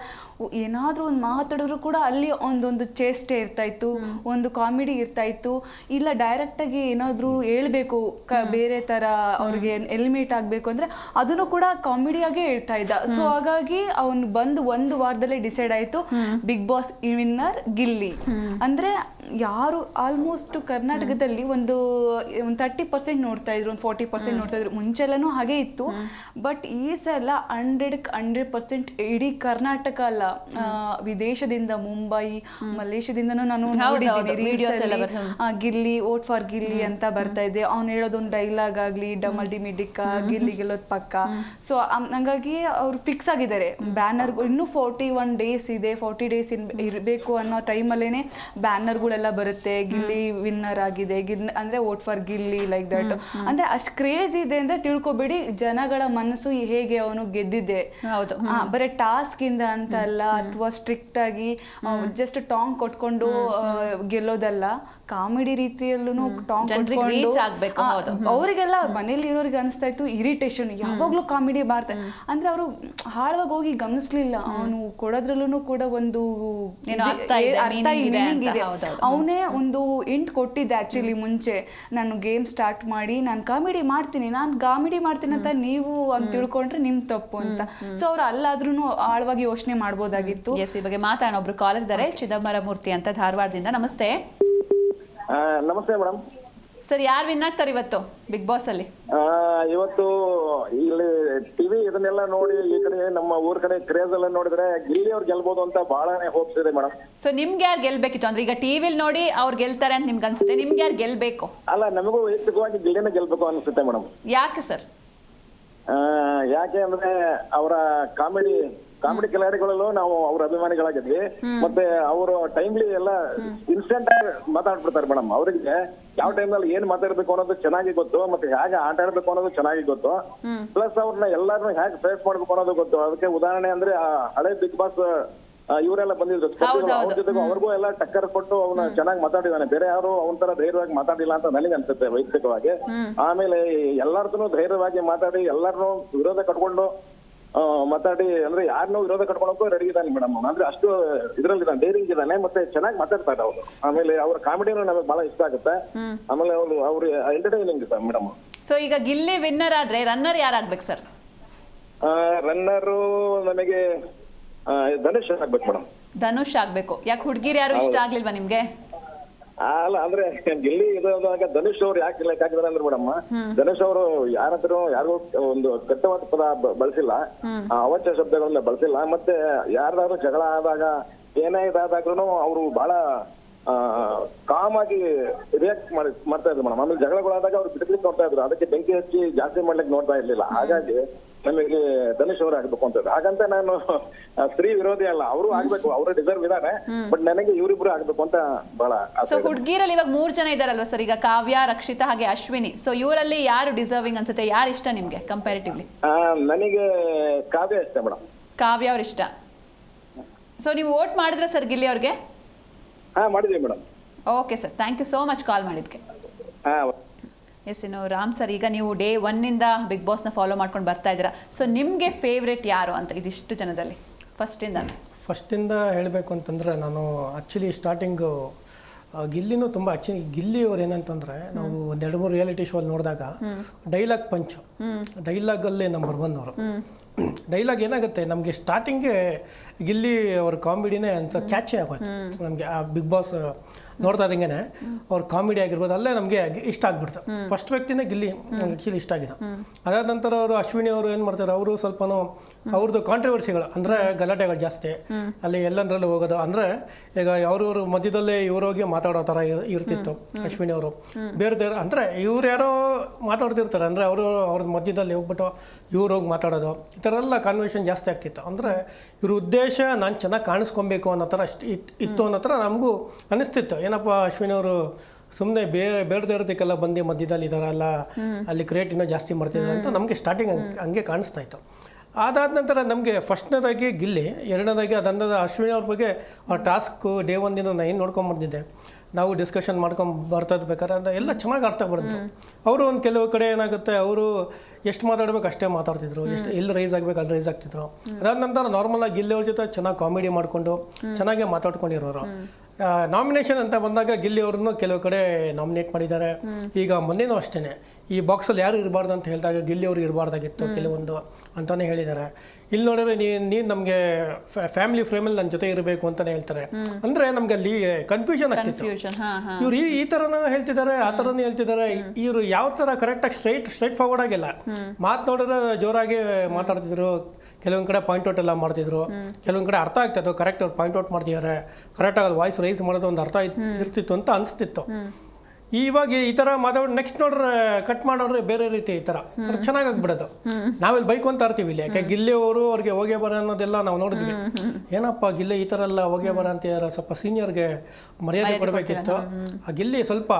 ಏನಾದರೂ ಒಂದು ಮಾತಾಡಿದ್ರು ಕೂಡ ಅಲ್ಲಿ ಒಂದೊಂದು ಚೇಷ್ಟೆ ಇರ್ತಾಯಿತ್ತು, ಒಂದು ಕಾಮಿಡಿ ಇರ್ತಾಯಿತ್ತು. ಇಲ್ಲ ಡೈರೆಕ್ಟಾಗಿ ಏನಾದರೂ ಹೇಳ್ಬೇಕು ಬೇರೆ ಥರ ಅವ್ರಿಗೆ ಎಲಿಮಿನೇಟ್ ಆಗಬೇಕು ಅಂದರೆ ಅದನ್ನು ಕೂಡ ಕಾಮಿಡಿಯಾಗೇ ಹೇಳ್ತಾ ಇದ್ದ. ಸೊ ಹಾಗಾಗಿ ಅವನು ಬಂದು ಒಂದು ವಾರದಲ್ಲೇ ಡಿಸೈಡ್ ಆಯಿತು ಬಿಗ್ ಬಾಸ್ ವಿನ್ನರ್ ಗಿಲ್ಲಿ. ಅಂದರೆ ಯಾರು ಆಲ್ಮೋಸ್ಟ್ ಕರ್ನಾಟಕದಲ್ಲಿ ಒಂದು 30% ನೋಡ್ತಾ ಇದ್ರು, ಒಂದು 40% ನೋಡ್ತಾ ಇದ್ರು. ಮುಂಚೆಲ್ಲೂ ಹಾಗೆ ಇತ್ತು. ಬಟ್ ಈ ಸಲ 100% ಇಡೀ ಕರ್ನಾಟಕ ಅಲ್ಲ, ವಿದೇಶದಿಂದ ಮುಂಬೈ, ಮಲೇಷ್ಯಾದಿಂದನೂ ನಾನು ನೋಡಿದ್ದೀನಿ ಗಿಲ್ಲಿ, ವೋಟ್ ಫಾರ್ ಗಿಲ್ಲಿ ಅಂತ ಬರ್ತಾ ಇದೆ. ಅವ್ನು ಹೇಳೋದೊಂದು ಡೈಲಾಗ್ ಆಗಲಿ, ಡಮಲ್ ಡಿ ಮಿಡಿಕ, ಗಿಲ್ಲಿ ಗೆಲ್ಲೋದು ಪಕ್ಕ. ಸೊ ಹಂಗಾಗಿ ಅವ್ರು ಫಿಕ್ಸ್ ಆಗಿದ್ದಾರೆ. ಬ್ಯಾನರ್ಗಳು ಇನ್ನೂ 41 ಡೇಸ್ ಇದೆ, 40 ಡೇಸ್ ಇರಬೇಕು ಅನ್ನೋ ಟೈಮಲ್ಲೇ ಬ್ಯಾನರ್ಗಳೆಲ್ಲ ಬರುತ್ತೆ, ಗಿಲ್ಲಿ ವಿನ್ನರ್ ಆಗಿದೆ, ಅಂದರೆ vote for Gilli, like that. ಅಂದರೆ ಅಷ್ಟು ಕ್ರೇಜ್ ಇದೆ ಅಂದರೆ ತಿಳ್ಕೊಬೇಡಿ ಜನಗಳ ಮನಸ್ಸು ಹೇಗೆ ಅವನು ಗೆದ್ದಿದೆ. ಬರೀ ಟಾಸ್ಕ್ ಇಂದ ಅಂತ ಅಲ್ಲ, ಅಥವಾ ಸ್ಟ್ರಿಕ್ಟ್ ಆಗಿ ಜಸ್ಟ್ ಟಾಂಗ್ ಕೊಟ್ಕೊಂಡು ಗೆಲ್ಲೋದಲ್ಲ, ಕಾಮಿಡಿ ರೀತಿಯಲ್ಲೂ ಟಾಂಗ್ ಕೊಟ್ಕೊಂಡು ಅವರಿಗೆಲ್ಲ ಮನೇಲಿ ಇರೋರಿಗೆ ಅನಿಸ್ತಾ ಇತ್ತು ಇರಿಟೇಷನ್, ಯಾವಾಗಲೂ ಕಾಮಿಡಿ ಮಾಡ್ತಾರೆ. ಅಂದರೆ ಅವರು ಹಾಳವಾಗಿ ಹೋಗಿ ಗಮನಿಸ್ಲಿಲ್ಲ, ಅವನು ಕೊಡೋದ್ರಲ್ಲೂ ಕೂಡ ಒಂದು ಮೀನಿಂಗ್ ಇದೆ. ಅವನೇ ಒಂದು ಇಂಟ್ ಕೊಟ್ಟಿದ್ದೆ ಆ್ಯಕ್ಚುಲಿ ಮುಂಚೆ, ನಾನು ಗೇಮ್ ಸ್ಟಾರ್ಟ್ ಮಾಡಿ ನಾನು ಕಾಮಿಡಿ ಮಾಡ್ತೀನಿ ಅಂತ ನೀವು ಅಂತ ತಿಳ್ಕೊಂಡ್ರೆ ನಿಮ್ ತಪ್ಪು ಅಂತ. ಸೊ ಅವ್ರು ಅಲ್ಲಾದ್ರೂ ಆಳವಾಗಿ ಯೋಚನೆ ಮಾಡ್ಬೋದಾಗಿತ್ತು. ಈ ಬಗ್ಗೆ ಮಾತಾಡೋಣ. ಒಬ್ರು ಕಾಲರ್ ಇದ್ದಾರೆ, ಚಿದಂಬರ ಮೂರ್ತಿ ಅಂತ, ಧಾರವಾಡದಿಂದ. ನಮಸ್ತೆ. ನಮಸ್ತೆ ಮೇಡಮ್. ಸರ್, ಯಾರು ವಿನ್ ಆಗ್ತಾರೆ ಇವತ್ತು ಬಿಗ್ ಬಾಸ್ ಅಲ್ಲಿ? ಇವತ್ತು ಇಲ್ಲಿ ಟಿವಿ ಇದನ್ನೆಲ್ಲ ನೋಡಿ ಈ ಕಡೆ ನಮ್ಮ ಊರ್ ಕಡೆ ಕ್ರೇಜ್ ಎಲ್ಲ ನೋಡಿದ್ರೆ ಗಿಲ್ಲಿ ಅವ್ರು ಗೆಲ್ಬಹುದು ಅಂತ ಬಹಳನೇ ಹೋಪ್ಸ್ ಇದೆ ಮೇಡಮ್. ಸೊ ನಿಮ್ಗೆ ಯಾರು ಗೆಲ್ಬೇಕಿತ್ತು? ಅಂದ್ರೆ ಈಗ ಟಿವಿಲಿ ನೋಡಿ ಅವ್ರು ಗೆಲ್ತಾರೆ ಅಂತ ನಿಮ್ಗೆ ಅನ್ಸುತ್ತೆ, ನಿಮ್ಗೆ ಯಾರು ಗೆಲ್ಬೇಕು? ಅಲ್ಲ, ನಮಗೂ ವೈಯಕ್ತಿಕವಾಗಿ ಗಿಲ್ಲಿನೇ ಗೆಲ್ಬೇಕು ಅನ್ಸುತ್ತೆ ಮೇಡಮ್. ಯಾಕೆ ಸರ್? ಯಾಕೆ ಅಂದ್ರೆ ಅವರ ಕಾಮಿಡಿ ಕಾಮಿಡಿ ಕಿಲಾಡಿಗಳಲ್ಲೂ ನಾವು ಅವ್ರ ಅಭಿಮಾನಿಗಳಾಗಿದ್ವಿ. ಮತ್ತೆ ಅವರು ಟೈಮ್ಲಿ ಎಲ್ಲ ಇನ್ಸ್ಟೆಂಟ್ ಆಗಿ ಮಾತಾಡ್ಬಿಡ್ತಾರೆ ಮೇಡಮ್. ಅವರಿಗೆ ಯಾವ ಟೈಮ್ನಲ್ಲಿ ಏನ್ ಮಾತಾಡ್ಬೇಕು ಅನ್ನೋದು ಚೆನ್ನಾಗಿ ಗೊತ್ತು, ಮತ್ತೆ ಹೇಗೆ ಆಟ ಆಡ್ಬೇಕು ಅನ್ನೋದು ಚೆನ್ನಾಗಿ ಗೊತ್ತು. ಪ್ಲಸ್ ಅವ್ರನ್ನ ಎಲ್ಲಾರನ್ನೂ ಹೇಗೆ ಫೇಸ್ ಮಾಡ್ಬೇಕು ಅನ್ನೋದು ಗೊತ್ತು. ಅದಕ್ಕೆ ಉದಾಹರಣೆ ಅಂದ್ರೆ ಆ ಹಳೆ ಬಿಗ್ ಬಾಸ್ ಇವರೆಲ್ಲ ಬಂದಿದ್ರು ಅವ್ರ ಜೊತೆಗೂ ಅವ್ರಿಗೂ ಎಲ್ಲ ಟಕ್ಕರ್ ಕೊಟ್ಟು ಅವನ್ನ ಚೆನ್ನಾಗಿ ಮಾತಾಡಿದಾನೆ. ಬೇರೆ ಯಾರು ಅವನ ತರ ಧೈರ್ಯವಾಗಿ ಮಾತಾಡಿಲ್ಲ ಅಂತ ನನಗೆ ಅನ್ಸುತ್ತೆ ವೈಯಕ್ತಿಕವಾಗಿ. ಆಮೇಲೆ ಎಲ್ಲಾರ್ದು ಧೈರ್ಯವಾಗಿ ಮಾತಾಡಿ ಎಲ್ಲಾರನ್ನೂ ವಿರೋಧ ಕಟ್ಕೊಂಡು ಮಾತಾಡಿ, ಅಂದ್ರೆ ಯಾರನ್ನೂ ವಿರೋಧ ಕಟ್ಕೊಳಕ್ಕೂ ರೆಡಿ ಇದ್ದಾನೆ ಮೇಡಮ್. ಅಂದ್ರೆ ಅಷ್ಟು ಇದ್ರಲ್ಲಿದ್ದಾನೆ, ಡೇರಿಂಗ್ ಇದ್ದಾನೆ, ಮತ್ತೆ ಚೆನ್ನಾಗಿ ಮಾತಾಡ್ತಾರೆ ಅವರು. ಆಮೇಲೆ ಅವ್ರ ಕಾಮಿಡಿನೂ ನಮಗೆ ಬಹಳ ಇಷ್ಟ ಆಗುತ್ತೆ. ಆಮೇಲೆ ಅವ್ರ ಎಂಟರ್ಟೈನಿಂಗ್ ಇದೆ ಮೇಡಮ್. ಸೊ ಈಗ ಗಿಲ್ಲಿ ವಿನ್ನರ್ ಆದ್ರೆ ರನ್ನರ್ ಯಾರಾಗ್ಬೇಕು ಸರ್? ರನ್ನರು ನನಗೆ ಧನುಷ್ ಆಗ್ಬೇಕು ಮೇಡಮ್. ಧನುಷ್ ಆಗ್ಬೇಕು. ಯಾಕೆ ಹುಡುಗಿರು ಯಾರು ಇಷ್ಟ ಆಗ್ಲಿಲ್ವಾ ನಿಮ್ಗೆ? ಅಲ್ಲ ಅಂದ್ರೆ ಗಿಲ್ಲಿ ಇದಾಗ ಧನುಷ್ ಅವ್ರು ಯಾಕೆ ಲೈಕ್ ಆಗಿದ್ದಾರೆ ಅಂದ್ರೆ ಮೇಡಮ್, ಧನುಷ್ ಅವರು ಯಾರಾದ್ರೂ ಯಾರಿಗೂ ಒಂದು ಕೆಟ್ಟವಾದ ಪದ ಬಳಸಿಲ್ಲ, ಅವಾಚ್ಯ ಶಬ್ದಗಳನ್ನ ಬಳಸಿಲ್ಲ. ಮತ್ತೆ ಯಾರಾದ್ರೂ ಜಗಳ ಆದಾಗ ಏನೇ ಇದಾದಾಗ್ಲೂ ಅವರು ಬಹಳ ಕಾಮ್ ಆಗಿ ರಿಯಾಕ್ಟ್ ಮಾಡ್ತಾ ಇದ್ರು ಮೇಡಮ್. ಆಮೇಲೆ ಜಗಳಗಳಾದಾಗ ಅವ್ರು ಬಿಡ್ಲಿಕ್ಕೆ ನೋಡ್ತಾ ಇದ್ರು, ಅದಕ್ಕೆ ಬೆಂಕಿ ಹಚ್ಚಿ ಜಾಸ್ತಿ ಮಾಡ್ಲಿಕ್ಕೆ ನೋಡ್ತಾ ಇರ್ಲಿಲ್ಲ. ಹಾಗಾಗಿ ನಮಗೆ ಧನುಷ್ ಅವರು ಆಗ್ಬೇಕು ಅಂತ. ಹಾಗಂತ ನಾನು ಸ್ತ್ರೀ ವಿರೋಧಿ ಅಲ್ಲ, ಅವರು ಆಗ್ಬೇಕು, ಅವರು ಡಿಸರ್ವ್ ಇದಾರೆ. ಬಟ್ ನನಗೆ ಇವರಿಬ್ರು ಆಗ್ಬೇಕು ಅಂತ ಬಹಳ. ಸೊ ಹುಡುಗಿರಲ್ಲಿ ಇವಾಗ 3 ಜನ ಇದಾರಲ್ವಾ ಸರ್, ಈಗ ಕಾವ್ಯ, ರಕ್ಷಿತಾ ಹಾಗೆ ಅಶ್ವಿನಿ. ಸೊ ಇವರಲ್ಲಿ ಯಾರು ಡಿಸರ್ವಿಂಗ್ ಅನ್ಸುತ್ತೆ? ಯಾರು ಇಷ್ಟ ನಿಮ್ಗೆ ಕಂಪ್ಯಾರಿಟಿವ್ಲಿ? ನನಗೆ ಕಾವ್ಯ ಇಷ್ಟ ಮೇಡಮ್. ಕಾವ್ಯ ಅವ್ರ ಇಷ್ಟ. ಸೊ ನೀವು ವೋಟ್ ಮಾಡಿದ್ರೆ ಸರ್ ಗಿಲ್ಲಿ ಅವ್ರಿಗೆ? ಮಾಡಿದ್ವಿ madam. Okay sir, thank you so much call ಮಾಡಿದ್ಕೆ. ಎಸ್, ಇನ್ನು ರಾಮ್ ಸರ್, ಈಗ ನೀವು ಡೇ 1 ಬಿಗ್ ಬಾಸ್ನ ಫಾಲೋ ಮಾಡ್ಕೊಂಡು ಬರ್ತಾ ಇದ್ದೀರಾ. ಸೊ ನಿಮಗೆ ಫೇವ್ರೇಟ್ ಯಾರು ಅಂತ ಇದಿಷ್ಟು ಜನದಲ್ಲಿ ಫಸ್ಟಿಂದ ಹೇಳಬೇಕು ಅಂತಂದರೆ, ನಾನು ಆ್ಯಕ್ಚುಲಿ ಸ್ಟಾರ್ಟಿಂಗು ಗಿಲ್ಲಿನೂ ತುಂಬ ಗಿಲ್ಲಿ ಅವ್ರು ಏನಂತಂದರೆ, ನಾವು 2-3 ರಿಯಾಲಿಟಿ ಶೋ ನೋಡಿದಾಗ ಡೈಲಾಗ್ ಪಂಚು, ಡೈಲಾಗಲ್ಲೇ ನಂಬರ್ 1 ಅವರು. ಡೈಲಾಗ್ ಏನಾಗುತ್ತೆ ನಮಗೆ ಸ್ಟಾರ್ಟಿಂಗ್ಗೆ ಗಿಲ್ಲಿ ಅವ್ರ ಕಾಮಿಡಿನೇ ಅಂತ ಕ್ಯಾಚೇ ಆಗೋಯ್ತು ನಮಗೆ. ಆ ಬಿಗ್ ಬಾಸ್ ನೋಡ್ತಾ ಇದ್ದಂಗೆ ಅವ್ರ ಕಾಮಿಡಿ ಆಗಿರ್ಬೋದು, ಅಲ್ಲೇ ನಮಗೆ ಇಷ್ಟ ಆಗ್ಬಿಡ್ತು. ಫಸ್ಟ್ ವ್ಯಕ್ತಿನೇ ಗಿಲ್ಲಿ ನಮ್ಗೆ ಆ್ಯಕ್ಚುಲಿ ಇಷ್ಟ ಆಗಿದೆ. ಅದಾದ ನಂತರ ಅವರು ಅಶ್ವಿನಿ ಅವರು ಏನು ಮಾಡ್ತಾರೆ, ಅವರು ಸ್ವಲ್ಪನೂ ಅವ್ರದ್ದು ಕಾಂಟ್ರವರ್ಸಿಗಳು ಅಂದರೆ ಗಲಾಟೆಗಳು ಜಾಸ್ತಿ, ಅಲ್ಲಿ ಎಲ್ಲಂದ್ರಲ್ಲಿ ಹೋಗೋದು. ಅಂದರೆ ಈಗ ಅವ್ರವ್ರ ಮಧ್ಯದಲ್ಲೇ ಇವ್ರೋಗಿ ಮಾತಾಡೋ ಥರ ಇರ್ತಿತ್ತು ಅಶ್ವಿನಿ ಅವರು. ಬೇರೆ ಅಂದರೆ ಇವ್ರು ಯಾರೋ ಮಾತಾಡ್ತಿರ್ತಾರೆ, ಅಂದರೆ ಅವ್ರ ಮಧ್ಯದಲ್ಲಿ ಹೋಗ್ಬಿಟ್ಟು ಇವ್ರು ಹೋಗಿ ಮಾತಾಡೋದು, ಈ ಥರ ಎಲ್ಲ ಕಾನ್ವರ್ಸೇಷನ್ ಜಾಸ್ತಿ ಆಗ್ತಿತ್ತು. ಅಂದರೆ ಇವ್ರ ಉದ್ದೇಶ ನಾನು ಚೆನ್ನಾಗಿ ಕಾಣಿಸ್ಕೊಬೇಕು ಅನ್ನೋ ಥರ ಇತ್ತು ಅನ್ನೋ ಥರ ನಮಗೂ ಅನ್ನಿಸ್ತಿತ್ತು. ಏನಪ್ಪ ಅಶ್ವಿನಿ ಅವರು ಸುಮ್ಮನೆ ಬೇಡದೇ ಇರೋದಕ್ಕೆಲ್ಲ ಬಂದು ಮಧ್ಯದಲ್ಲಿ ಈ ಥರ ಎಲ್ಲ ಅಲ್ಲಿ ಕ್ರಿಯೇಟ್ ಇನ್ನೂ ಜಾಸ್ತಿ ಮಾಡ್ತಿದ್ರು ಅಂತ ನಮಗೆ ಸ್ಟಾರ್ಟಿಂಗ್ ಹಂಗೆ ಕಾಣಿಸ್ತಾ ಇತ್ತು. ಅದಾದ ನಂತರ ನಮಗೆ ಫಸ್ಟ್ನೇದಾಗಿ ಗಿಲ್ಲಿ, ಎರಡನೇದಾಗಿ ಅದಂದ ಅಶ್ವಿನಿ ಅವ್ರ ಬಗ್ಗೆ ಅವ್ರ ಟಾಸ್ಕು ಡೇ 1 ನಾನು ಏನು ನೋಡ್ಕೊಂಬಂದಿದ್ದೆ, ನಾವು ಡಿಸ್ಕಷನ್ ಮಾಡ್ಕೊಂಡು ಬರ್ತಾ ಇರ್ಬೇಕಾದ್ರೆ ಅಂತ ಎಲ್ಲ ಚೆನ್ನಾಗಿ ಅರ್ಥ ಬರುತ್ತೆ. ಅವರು ಒಂದು ಕೆಲವು ಕಡೆ ಏನಾಗುತ್ತೆ, ಅವರು ಎಷ್ಟು ಮಾತಾಡ್ಬೇಕು ಅಷ್ಟೇ ಮಾತಾಡ್ತಿದ್ರು, ಎಷ್ಟು ಎಲ್ಲಿ ರೈಸ್ ಆಗಬೇಕು ಅಲ್ಲಿ ರೈಸ್ ಆಗ್ತಿದ್ರು. ಅದಾದ ನಂತರ ನಾರ್ಮಲಾಗಿ ಗಿಲ್ಲಿ ಅವ್ರ ಜೊತೆ ಚೆನ್ನಾಗಿ ಕಾಮಿಡಿ ಮಾಡಿಕೊಂಡು ಚೆನ್ನಾಗೇ ಮಾತಾಡ್ಕೊಂಡಿರೋರು. ನಾಮಿನೇಷನ್ ಅಂತ ಬಂದಾಗ ಗಿಲ್ಲಿ ಅವ್ರನ್ನು ಕೆಲವು ಕಡೆ ನಾಮಿನೇಟ್ ಮಾಡಿದ್ದಾರೆ. ಈಗ ಮೊನ್ನೆನೂ ಅಷ್ಟೇ ಈ ಬಾಕ್ಸಲ್ಲಿ ಯಾರು ಇರಬಾರ್ದು ಅಂತ ಹೇಳಿದಾಗ ಗಿಲ್ಲಿ ಅವ್ರಿಗೆ ಇರಬಾರ್ದಾಗಿತ್ತು ಕೆಲವೊಂದು ಅಂತಲೇ ಹೇಳಿದ್ದಾರೆ. ಇಲ್ಲಿ ನೋಡಿದ್ರೆ ನೀನು ನಮಗೆ ಫ್ಯಾಮಿಲಿ ಫ್ರೇಮಲ್ಲಿ ನನ್ನ ಜೊತೆ ಇರಬೇಕು ಅಂತಲೇ ಹೇಳ್ತಾರೆ. ಅಂದರೆ ನಮ್ಗೆ ಅಲ್ಲಿ ಕನ್ಫ್ಯೂಷನ್ ಆಗ್ತಿತ್ತು. ಇವ್ರು ಈ ಥರನೂ ಹೇಳ್ತಿದ್ದಾರೆ, ಆ ಥರನೂ ಹೇಳ್ತಿದ್ದಾರೆ. ಇವರು ಯಾವ ಥರ ಕರೆಕ್ಟಾಗಿ ಸ್ಟ್ರೈಟ್ ಫಾರ್ವರ್ಡ್ ಆಗಿಲ್ಲ. ಮಾತು ನೋಡಿದ್ರೆ ಜೋರಾಗಿ ಮಾತಾಡ್ತಿದ್ರು, ಕೆಲವೊಂದು ಕಡೆ ಪಾಯಿಂಟ್ ಔಟ್ ಎಲ್ಲ ಮಾಡ್ತಿದ್ರು, ಕೆಲವೊಂದು ಕಡೆ ಅರ್ಥ ಆಗ್ತಿತ್ತು, ಕರೆಕ್ಟ್ ಅವ್ರು ಪಾಯಿಂಟ್ ಔಟ್ ಮಾಡ್ತಿದ್ದಾರೆ, ಕರೆಕ್ಟಾಗಿ ವಾಯ್ಸ್ ರೈಸ್ ಮಾಡೋದು ಒಂದು ಅರ್ಥ ಇರ್ತಿತ್ತು ಅಂತ ಅನಿಸ್ತಿತ್ತು. ಇವಾಗ ಈ ಥರ ಮಾತಾಡೋದು ನೆಕ್ಸ್ಟ್ ನೋಡ್ರೆ ಕಟ್ ಮಾಡೋದ್ರೆ ಬೇರೆ ರೀತಿ ಈ ಥರ ಚೆನ್ನಾಗಾಗ್ಬಿಡೋದು. ನಾವಿಲ್ಲಿ ಬೈಕ್ ಅಂತ ಇರ್ತೀವಿ ಇಲ್ಲಿ, ಯಾಕೆ ಗಿಲ್ಲಿ ಅವರು ಅವ್ರಿಗೆ ಹೋಗೇ ಬರ ಅನ್ನೋದೆಲ್ಲ ನಾವು ನೋಡಿದ್ವಿ. ಏನಪ್ಪ ಗಿಲ್ಲಿ ಈ ಥರ ಎಲ್ಲ ಹೋಗೇ ಬರ ಅಂತಿದ್ದಾರೆ, ಸ್ವಲ್ಪ ಸೀನಿಯರ್ಗೆ ಮರ್ಯಾದೆ ಕೊಡಬೇಕಿತ್ತು. ಆ ಗಿಲ್ಲಿ ಸ್ವಲ್ಪ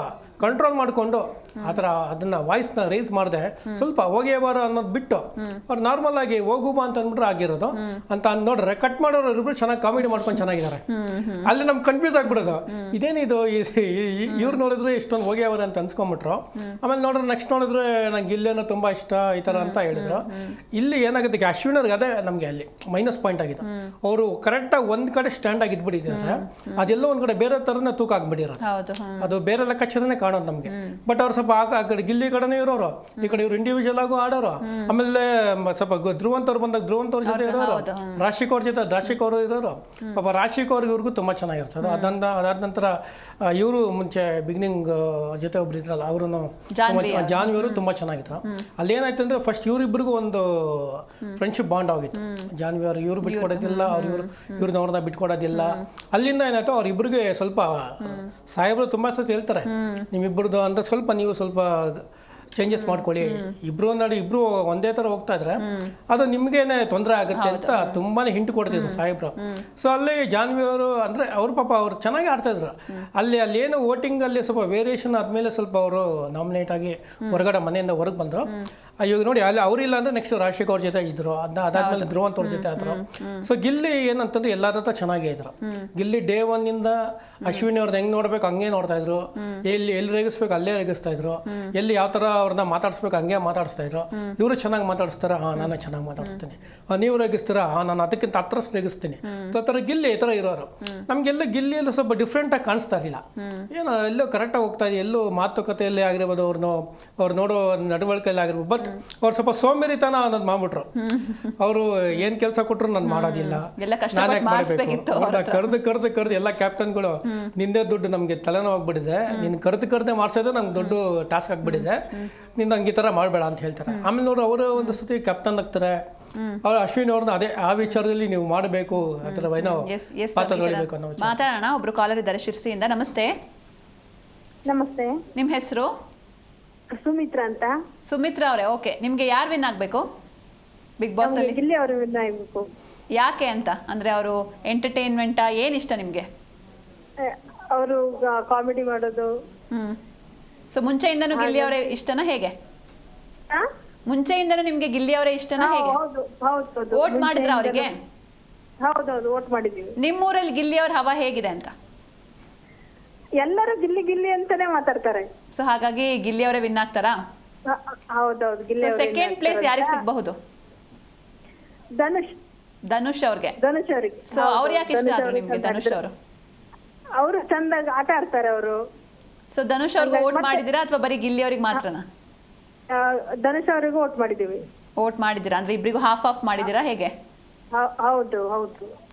ಕಂಟ್ರೋಲ್ ಮಾಡಿಕೊಂಡು ಆ ಥರ ಅದನ್ನು ವಾಯ್ಸ್ನ ರೈಸ್ ಮಾಡಿದೆ, ಸ್ವಲ್ಪ ಹೋಗೇ ಬರ ಅನ್ನೋದು ಬಿಟ್ಟು ಅವ್ರು ನಾರ್ಮಲ್ ಆಗಿ ಹೋಗು ಬಾ ಅಂತ ಅಂದ್ಬಿಟ್ರೆ ಆಗಿರೋದು ಅಂತ ನೋಡ್ರೆ ಕಟ್ ಮಾಡೋರು ಇಬ್ಬರು ಚೆನ್ನಾಗಿ ಕಾಮಿಡಿ ಮಾಡ್ಕೊಂಡು ಚೆನ್ನಾಗಿದ್ದಾರೆ. ಅಲ್ಲಿ ನಮ್ಗೆ ಕನ್ಫ್ಯೂಸ್ ಆಗ್ಬಿಡೋದು, ಇದೇನಿದು ಇವ್ರು ನೋಡಿದ್ರೆ ಇಷ್ಟೊಂದು ಹೋಗ್ಯಾವ್ರೆ ಅಂತ ಅನ್ಸ್ಕೊಂಬಿಟ್ರು. ಆಮೇಲೆ ನೋಡ್ರೆ ನೆಕ್ಸ್ಟ್ ನೋಡಿದ್ರೆ ನಂಗೆ ಗಿಲ್ಲಿನ ತುಂಬ ಇಷ್ಟ ಈ ಥರ ಅಂತ ಹೇಳಿದ್ರು. ಇಲ್ಲಿ ಏನಾಗುತ್ತೆ, ಅಶ್ವಿನವ್ರಿಗೆ ಅದೇ ನಮಗೆ ಅಲ್ಲಿ ಮೈನಸ್ ಪಾಯಿಂಟ್ ಆಗಿದೆ. ಅವರು ಕರೆಕ್ಟಾಗಿ ಒಂದು ಕಡೆ ಸ್ಟ್ಯಾಂಡ್ ಆಗಿ ಇದ್ಬಿಟ್ಟಿದ್ದಾರೆ, ಅದೆಲ್ಲ ಒಂದು ಕಡೆ ಬೇರೆ ಥರನೇ ತೂಕ ಆಗ್ಬಿಟ್ಟಿರೋದು, ಅದು ಬೇರೆ ಲೆಕ್ಕಾಚಾರನೇ ಕಾಣೋದು ನಮಗೆ. ಬಟ್ ಅವ್ರು ಸ್ವಲ್ಪ ಆ ಕಡೆ ಗಿಲ್ಲಿ ಕಡೆನೇ ಇರೋರು, ಈ ಕಡೆ ಇವ್ರು ಇಂಡಿವಿಜುವಲ್ ಆಗು ಆಡೋರು. ಆಮೇಲೆ ಸ್ವಲ್ಪ ಧ್ರುವಂತವ್ರು ಬಂದಾಗ ಧ್ರುವಂತವ್ರ ಜೊತೆ ಇರೋರು, ರಾಶಿಕ್ ಅವ್ರ ಜೊತೆ ರಾಶಿಕ್ ಅವರು ಇರೋರು. ಪಾಪ ರಾಶಿಕ್ ಅವ್ರಿಗೆ ಇವ್ರಿಗೂ ತುಂಬ ಚೆನ್ನಾಗಿರ್ತದೆ. ಅದಾದ ನಂತರ ಇವರು ಮುಂಚೆ ಬಿಗಿನಿಂಗ್ ಜೊತೆ ಒಬ್ರು ಇದ್ರಲ್ಲ, ಅವರು ಜಾನ್ವಿ ಅವರು ತುಂಬ ಚೆನ್ನಾಗಿದ್ರು. ಅಲ್ಲಿ ಏನಾಯ್ತು ಅಂದ್ರೆ ಫಸ್ಟ್ ಇವರಿಬ್ಬರಿಗೂ ಒಂದು ಫ್ರೆಂಡ್ಶಿಪ್ ಬಾಂಡ್ ಆಗಿತ್ತು. ಜಾನ್ವಿ ಅವರು ಇವ್ರು ಬಿಟ್ಕೊಡೋದಿಲ್ಲ, ಇವ್ರನ್ನ ಅವ್ರನ್ನ ಬಿಟ್ಕೊಡೋದಿಲ್ಲ. ಅಲ್ಲಿಂದ ಏನಾಯ್ತು, ಅವ್ರಿಬ್ರಿಗೆ ಸ್ವಲ್ಪ ಸಾಹೇಬರು ತುಂಬ ಸತಿ ಹೇಳ್ತಾರೆ, ನಿಮ್ಮಿಬ್ಬರದು ಅಂದ್ರೆ ಸ್ವಲ್ಪ ನೀವು ಸ್ವಲ್ಪ ಚೇಂಜಸ್ ಮಾಡ್ಕೊಳ್ಳಿ, ಇಬ್ರು ಒಂದೇ ಥರ ಹೋಗ್ತಾ ಇದ್ರೆ ಅದು ನಿಮ್ಗೇನೆ ತೊಂದರೆ ಆಗುತ್ತೆ ಅಂತ ತುಂಬಾನೇ ಹಿಂಟ್ ಕೊಡ್ತಿದ್ರು ಸಾಹೇಬ್ರು. ಸೊ ಅಲ್ಲಿ ಜಾನ್ವಿ ಅವರು ಅಂದರೆ ಅವ್ರ ಪಾಪ ಅವ್ರು ಚೆನ್ನಾಗಿ ಆಡ್ತಾ ಇದ್ರು. ಅಲ್ಲಿ ಏನು ವೋಟಿಂಗ್ ಅಲ್ಲಿ ಸ್ವಲ್ಪ ವೇರಿಯೇಷನ್ ಆದಮೇಲೆ ಸ್ವಲ್ಪ ಅವರು ನಾಮಿನೇಟ್ ಆಗಿ ಹೊರಗಡೆ ಮನೆಯಿಂದ ಹೊರಗೆ ಬಂದರು. ಇವಾಗ ನೋಡಿ ಅಲ್ಲಿ ಅವರಿಲ್ಲ ಅಂದ್ರೆ ನೆಕ್ಸ್ಟ್ ರಾಜಶೇಖರ್ ಅವ್ರ ಜೊತೆ ಇದ್ರು, ಅದಾದ್ಮೇಲೆ ಧ್ರುವಂತ್ ಅವ್ರ ಜೊತೆ ಆದ್ರು. ಸೊ ಗಿಲ್ಲಿ ಏನಂತಂದ್ರೆ ಎಲ್ಲರ ಹತ್ರ ಚೆನ್ನಾಗೇ ಇದ್ರು. ಗಿಲ್ಲಿ ಡೇ 1 ಇಂದ ಅಶ್ವಿನಿ ಅವ್ರದ್ದು ಹೆಂಗ್ ನೋಡ್ಬೇಕು ಹಂಗೆ ನೋಡ್ತಾ ಇದ್ರು, ಎಲ್ಲಿ ರೇಗಿಸ್ಬೇಕು ಅಲ್ಲೇ ರೇಗಿಸ್ತಾ ಇದ್ರು, ಎಲ್ಲಿ ಯಾವ ತರ ಅವ್ರನ್ನ ಮಾತಾಡ್ಸ್ಬೇಕು ಹಂಗೆ ಮಾತಾಡಿಸ್ತಾ ಇದ್ರು. ಇವರು ಚೆನ್ನಾಗಿ ಮಾತಾಡಿಸ್ತಾರ, ನಾನು ಚೆನ್ನಾಗಿ ಮಾತಾಡಿಸ್ತೀನಿ, ನೀವು ರೇಗಿಸ್ತೀರಾ, ನಾನು ಅದಕ್ಕಿಂತ ಹತ್ರಷ್ಟು ರೇಗಿಸ್ತೀನಿ. ಆ ಥರ ಗಿಲ್ಲಿ ಈ ಥರ ಇರೋರು. ನಮ್ಗೆಲ್ಲ ಗಿಲ್ಲಿಯಲ್ಲೂ ಸ್ವಲ್ಪ ಡಿಫ್ರೆಂಟ್ ಆಗಿ ಕಾಣಿಸ್ತಾ ಇರಲಿಲ್ಲ, ಏನೋ ಎಲ್ಲೋ ಕರೆಕ್ಟಾಗಿ ಹೋಗ್ತಾ ಇದೆ, ಎಲ್ಲೋ ಮಾತುಕತೆಯಲ್ಲಿ ಆಗಿರ್ಬೋದು, ಅವ್ರು ನೋಡೋ ನಡವಳಿಕೆಯಲ್ಲಿ ಆಗಿರ್ಬೋದು. ಬಟ್ ಅವ್ರು ಸ್ವಲ್ಪ ಸೋಂಬೇರಿತನ ಅನ್ನೋದು ಮಾಡ್ಬಿಟ್ರು. ಅವರು ಏನ್ ಕೆಲಸ ಕೊಟ್ರು ನಾನು ಮಾಡೋದಿಲ್ಲ, ನಾನೇ ಮಾಡಬೇಕು. ಅವ್ರನ್ನ ಕರೆದು ಎಲ್ಲ ಕ್ಯಾಪ್ಟನ್ಗಳು ನಿಂದೇ ದುಡ್ಡು ನಮ್ಗೆ ತಲೆನೋವು ಆಗ್ಬಿಟ್ಟಿದೆ, ನಿನ್ ಕರೆದೇ ಮಾಡ್ಸೋದೇ ನಂಗೆ ದೊಡ್ಡ ಟಾಸ್ಕ್ ಆಗ್ಬಿಟ್ಟಿದೆ, ನಿನ್ ನಂಗೆ ಈ ತರ ಮಾಡಬೇಡ ಅಂತ ಹೇಳ್ತಾರೆ. ಆಮೇಲೆ ನೋಡ್ರು ಅವರು ಒಂದು ಸತಿ ಕ್ಯಾಪ್ಟನ್ ಆಗ್ತಾರೆ. ಅವ್ರು ಅಶ್ವಿನಿ ಅವ್ರನ್ನ ಅದೇ ಆ ವಿಚಾರದಲ್ಲಿ ನೀವು ಮಾಡಬೇಕು, ಆ ಥರ ಏನೋ ಪಾತ್ರ ತೊಳಿಬೇಕು ಅನ್ನೋ ವಿಚಾರ. ಮಾತಾಡೋಣ. ಒಬ್ರು ಕಾಲರ್ ಇದ್ದಾರೆ ಶಿರ್ಸಿಯಿಂದ. ನಮಸ್ತೆ. ನಮಸ್ತೆ. ನಿಮ್ಮ ಹೆಸರು? ಸುಮಿತ್ರಾ ಅಂತ. ಸುಮಿತ್ರಾ ಅವರೇ, ಓಕೆ. ನಿಮ್ಗೆ ಯಾರು ವಿನ್ ಆಗ್ಬೇಕು ಬಿಗ್ ಬಾಸ್ ಅಲ್ಲಿ? ಗಿಲ್ಲಿ ಅವರು ವಿನ್ ಆಗ್ಬೇಕು. ಯಾಕೆ ಅಂತ ಅಂದ್ರೆ ಅವರು ಎಂಟರ್ಟೈನ್ಮೆಂಟಾ, ಏನ್ ಇಷ್ಟ ನಿಮ್ಗೆ? ಅವರು ಕಾಮಿಡಿ ಮಾಡೋದು. ಸೊ ಮುಂಚೆಯಿಂದನೂ ಗಿಲ್ಲಿ ಅವರೇ ಇಷ್ಟನಾ ಹೇಗೆ? ಮುಂಚೆಯಿಂದನೂ ನಿಮ್ಗೆ ಗಿಲ್ಲಿ ಅವರೇ ಇಷ್ಟನಾ ಹೇಗೆ? ವೋಟ್ ಮಾಡಿದ್ರ ಅವರಿಗೆ? ಹೌದೌದು, ವೋಟ್ ಮಾಡಿದೀವಿ. ನಿಮ್ಮೂರಲ್ಲಿ ಗಿಲ್ಲಿ ಅವ್ರ ಹವಾ ಹೇಗಿದೆ ಅಂತ? ಎಲ್ಲರೂ ಗಿಲ್ಲಿ ಗಿಲ್ಲಿ ಅಂತಾನೆ ಮಾತಾಡ್ತಾರೆ. ಸೊ ಹಾಗಾಗಿ ಗಿಲ್ಲಿ ಅವರೇ ವಿನ್ ಆಗ್ತಾರಾ? ಹೌದೌದು, ಗಿಲ್ಲಿ. ಸೊ ಸೆಕೆಂಡ್ ಪ್ಲೇಸ್ ಯಾರಿಗೆ ಸಿಗಬಹುದು? ಧನುಷ್ ಅವ್ರಿಗೆ. ಧನುಷ್ ಅವ್ರಿಗೆ. ಸೊ ಅವ್ರು ಯಾಕೆ ಇಷ್ಟ ಆದ್ರು ನಿಮ್ಗೆ ಧನುಷ್ ಅವರು? ಅವರು ಚಂದಾಗಿ ಆಟ ಆಡ್ತಾರೆ ಅವರು. ಸೊ ಧನುಷ್ ಅವ್ರಿಗೆ ವೋಟ್ ಮಾಡಿದಿರಾ ಅಥವಾ ಬರೀ ಗಿಲ್ಲಿ ಅವ್ರಿಗೆ ಮಾತ್ರನಾ? ಧನುಷ್ ಅವರಿಗೂ ವೋಟ್ ಮಾಡಿದೀವಿ. ವೋಟ್ ಮಾಡಿದಿರಾ ಅಂದ್ರೆ ಇಬ್ರಿಗೂ ಹಾಫ್ ಮಾಡಿದಿರಾ ಹೇಗೆ? ಹೌದು ಹೌದು.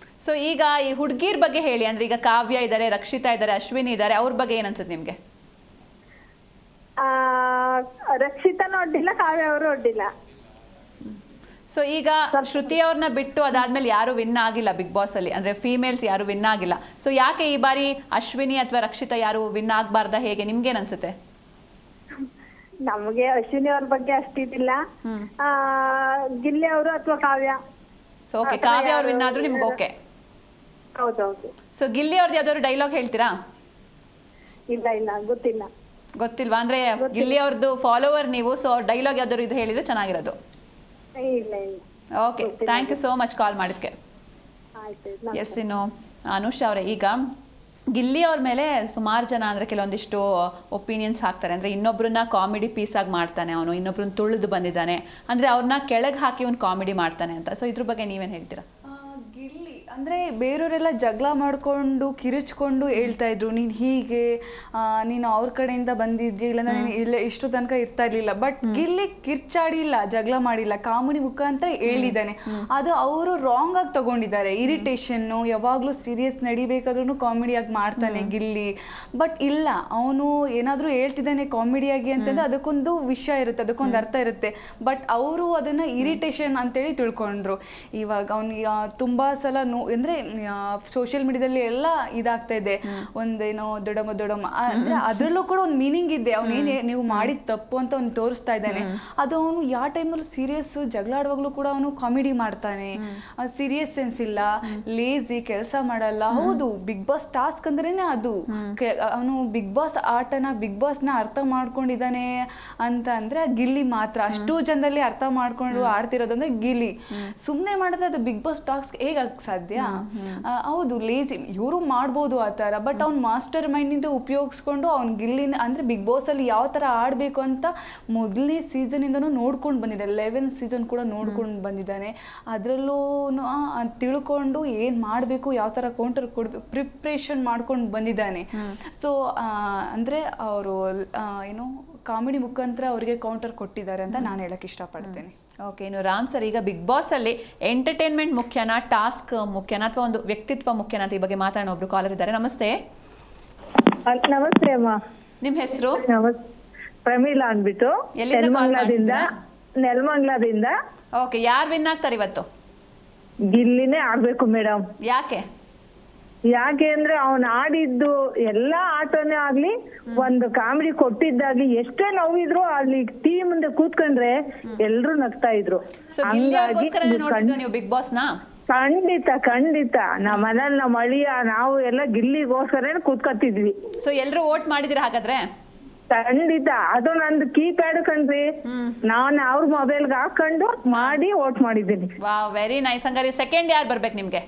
ಸೊ ಈಗ ಈ ಹುಡುಗಿರ್ ಬಗ್ಗೆ ಹೇಳಿ. ಅಂದ್ರೆ ಈಗ ಕಾವ್ಯ ಇದಾರೆ, ರಕ್ಷಿತಾ ಇದಾರೆ, ಅಶ್ವಿನಿ ಇದಾರೆ, ಅವ್ರ ಬಗ್ಗೆ ಏನ್ ಅನ್ಸುತ್ತೆ ನಿಮ್ಗೆ? ರಕ್ಷಿತಾನು ಒಡ್ಡಿಲ್ಲ, ಕಾವ್ಯ ಅವರು ಒಡ್ಡಿಲ್ಲ. ಸೊ ಈಗ ಶ್ರುತಿ ಅವ್ರನ್ನ ಬಿಟ್ಟು ಅದಾದ್ಮೇಲೆ ಯಾರು ವಿನ್ ಆಗಿಲ್ಲ ಬಿಗ್ ಬಾಸ್ ಅಲ್ಲಿ, ಅಂದ್ರೆ ಫೀಮೇಲ್ಸ್ ಯಾರು ವಿನ್ ಆಗಿಲ್ಲ. ಸೊ ಯಾಕೆ ಈ ಬಾರಿ ಅಶ್ವಿನಿ ಅಥವಾ ರಕ್ಷಿತಾ ಯಾರು ವಿನ್ ಆಗ್ಬಾರ್ದ ಹೇಗೆ? ನಿಮ್ಗೇನ್ ಅನ್ಸುತ್ತೆ? ನಮಗೆ ಅಶ್ವಿನಿ ಅವ್ರ ಬಗ್ಗೆ ಅಷ್ಟಿದಿಲ್ಲ. ಗಿಲ್ಲಿ ಅವರು ಅಥವಾ ಕಾವ್ಯ. ಸೊ ಓಕೆ, ಕಾವ್ಯ ಅವ್ರು ವಿನ್ ಆದ್ರೂ ನಿಮ್ಗೆ ಓಕೆ? ಹೌದೌದು. ಸೊ ಗಿಲ್ಲಿ ಅವ್ರದ್ದು ಯಾವ್ದಾದ್ರು ಡೈಲಾಗ್ ಹೇಳ್ತೀರಾ? ಇಲ್ಲ ಗೊತ್ತಿಲ್ಲ. ಗೊತ್ತಿಲ್ವಾ? ಅಂದ್ರೆ ಗಿಲ್ಲಿ ಅವ್ರದ್ದು ಫಾಲೋವರ್ ನೀವು, ಸೊ ಡೈಲಾಗ್ ಯಾವ್ದಾದ್ರು ಇದು ಹೇಳಿದ್ರೆ ಚೆನ್ನಾಗಿರೋದು. ಇಲ್ಲ. Okay, thank you so much call ಮಾಡಿದ್ಕೆ. ಎಸ್, ಇನ್ನು ಅನುಷ್ ಅವರೇ, ಈಗ ಗಿಲ್ಲಿ ಅವ್ರ ಮೇಲೆ ಸುಮಾರು ಜನ ಅಂದರೆ ಕೆಲವೊಂದಿಷ್ಟು ಒಪಿನಿಯನ್ಸ್ ಹಾಕ್ತಾರೆ. ಅಂದರೆ ಇನ್ನೊಬ್ರನ್ನ ಕಾಮಿಡಿ ಪೀಸಾಗಿ ಮಾಡ್ತಾನೆ ಅವನು, ಇನ್ನೊಬ್ರನ್ನ ತುಳಿದು ಬಂದಿದ್ದಾನೆ, ಅಂದರೆ ಅವ್ರನ್ನ ಕೆಳಗೆ ಹಾಕಿ ಅವ್ನು ಕಾಮಿಡಿ ಮಾಡ್ತಾನೆ ಅಂತ. ಸೊ ಇದ್ರ ಬಗ್ಗೆ ನೀವೇನು ಹೇಳ್ತೀರಾ? ಗಿಲ್ಲಿ ಅಂದರೆ ಬೇರೆಯವರೆಲ್ಲ ಜಗಳ ಮಾಡಿಕೊಂಡು ಕಿರಿಚ್ಕೊಂಡು ಹೇಳ್ತಾ ಇದ್ರು, ನೀನು ಹೀಗೆ, ನೀನು ಅವ್ರ ಕಡೆಯಿಂದ ಬಂದಿದ್ಯಾ, ಇಲ್ಲ ನೀನು ಇಲ್ಲ ಇಷ್ಟು ತನಕ ಇರ್ತಾ ಇರಲಿಲ್ಲ. ಬಟ್ ಗಿಲ್ಲಿ ಕಿರ್ಚಾಡಿಲ್ಲ, ಜಗಳ ಮಾಡಿಲ್ಲ, ಕಾಮಿಡಿ ಮುಖಾಂತರ ಹೇಳಿದ್ದಾನೆ. ಅದು ಅವರು ರಾಂಗ್ ಆಗಿ ತಗೊಂಡಿದ್ದಾರೆ. ಇರಿಟೇಷನ್ನು, ಯಾವಾಗಲೂ ಸೀರಿಯಸ್ ನಡಿಬೇಕಾದ್ರೂ ಕಾಮಿಡಿಯಾಗಿ ಮಾಡ್ತಾನೆ ಗಿಲ್ಲಿ. ಬಟ್ ಇಲ್ಲ, ಅವನು ಏನಾದರೂ ಹೇಳ್ತಿದ್ದಾನೆ ಕಾಮಿಡಿಯಾಗಿ ಅಂತಂದ್ರೆ ಅದಕ್ಕೊಂದು ವಿಷಯ ಇರುತ್ತೆ, ಅದಕ್ಕೊಂದು ಅರ್ಥ ಇರುತ್ತೆ. ಬಟ್ ಅವರು ಅದನ್ನು ಇರಿಟೇಷನ್ ಅಂತೇಳಿ ತಿಳ್ಕೊಂಡ್ರು. ಇವಾಗ ಅವ್ನಿಗೆ ತುಂಬ ಸಲ ಅಂದರೆ ಸೋಷಿಯಲ್ ಮೀಡಿಯಾದಲ್ಲಿ ಎಲ್ಲ ಇದಾಗ್ತಾ ಇದೆ, ಒಂದೇನೋ ದೊಡಮ್ಮ ಅಂದರೆ ಅದರಲ್ಲೂ ಕೂಡ ಒಂದು ಮೀನಿಂಗ್ ಇದೆ. ಅವನೇನು ನೀವು ಮಾಡಿದ ತಪ್ಪು ಅಂತ ಅವ್ನು ತೋರಿಸ್ತಾ ಇದ್ದಾನೆ. ಅದು ಅವನು ಯಾವ ಟೈಮಲ್ಲೂ ಸೀರಿಯಸ್ ಜಗಳ ಆಡುವಾಗಲೂ ಕೂಡ ಅವನು ಕಾಮಿಡಿ ಮಾಡ್ತಾನೆ. ಸೀರಿಯಸ್ ಸೆನ್ಸ್ ಇಲ್ಲ, ಲೇಜಿ, ಕೆಲಸ ಮಾಡಲ್ಲ. ಹೌದು, ಬಿಗ್ ಬಾಸ್ ಟಾಸ್ಕ್ ಅಂದ್ರೇನೆ ಅದು. ಅವನು ಬಿಗ್ ಬಾಸ್ ಆಟನ, ಬಿಗ್ ಬಾಸ್ನ ಅರ್ಥ ಮಾಡ್ಕೊಂಡಿದ್ದಾನೆ ಅಂತ ಅಂದರೆ ಗಿಲ್ಲಿ ಮಾತ್ರ. ಅಷ್ಟು ಜನದಲ್ಲಿ ಅರ್ಥ ಮಾಡ್ಕೊಂಡು ಆಡ್ತಿರೋದಂದ್ರೆ ಗಿಲ್ಲಿ. ಸುಮ್ಮನೆ ಮಾಡಿದ್ರೆ ಅದು ಬಿಗ್ ಬಾಸ್ ಟಾಸ್ಕ್ ಹೇಗಾಗ ಸಾಧ್ಯ? ಹೌದು, ಲೇಜಿ ಇವರು ಮಾಡ್ಬೋದು ಆ ಥರ. ಬಟ್ ಅವ್ನು ಮಾಸ್ಟರ್ ಮೈಂಡಿಂದ ಉಪಯೋಗಿಸ್ಕೊಂಡು ಅವ್ನು ಗಿಲ್ಲಿನ ಅಂದರೆ ಬಿಗ್ ಬಾಸಲ್ಲಿ ಯಾವ ಥರ ಆಡಬೇಕು ಅಂತ ಮೊದಲನೇ ಸೀಸನಿಂದನೂ ನೋಡ್ಕೊಂಡು ಬಂದಿದ್ದಾನೆ. 11th ಸೀಸನ್ ಕೂಡ ನೋಡ್ಕೊಂಡು ಬಂದಿದ್ದಾನೆ. ಅದರಲ್ಲೂ ತಿಳ್ಕೊಂಡು ಏನು ಮಾಡಬೇಕು, ಯಾವ ಥರ ಕೌಂಟರ್ ಕೊಡಬೇಕು, ಪ್ರಿಪ್ರೇಷನ್ ಮಾಡ್ಕೊಂಡು ಬಂದಿದ್ದಾನೆ. ಸೊ ಅಂದರೆ ಅವರು ಏನು ಕಾಮಿಡಿ ಮುಖಾಂತರ ಅವರಿಗೆ ಕೌಂಟರ್ ಕೊಟ್ಟಿದ್ದಾರೆ ಅಂತ ನಾನು ಹೇಳಕ್ಕೆ ಇಷ್ಟಪಡ್ತೇನೆ. ಓಕೆ, ಇನ್ನು ರಾಮ್ ಸರ್, ಈಗ ಬಿಗ್ ಬಾಸ್ ಅಲ್ಲಿ ಎಂಟರ್ಟೈನ್ಮೆಂಟ್ ಮುಖ್ಯನಾ, ಟಾಸ್ಕ್ ಮುಖ್ಯನಾ, ಅಥವಾ ಒಂದು ವ್ಯಕ್ತಿತ್ವ ಮುಖ್ಯನಾ ಅಂತ ಈ ಬಗ್ಗೆ ಮಾತಾಡೋಣ. ಒಬ್ರು ಕಾಲರ್ ಇದ್ದಾರೆ. ನಮಸ್ತೆ. ನಮಸ್ತೆ ಅಮ್ಮ. ನಿಮ್ಮ ಹೆಸರು? ಪ್ರಮೀಳಾ ಅಂದ್ಬಿಟ್ಟು, ನೆಲಮಂಗಲದಿಂದ. ಓಕೆ, ಯಾರು ವಿನ್ ಆಗ್ತಾರೆ ಇವತ್ತು? ಗಿಲ್ಲಿನೇ ಆಗ್ಬೇಕು ಮೇಡಮ್. ಯಾಕೆ? ಯಾಕೆ ಅಂದ್ರೆ ಅವ್ನ್ ಆಡಿದ್ದು ಎಲ್ಲಾ ಆಟನೇ ಆಗ್ಲಿ ಒಂದು ಕಾಮಿಡಿ ಕೊಟ್ಟಿದ್ದಾಗ್ಲಿ ಎಷ್ಟೇ ನೋವಿದ್ರು ಅಲ್ಲಿ ಟೀಮ್ ಮುಂದೆ ಕೂತ್ಕೊಂಡ್ರೆ ಎಲ್ರು ನಗ್ತಾ ಇದ್ರು. ಸೊ ಗಿಲ್ಲಿಗೋಸ್ಕರನೇ ನೋಡ್ತಿದ್ರಾ ನೀವು ಬಿಗ್ ಬಾಸ್ ನ? ಖಂಡಿತ ನಮ್ಮ ಮನೇಲಿ ನಮ್ಮ ಅಳಿಯ ನಾವು ಎಲ್ಲ ಗಿಲ್ಲಿಗೋಸ್ಕರ ಕೂತ್ಕೊತಿದ್ವಿ. ಸೊ ಎಲ್ರು ವೋಟ್ ಮಾಡಿದಿರ ಹಾಗಾದ್ರೆ? ಖಂಡಿತ, ಅದು ನಂದು ಕೀಪ್ಯಾಡ್ ಕಣ್ರಿ, ನಾನು ಅವ್ರ ಮೊಬೈಲ್ಗೆ ಹಾಕೊಂಡು ಮಾಡಿ ವೋಟ್ ಮಾಡಿದ್ದೀನಿ. Wow, very nice. ಹಂಗಾರೆ ಸೆಕೆಂಡ್ ಯಾರು ಬರ್ಬೇಕು ನಿಮ್ಗೆ?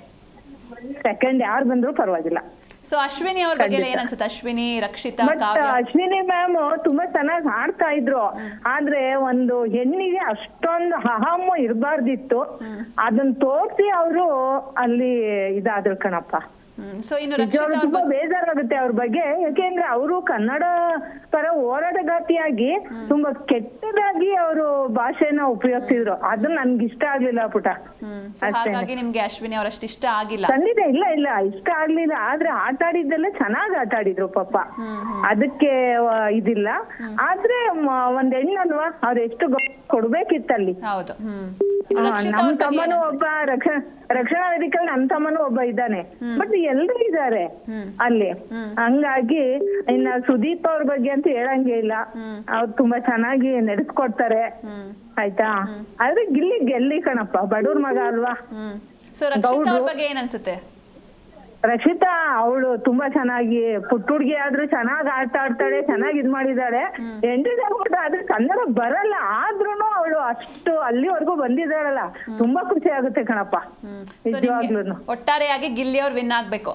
ಸೆಕೆಂಡ್ ಯಾರು ಬಂದ್ರು ಪರವಾಗಿಲ್ಲ. ಸೊ ಅಶ್ವಿನಿ ಅವ್ರ ಬಗ್ಗೆ ಏನ್ ಅನ್ಸುತ್ತೆ? ಅಶ್ವಿನಿ, ರಕ್ಷಿತಾ, ಕಾವ್ಯ? ಅಶ್ವಿನಿ ಮ್ಯಾಮ್ ತುಂಬಾ ಚೆನ್ನಾಗಿ ಆಡ್ತಾ ಇದ್ರು, ಆದ್ರೆ ಒಂದು ಹೆಣ್ಣಿಗೆ ಅಷ್ಟೊಂದು ಅಹಮ್ಮ ಇರಬಾರ್ದಿತ್ತು. ಅದನ್ನ ತೋರಿಸಿ ಅವರು ಅಲ್ಲಿ ಇದಾದ್ರು ಕಣಪ್ಪ. ಸೊ ಇನ್ನು ರಕ್ಷಿತಾ ತುಂಬಾ ಬೇಜಾರಾಗುತ್ತೆ ಅವ್ರ ಬಗ್ಗೆ. ಯಾಕೆಂದ್ರೆ ಅವರು ಕನ್ನಡ ಪರ ಹೋರಾಟಗಾತಿಯಾಗಿ ತುಂಬಾ ಕೆಟ್ಟದಾಗಿ ಅವರು ಭಾಷೆನ ಉಪಯೋಗಿಸಿದ್ರು. ಅದು ನನ್ಗೆ ಇಷ್ಟ ಆಗ್ಲಿಲ್ಲ ಪುಟ. ಹಾಗಾಗಿ ನಿಮ್ಗೆ ಅಶ್ವಿನಿ ಅವರಷ್ಟು ಇಷ್ಟ ಆಗಿಲ್ಲ? ಖಂಡಿತ ಇಲ್ಲ, ಇಷ್ಟ ಆಗ್ಲಿಲ್ಲ. ಆದ್ರೆ ಆಟ ಆಡಿದ್ದೆಲ್ಲ ಚೆನ್ನಾಗಿ ಆಟ ಆಡಿದ್ರು ಪಾಪ, ಅದಕ್ಕೆ ಇದಿಲ್ಲ. ಆದ್ರೆ ಒಂದ್ ಹೆಣ್ಣಲ್ವಾ, ಅವ್ರು ಎಷ್ಟು ಕೊಡ್ಬೇಕಿತ್ತಲ್ಲಿ. ಹೌದು. ನಮ್ ತಮ್ಮನು ಒಬ್ಬ ರಕ್ಷಣಾ ವೇದಿಕೆಯಲ್ಲಿ ನಮ್ ತಮ್ಮನು ಒಬ್ಬ ಇದ್ದಾನೆ, ಬಟ್ ಎಲ್ರು ಇದ್ದಾರೆ ಅಲ್ಲಿ. ಹಂಗಾಗಿ ಇನ್ನ ಸುದೀಪ್ ಅವ್ರ ಬಗ್ಗೆ ಅಂತ ಹೇಳಂಗೆ ಇಲ್ಲ, ಅವ್ರು ತುಂಬಾ ಚೆನ್ನಾಗಿ ನಡೆಸ್ಕೊಡ್ತಾರೆ. ಆಯ್ತಾ, ಆದ್ರೆ ಗೆಲ್ಲಿ ಕಣಪ್ಪ, ಬಡವ್ರ ಮಗ ಅಲ್ವಾ. ಸೊ ರಕ್ಷಿತಾ ಅವ್ರ ಬಗ್ಗೆ ಏನ್ ಅನ್ಸುತ್ತೆ? ರಕ್ಷಿತಾ ಅವಳು ತುಂಬಾ ಚೆನ್ನಾಗಿ, ಪುಟ್ಟ ಹುಡ್ಗಿ ಆದ್ರೂ ಚೆನ್ನಾಗಿ ಆಟ ಆಡ್ತಾಳೆ, ಚೆನ್ನಾಗಿ ಇದ್ ಮಾಡಿದಾಳೆ. ಎಂಟರ್ಟೈನ್ಮೆಂಟ್ ಆದ್ರೆ ಕನ್ನಡ ಬರಲ್ಲ, ಆದ್ರೂನು ಅವಳು ಅಷ್ಟು ಅಲ್ಲಿವರೆಗೂ ಬಂದಿದ್ದಾಳಲ್ಲ, ತುಂಬಾ ಖುಷಿ ಆಗುತ್ತೆ ಕಣಪ್ಪ ನಿಜವಾಗ್ಲೂ. ಒಟ್ಟಾರೆಯಾಗಿ ಗಿಲ್ಲಿ ಅವ್ರು ವಿನ್ ಆಗ್ಬೇಕು?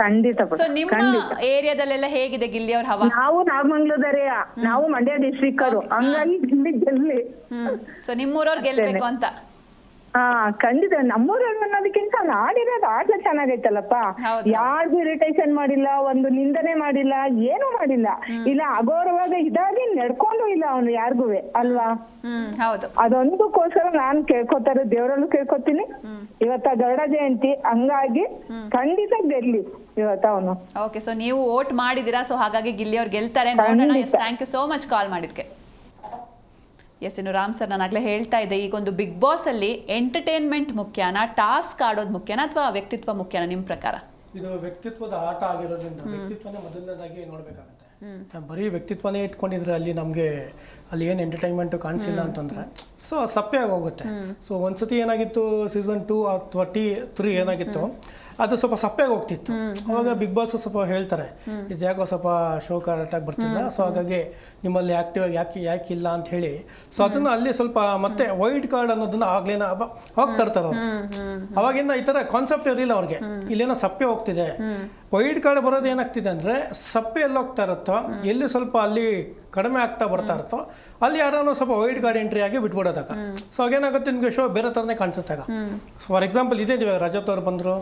ಖಂಡಿತ. ಸೊ ನಿಮ್ಮ ಏರಿಯಾದಲ್ಲೆಲ್ಲ ಹೇಗಿದೆ ಗಿಲ್ಲಿ ಅವ್ರ ಹವಾ? ನಾವು ನಾಗಮಂಗ್ಲದರೆಯ, ನಾವು ಮಂಡ್ಯ ಡಿಸ್ಟ್ರಿಕ್ಟ್ ಅವರು, ಹಂಗಾಗಿ ಗೆಲ್ಲಿ. ಸೊ ನಿಮ್ಮೂರವ್ರು ಗೆಲ್ಬೇಕು ಅಂತ? ಖಂಡಿತ. ನಮ್ಮೂರಲ್ಲಿ ಅನ್ನೋದಕ್ಕಿಂತ ಆಡಿರೋದು ಆಟ ಚೆನ್ನಾಗೈತಲ್ಲಪ್ಪ. ಯಾರಿಗೂ ಇರಿಟೇಷನ್ ಮಾಡಿಲ್ಲ, ಒಂದು ನಿಂದನೆ ಮಾಡಿಲ್ಲ, ಏನು ಮಾಡಿಲ್ಲ. ಇಲ್ಲ ಅಗೌರವಾಗ ಇದಾಗಿ ನಡ್ಕೊಂಡು ಇಲ್ಲ ಅವನು ಯಾರಿಗೂ ಅಲ್ವಾ. ಅದೊಂದಕ್ಕೋಸ್ಕರ ನಾನ್ ಕೇಳ್ಕೊತಾರೆ, ದೇವರಲ್ಲೂ ಕೇಳ್ಕೊತೀನಿ. ಇವತ್ತ ಗರುಡ ಜಯಂತಿ, ಹಂಗಾಗಿ ಖಂಡಿತ ಗೆಲ್ಲಿ ಇವತ್ತ ಅವನು. ಓಕೆ, ಸೊ ನೀವು ವೋಟ್ ಮಾಡಿದಿರಾ, ಸೊ ಹಾಗಾಗಿ ಗಿಲ್ಲಿ ಅವ್ರು ಗೆಲ್ತಾರೆ. ನೋಡೋಣ. Thank you so much call ಮಾಡಿದ್ಕೆ. ಎಸ್, ಇನ್ನು ರಾಮ್ ಸರ್, ನಾನು ಆಗಲೇ ಹೇಳ್ತಾ ಇದ್ದೆ, ಈಗೊಂದು ಬಿಗ್ ಬಾಸ್ ಅಲ್ಲಿ ಎಂಟರ್ಟೈನ್ಮೆಂಟ್ ಮುಖ್ಯನಾ, ಟಾಸ್ಕ್ ಆಡೋದು ಮುಖ್ಯನಾ, ಅಥವಾ ವ್ಯಕ್ತಿತ್ವ ಮುಖ್ಯನಾ ನಿಮ್ಮ ಪ್ರಕಾರ? ಇದು ವ್ಯಕ್ತಿತ್ವದ ಆಟ ಆಗಿರೋದ್ರಿಂದ ವ್ಯಕ್ತಿತ್ವನೇ ಮೊದಲನೇದಾಗಿ ನೋಡ್ಬೇಕಾಗತ್ತೆ. ಬರೀ ವ್ಯಕ್ತಿತ್ವನೇ ಇಟ್ಕೊಂಡಿದ್ರೆ ಅಲ್ಲಿ ನಮಗೆ ಅಲ್ಲಿ ಏನು ಎಂಟರ್ಟೈನ್ಮೆಂಟ್ ಕಾಣಿಸಿಲ್ಲ ಅಂತಂದ್ರೆ ಸೊ ಸಪ್ಪೆ ಆಗೋಗುತ್ತೆ. ಸೊ ಒಂದ್ಸತಿ ಏನಾಗಿತ್ತು, ಸೀಸನ್ 2 ಅಥವಾ 3 ಏನಾಗಿತ್ತು, ಅದು ಸ್ವಲ್ಪ ಸಪ್ಪೆಗೆ ಹೋಗ್ತಿತ್ತು. ಅವಾಗ ಬಿಗ್ ಬಾಸ್ ಸ್ವಲ್ಪ ಹೇಳ್ತಾರೆ, ಇದು ಯಾಕೋ ಸ್ವಲ್ಪ ಶೋ ಕರೆಕ್ಟಾಗಿ ಬರ್ತಿಲ್ಲ, ಸೊ ಹಾಗಾಗಿ ನಿಮ್ಮಲ್ಲಿ ಆಕ್ಟಿವ್ ಆಗಿ ಯಾಕೆ ಇಲ್ಲ ಅಂತ ಹೇಳಿ. ಸೊ ಅದನ್ನು ಅಲ್ಲಿ ಸ್ವಲ್ಪ ಮತ್ತೆ ವೈಲ್ಡ್ ಕಾರ್ಡ್ ಅನ್ನೋದನ್ನ ಆಗ್ಲೇನ ಹೋಗ್ತಾ ಇರ್ತಾರೆ ಅವರು. ಅವಾಗಿಂದ ಈ ಥರ ಕಾನ್ಸೆಪ್ಟ್ ಇರಲಿಲ್ಲ ಅವ್ರಿಗೆ, ಇಲ್ಲೇನೋ ಸಪ್ಪೆ ಹೋಗ್ತಿದೆ. ವೈಲ್ಡ್ ಕಾರ್ಡ್ ಬರೋದು ಏನಾಗ್ತಿದೆ ಅಂದರೆ, ಸಪ್ಪೆ ಎಲ್ಲಿ ಹೋಗ್ತಾ ಇರುತ್ತೋ, ಎಲ್ಲಿ ಸ್ವಲ್ಪ ಅಲ್ಲಿ ಕಡಿಮೆ ಆಗ್ತಾ ಬರ್ತಾ ಇರುತ್ತೋ ಅಲ್ಲಿ ಯಾರೋ ಸ್ವಲ್ಪ ವೈಲ್ಡ್ ಕಾರ್ಡ್ ಎಂಟ್ರಿ ಆಗಿ ಬಿಟ್ಬಿಡೋದಾಗ. ಸೊ ಆಗೇನಾಗುತ್ತೆ, ನಿಮಗೆ ಶೋ ಬೇರೆ ಥರನೇ ಕಾಣಿಸುತ್ತಾಗ. ಫಾರ್ ಎಕ್ಸಾಂಪಲ್ ಇದೇ ರಜತ್ ಅವ್ರು ಬಂದರು,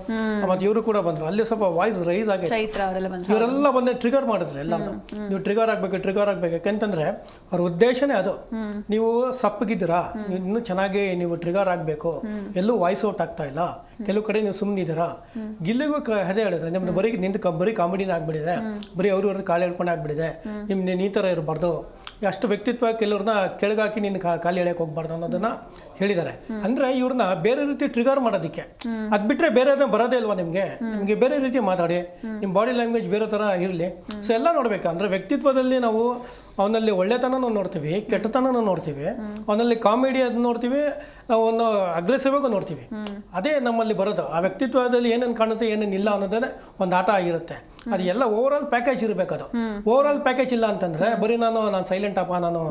ಮತ್ತು ಇವರು ಕೂಡ ಬಂದರು, ಅಲ್ಲಿ ಸ್ವಲ್ಪ ವಾಯ್ಸ್ ರೈಸ್ ಆಗಿದೆ. ಇವರೆಲ್ಲ ಬಂದು ಟ್ರಿಗರ್ ಮಾಡಿದ್ರು ಎಲ್ಲರೂ. ನೀವು ಟ್ರಿಗರ್ ಆಗಬೇಕು ಯಾಕೆಂತಂದ್ರೆ ಅವ್ರ ಉದ್ದೇಶನೇ ಅದು. ನೀವು ಸಪ್ಪಗಿದ್ದೀರಾ, ಇನ್ನೂ ಚೆನ್ನಾಗಿ ನೀವು ಟ್ರಿಗರ್ ಆಗಬೇಕು, ಎಲ್ಲೂ ವಾಯ್ಸ್ ಔಟ್ ಆಗ್ತಾ ಇಲ್ಲ, ಕೆಲವು ಕಡೆ ನೀವು ಸುಮ್ಮನಿದ್ದೀರಾ. ಗಿಲ್ಲಿಗೂ ಅದೇ ಹೇಳಿದ್ರೆ, ನಿಮ್ದು ಬರೀ ಕಾಮಿಡಿನೇ ಆಗ್ಬಿಟ್ಟಿದೆ, ಬರೀ ಅವ್ರವ್ರದ್ದು ಕಾಲು ಹೇಳ್ಕೊಂಡು ಆಗ್ಬಿಟ್ಟಿದೆ, ನೀನು ಈ ಥರ ಇರಬಾರ್ದು, ಅಷ್ಟು ವ್ಯಕ್ತಿತ್ವ ಕೆಲವ್ರನ್ನ ಕೆಳಗಾಕಿ ನಿನ್ನ ಕಾಲು ಎಳೆಯಕ್ಕೆ ಹೋಗ್ಬಾರ್ದು ಅನ್ನೋದನ್ನ ಹೇಳಿದ್ದಾರೆ. ಅಂದ್ರೆ ಇವ್ರನ್ನ ಬೇರೆ ರೀತಿ ಟ್ರಿಗರ್ ಮಾಡೋದಕ್ಕೆ. ಅದು ಬಿಟ್ಟರೆ ಬೇರೆ ಬರೋದೇ ಇಲ್ವಾ ನಿಮಗೆ ಬೇರೆ ರೀತಿ ಮಾತಾಡಿ, ನಿಮ್ಮ ಬಾಡಿ ಲ್ಯಾಂಗ್ವೇಜ್ ಬೇರೆ ಥರ ಇರಲಿ. ಸೊ ಎಲ್ಲ ನೋಡ್ಬೇಕು. ಅಂದರೆ ವ್ಯಕ್ತಿತ್ವದಲ್ಲಿ ನಾವು ಅವನಲ್ಲಿ ಒಳ್ಳೆತನನೂ ನೋಡ್ತೀವಿ, ಕೆಟ್ಟತನನೂ ನೋಡ್ತೀವಿ, ಅವನಲ್ಲಿ ಕಾಮಿಡಿ ಅದು ನೋಡ್ತೀವಿ, ನಾವು ಒಂದು ಅಗ್ರೆಸಿವ್ ಆಗಿ ನೋಡ್ತೀವಿ. ಅದೇ ನಮ್ಮಲ್ಲಿ ಬರೋದು. ಆ ವ್ಯಕ್ತಿತ್ವದಲ್ಲಿ ಏನೇನು ಕಾಣುತ್ತೆ ಏನೇನು ಇಲ್ಲ ಅನ್ನೋದೇ ಒಂದು ಆಟ ಆಗಿರುತ್ತೆ. ಅದು ಎಲ್ಲ ಓವರ್ ಆಲ್ ಪ್ಯಾಕೇಜ್ ಇರಬೇಕು. ಅದು ಓವರ್ ಆಲ್ ಪ್ಯಾಕೇಜ್ ಇಲ್ಲ ಅಂತಂದರೆ ಬರೀ ನಾನು ಸೈಲೆಂಟ್ ಅಪ್ಪ, ನಾನು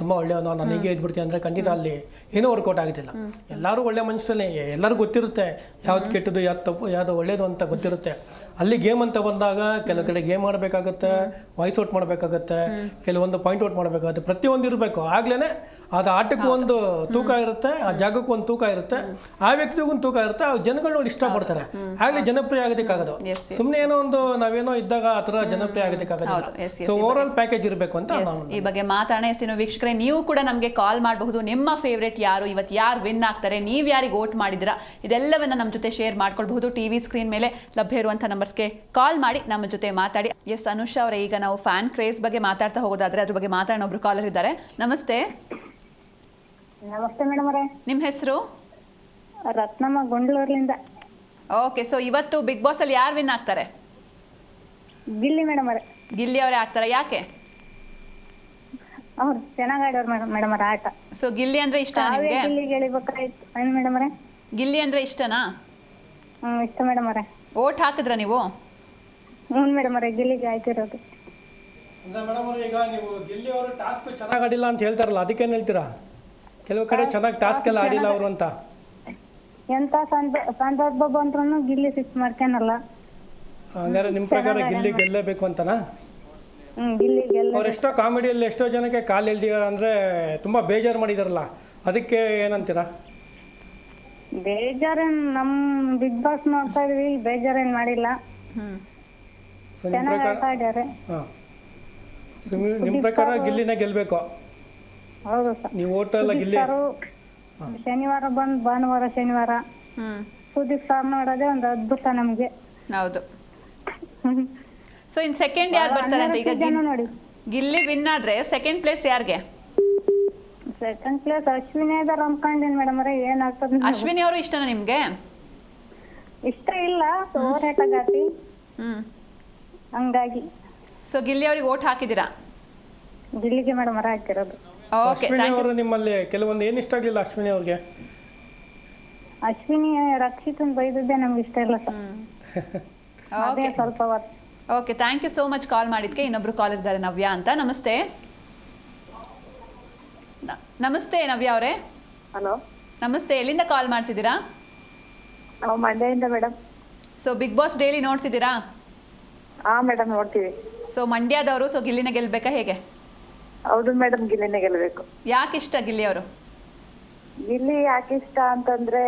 ತುಂಬ ಒಳ್ಳೆಯವನು, ನಾನು ಹೀಗೆ ಇದ್ಬಿಡ್ತೀನಿ ಅಂದರೆ ಖಂಡಿತ ಅಲ್ಲಿ ಏನೂ ವರ್ಕೌಟ್ ಆಗೋದಿಲ್ಲ. ಎಲ್ಲರೂ ಒಳ್ಳೆ ಮನುಷ್ಯರಲ್ಲೇ, ಎಲ್ಲರಿಗೂ ಗೊತ್ತಿರುತ್ತೆ ಯಾವ್ದು ಕೆಟ್ಟದ್ದು, ಯಾವ್ದು ತಪ್ಪು, ಯಾವುದು ಒಳ್ಳೇದು ಅಂತ ಗೊತ್ತಿರುತ್ತೆ. ಅಲ್ಲಿ ಗೇಮ್ ಅಂತ ಬಂದಾಗ ಕೆಲವು ಕಡೆ ಗೇಮ್ ಮಾಡಬೇಕಾಗತ್ತೆ, ವಾಯ್ಸ್ ಔಟ್ ಮಾಡಬೇಕಾಗತ್ತೆ, ಕೆಲವೊಂದು ಪಾಯಿಂಟ್ ಔಟ್ ಮಾಡಬೇಕಾಗುತ್ತೆ, ಪ್ರತಿಯೊಂದು ಇರಬೇಕು. ಆಗ್ಲೇ ಅದು ಆಟಕ್ಕೂ ಒಂದು ತೂಕ ಇರುತ್ತೆ, ಆ ಜಾಗಕ್ಕೂ ಒಂದು ತೂಕ ಇರುತ್ತೆ, ಆ ವ್ಯಕ್ತಿಗೂ ಒಂದು ತೂಕ ಇರುತ್ತೆ, ಆ ಜನಗಳು ನೋಡಿ ಇಷ್ಟಪಡ್ತಾರೆ, ಆಗಲೇ ಜನಪ್ರಿಯ ಆಗೋದಕ್ಕಾಗೋದು. ಸುಮ್ಮನೆ ಏನೋ ಒಂದು ನಾವೇನೋ ಇದ್ದಾಗ ಆ ಥರ ಜನಪ್ರಿಯ ಆಗೋದಕ್ಕಾಗೋದಿಲ್ಲ. ಸೊ ಓವರ್ ಆಲ್ ಪ್ಯಾಕೇಜ್ ಇರಬೇಕು ಅಂತ ಈ ಬಗ್ಗೆ ಮಾತಾಡೋಣ. ಎಸ್ಸಿನ ವೀಕ್ಷಕರೇ, ನೀವು ಕೂಡ ನಮಗೆ ಕಾಲ್ ಮಾಡಬಹುದು. ನಿಮ್ಮ ಫೇವ್ರೇಟ್ ಯಾರು, ಇವತ್ತು ಯಾರು ವಿನ್ ಆಗ್ತಾರೆ, ನೀವು ಯಾರಿಗೆ ವೋಟ್ ಮಾಡಿದಿರಾ, ಇದೆಲ್ಲವನ್ನ ನಮ್ಮ ಜೊತೆ ಶೇರ್ ಮಾಡ್ಕೊಳ್ಬಹುದು. ಟಿವಿ ಸ್ಕ್ರೀನ್ ಮೇಲೆ ಲಭ್ಯ ಇರುವಂಥ ನಂಬರ್ಸ್ಗೆ ಕಾಲ್ ಮಾಡಿ ನಮ್ಮ ಜೊತೆ ಮಾತಾಡಿ. ಎಸ್ ಅನುಷಾ ಅವರೇ, ಈಗ ನಾವು ಫ್ಯಾನ್ ಕ್ರೇಜ್ ಬಗ್ಗೆ ಮಾತಾಡ್ತಾ ಹೋಗೋದಾದ್ರೆ ಅದ್ರ ಬಗ್ಗೆ ಮಾತಾಡೋಣ. ಒಬ್ರು ಕಾಲರ್ ಇದ್ದಾರೆ. ನಮಸ್ತೆ. ನಮಸ್ತೆ ಮೇಡಮ್ ಅವರೇ. ನಿಮ್ಮ ಹೆಸರು? ರತ್ನಮ್ಮ ಗುಂಡ್ಲೂರ್ಲಿಂದ. ಓಕೆ, ಸೊ ಇವತ್ತು ಬಿಗ್ ಬಾಸ್ ಅಲ್ಲಿ ಯಾರು ವಿನ್ ಆಗ್ತಾರೆ? ಗಿಲ್ಲಿ ಮೇಡಮ್ ಅವರೇ. ಗಿಲ್ಲಿ ಅವರೇ ಆಗ್ತಾರೆ. ಯಾಕೆ? ಅವ್ರು ಚೆನ್ನಾಗಿ ಆಡೋರು ಮೇಡಮ್ ಅವ್ರ ಆಟ. ಸೊ ಗಿಲ್ಲಿ ಅಂದ್ರೆ ಇಷ್ಟನಾ ನಿಮ್ಗೆ? ಗಿಲ್ಲಿಗೆ ಎಳಿಬೇಕಾಯ್ತು ಏನು ಮೇಡಮ್ ಅವರೇ? ಗಿಲ್ಲಿ ಅಂದ್ರೆ ಇಷ್ಟನಾ? ಇಷ್ಟ ಮೇಡಮ್ ಅವರೇ. ಓಟ್ ಹಾಕಿದ್ರ ನೀವು? ಹ್ಞೂ ಮೇಡಮ್ ಅವರೇ, ಗಿಲ್ಲಿಗೆ ಆಯ್ತಿರೋದು. ಅಂದ್ರೆ ಮೇಡಮ್ ಅವರು ಈಗ ನೀವು ಗಿಲ್ಲಿ ಅವರು ಟಾಸ್ಕ್ ಚೆನ್ನಾಗಿ ಆಡಿಲ್ಲ ಅಂತ ಹೇಳ್ತಾರಲ್ಲ, ಅದಕ್ಕೇನು ಹೇಳ್ತೀರಾ? ಕೆಲವು ಕಡೆ ಚೆನ್ನಾಗಿ ಟಾಸ್ಕ್ ಎಲ್ಲ ಆಡಿಲ್ಲ ಅವರು ಅಂತ. ಎಂತ ಸಂದರ್ಭ ಬಂದ್ರೂ ಗಿಲ್ಲಿ ಫಿಕ್ಸ್ ಮಾಡ್ಕೊನಲ್ಲ. ಹಂಗಾರೆ ನಿಮ್ಮ ಪ್ರಕಾರ ಗಿಲ್ಲಿ ಗೆಲ್ಲಬೇಕು ಅಂತನಾ? ಗಿಲ್ಲಿ ಅವ್ರು ಎಷ್ಟೋ ಕಾಮಿಡಿಯಲ್ಲಿ ಎಷ್ಟೋ ಜನಕ್ಕೆ ಕಾಲು ಎಳ್ದಿದ್ದಾರೆ ಅಂದರೆ ತುಂಬ ಬೇಜಾರು ಮಾಡಿದಾರಲ್ಲ, ಅದಕ್ಕೆ ಏನಂತೀರಾ? ಬೇಜಾರೇನು, ನಮ್ಮ ಬಿಗ್ ಬಾಸ್ ನೋಡ್ತಾ ಇದೀವಿ, ಬೇಜಾರೇನು ಮಾಡಿಲ್ಲ. ಸೊ ನಿಮ್ಮ ಪ್ರಕಾರ ಹಾಂ, ಸೊ ನಿಮ್ಮ ಪ್ರಕಾರ ಗಿಲ್ಲಿನೇ ಗೆಲ್ಲಬೇಕು? ಹೌದು ಸರ್. ನೀವು ಓಟ್ ಎಲ್ಲ ಗಿಲ್ಲಿ. ಶನಿವಾರ ಬಂದು ಭಾನುವಾರ ಶನಿವಾರ ಸುದೀಪ್ ಸರ್ ನೋಡೋದೇ ಒಂದು ಅದ್ಭುತ ನಮಗೆ. ಹೌದು. ಸೊ ಇನ್ ಸೆಕೆಂಡ್ ಯಾರು ಬರ್ತಾರೆ ಅಂತ? ಈಗ ನೋಡಿ, ಗಿಲ್ಲಿ ವಿನ್ ಆದ್ರೆ ಸೆಕೆಂಡ್ ಪ್ಲೇಸ್ ಯಾರಿಗೆ? ಸೆಕೆಂಡ್ ಪ್ಲೇಸ್ ಅಶ್ವಿನಿ ಇದಾರೆ ಅನ್ಕೊಂಡಿನಿ ಮೇಡಮ್ ಅವರೇ. ಏನಾಗ್ತದೆ? ಅಶ್ವಿನಿ ಅವರು ಇಷ್ಟನಾ ನಿಮ್ಗೆ? ಇಷ್ಟ ಇಲ್ಲ, ಓವರ್ ಜಾತಿ ಹಂಗಾಗಿ. ಸೊ ಗಿಲ್ಲಿ ಅವ್ರಿಗೆ ಓಟ್ ಹಾಕಿದ್ದೀರಾ? ಗಿಲ್ಲಿಗೆ ಮೇಡಮ್ ಅವರೇ ಹಾಕಿರೋದು. ಓಕೆ, ಅಶ್ವಿನಿ ಅವರು ನಿಮ್ಮಲ್ಲಿ ಕೆಲವೊಂದು ಏನು ಇಷ್ಟ ಆಗಲಿಲ್ಲ ಅಶ್ವಿನಿ ಅವ್ರಿಗೆ? ಅಶ್ವಿನಿ ರಕ್ಷಿತನ್ ಬೈದದ್ದೇ ನಮ್ಗೆ ಇಷ್ಟ ಇಲ್ಲ ಸರ್. ಅದೇ ಸ್ವಲ್ಪ okay, thank you so much call ಮಾಡಿದ್ಕೆ. ಇನ್ನೊಬ್ರು ಕಾಲ್ ಇದ್ದಾರೆ, ನವ್ಯ ಅಂತ. ನಮಸ್ತೆ. ನಮಸ್ತೆ ನವ್ಯ ಅವರೇ. ಹಲೋ ನಮಸ್ತೆ, ಎಲ್ಲಿಂದ ಕಾಲ್ ಮಾಡ್ತಿದ್ದೀರಾ? ನಾವು ಮಂಡ್ಯದಿಂದ madam. So Bigg Boss daily ನೋಡ್ತಿದ್ದೀರಾ? ಹಾಂ ಮೇಡಮ್, ನೋಡ್ತೀವಿ. ಸೊ ಮಂಡ್ಯದವರು, ಸೊ ಗಿಲ್ಲಿನ ಗೆಲ್ಬೇಕಾ ಹೇಗೆ? ಹೌದು ಮೇಡಮ್, ಗಿಲ್ಲಿನೇ ಗೆಲ್ಲಬೇಕು. ಯಾಕೆ ಇಷ್ಟ ಗಿಲ್ಲಿ ಅವರು? ಗಿಲ್ಲಿ ಯಾಕೆ ಇಷ್ಟ ಅಂತಂದ್ರೆ,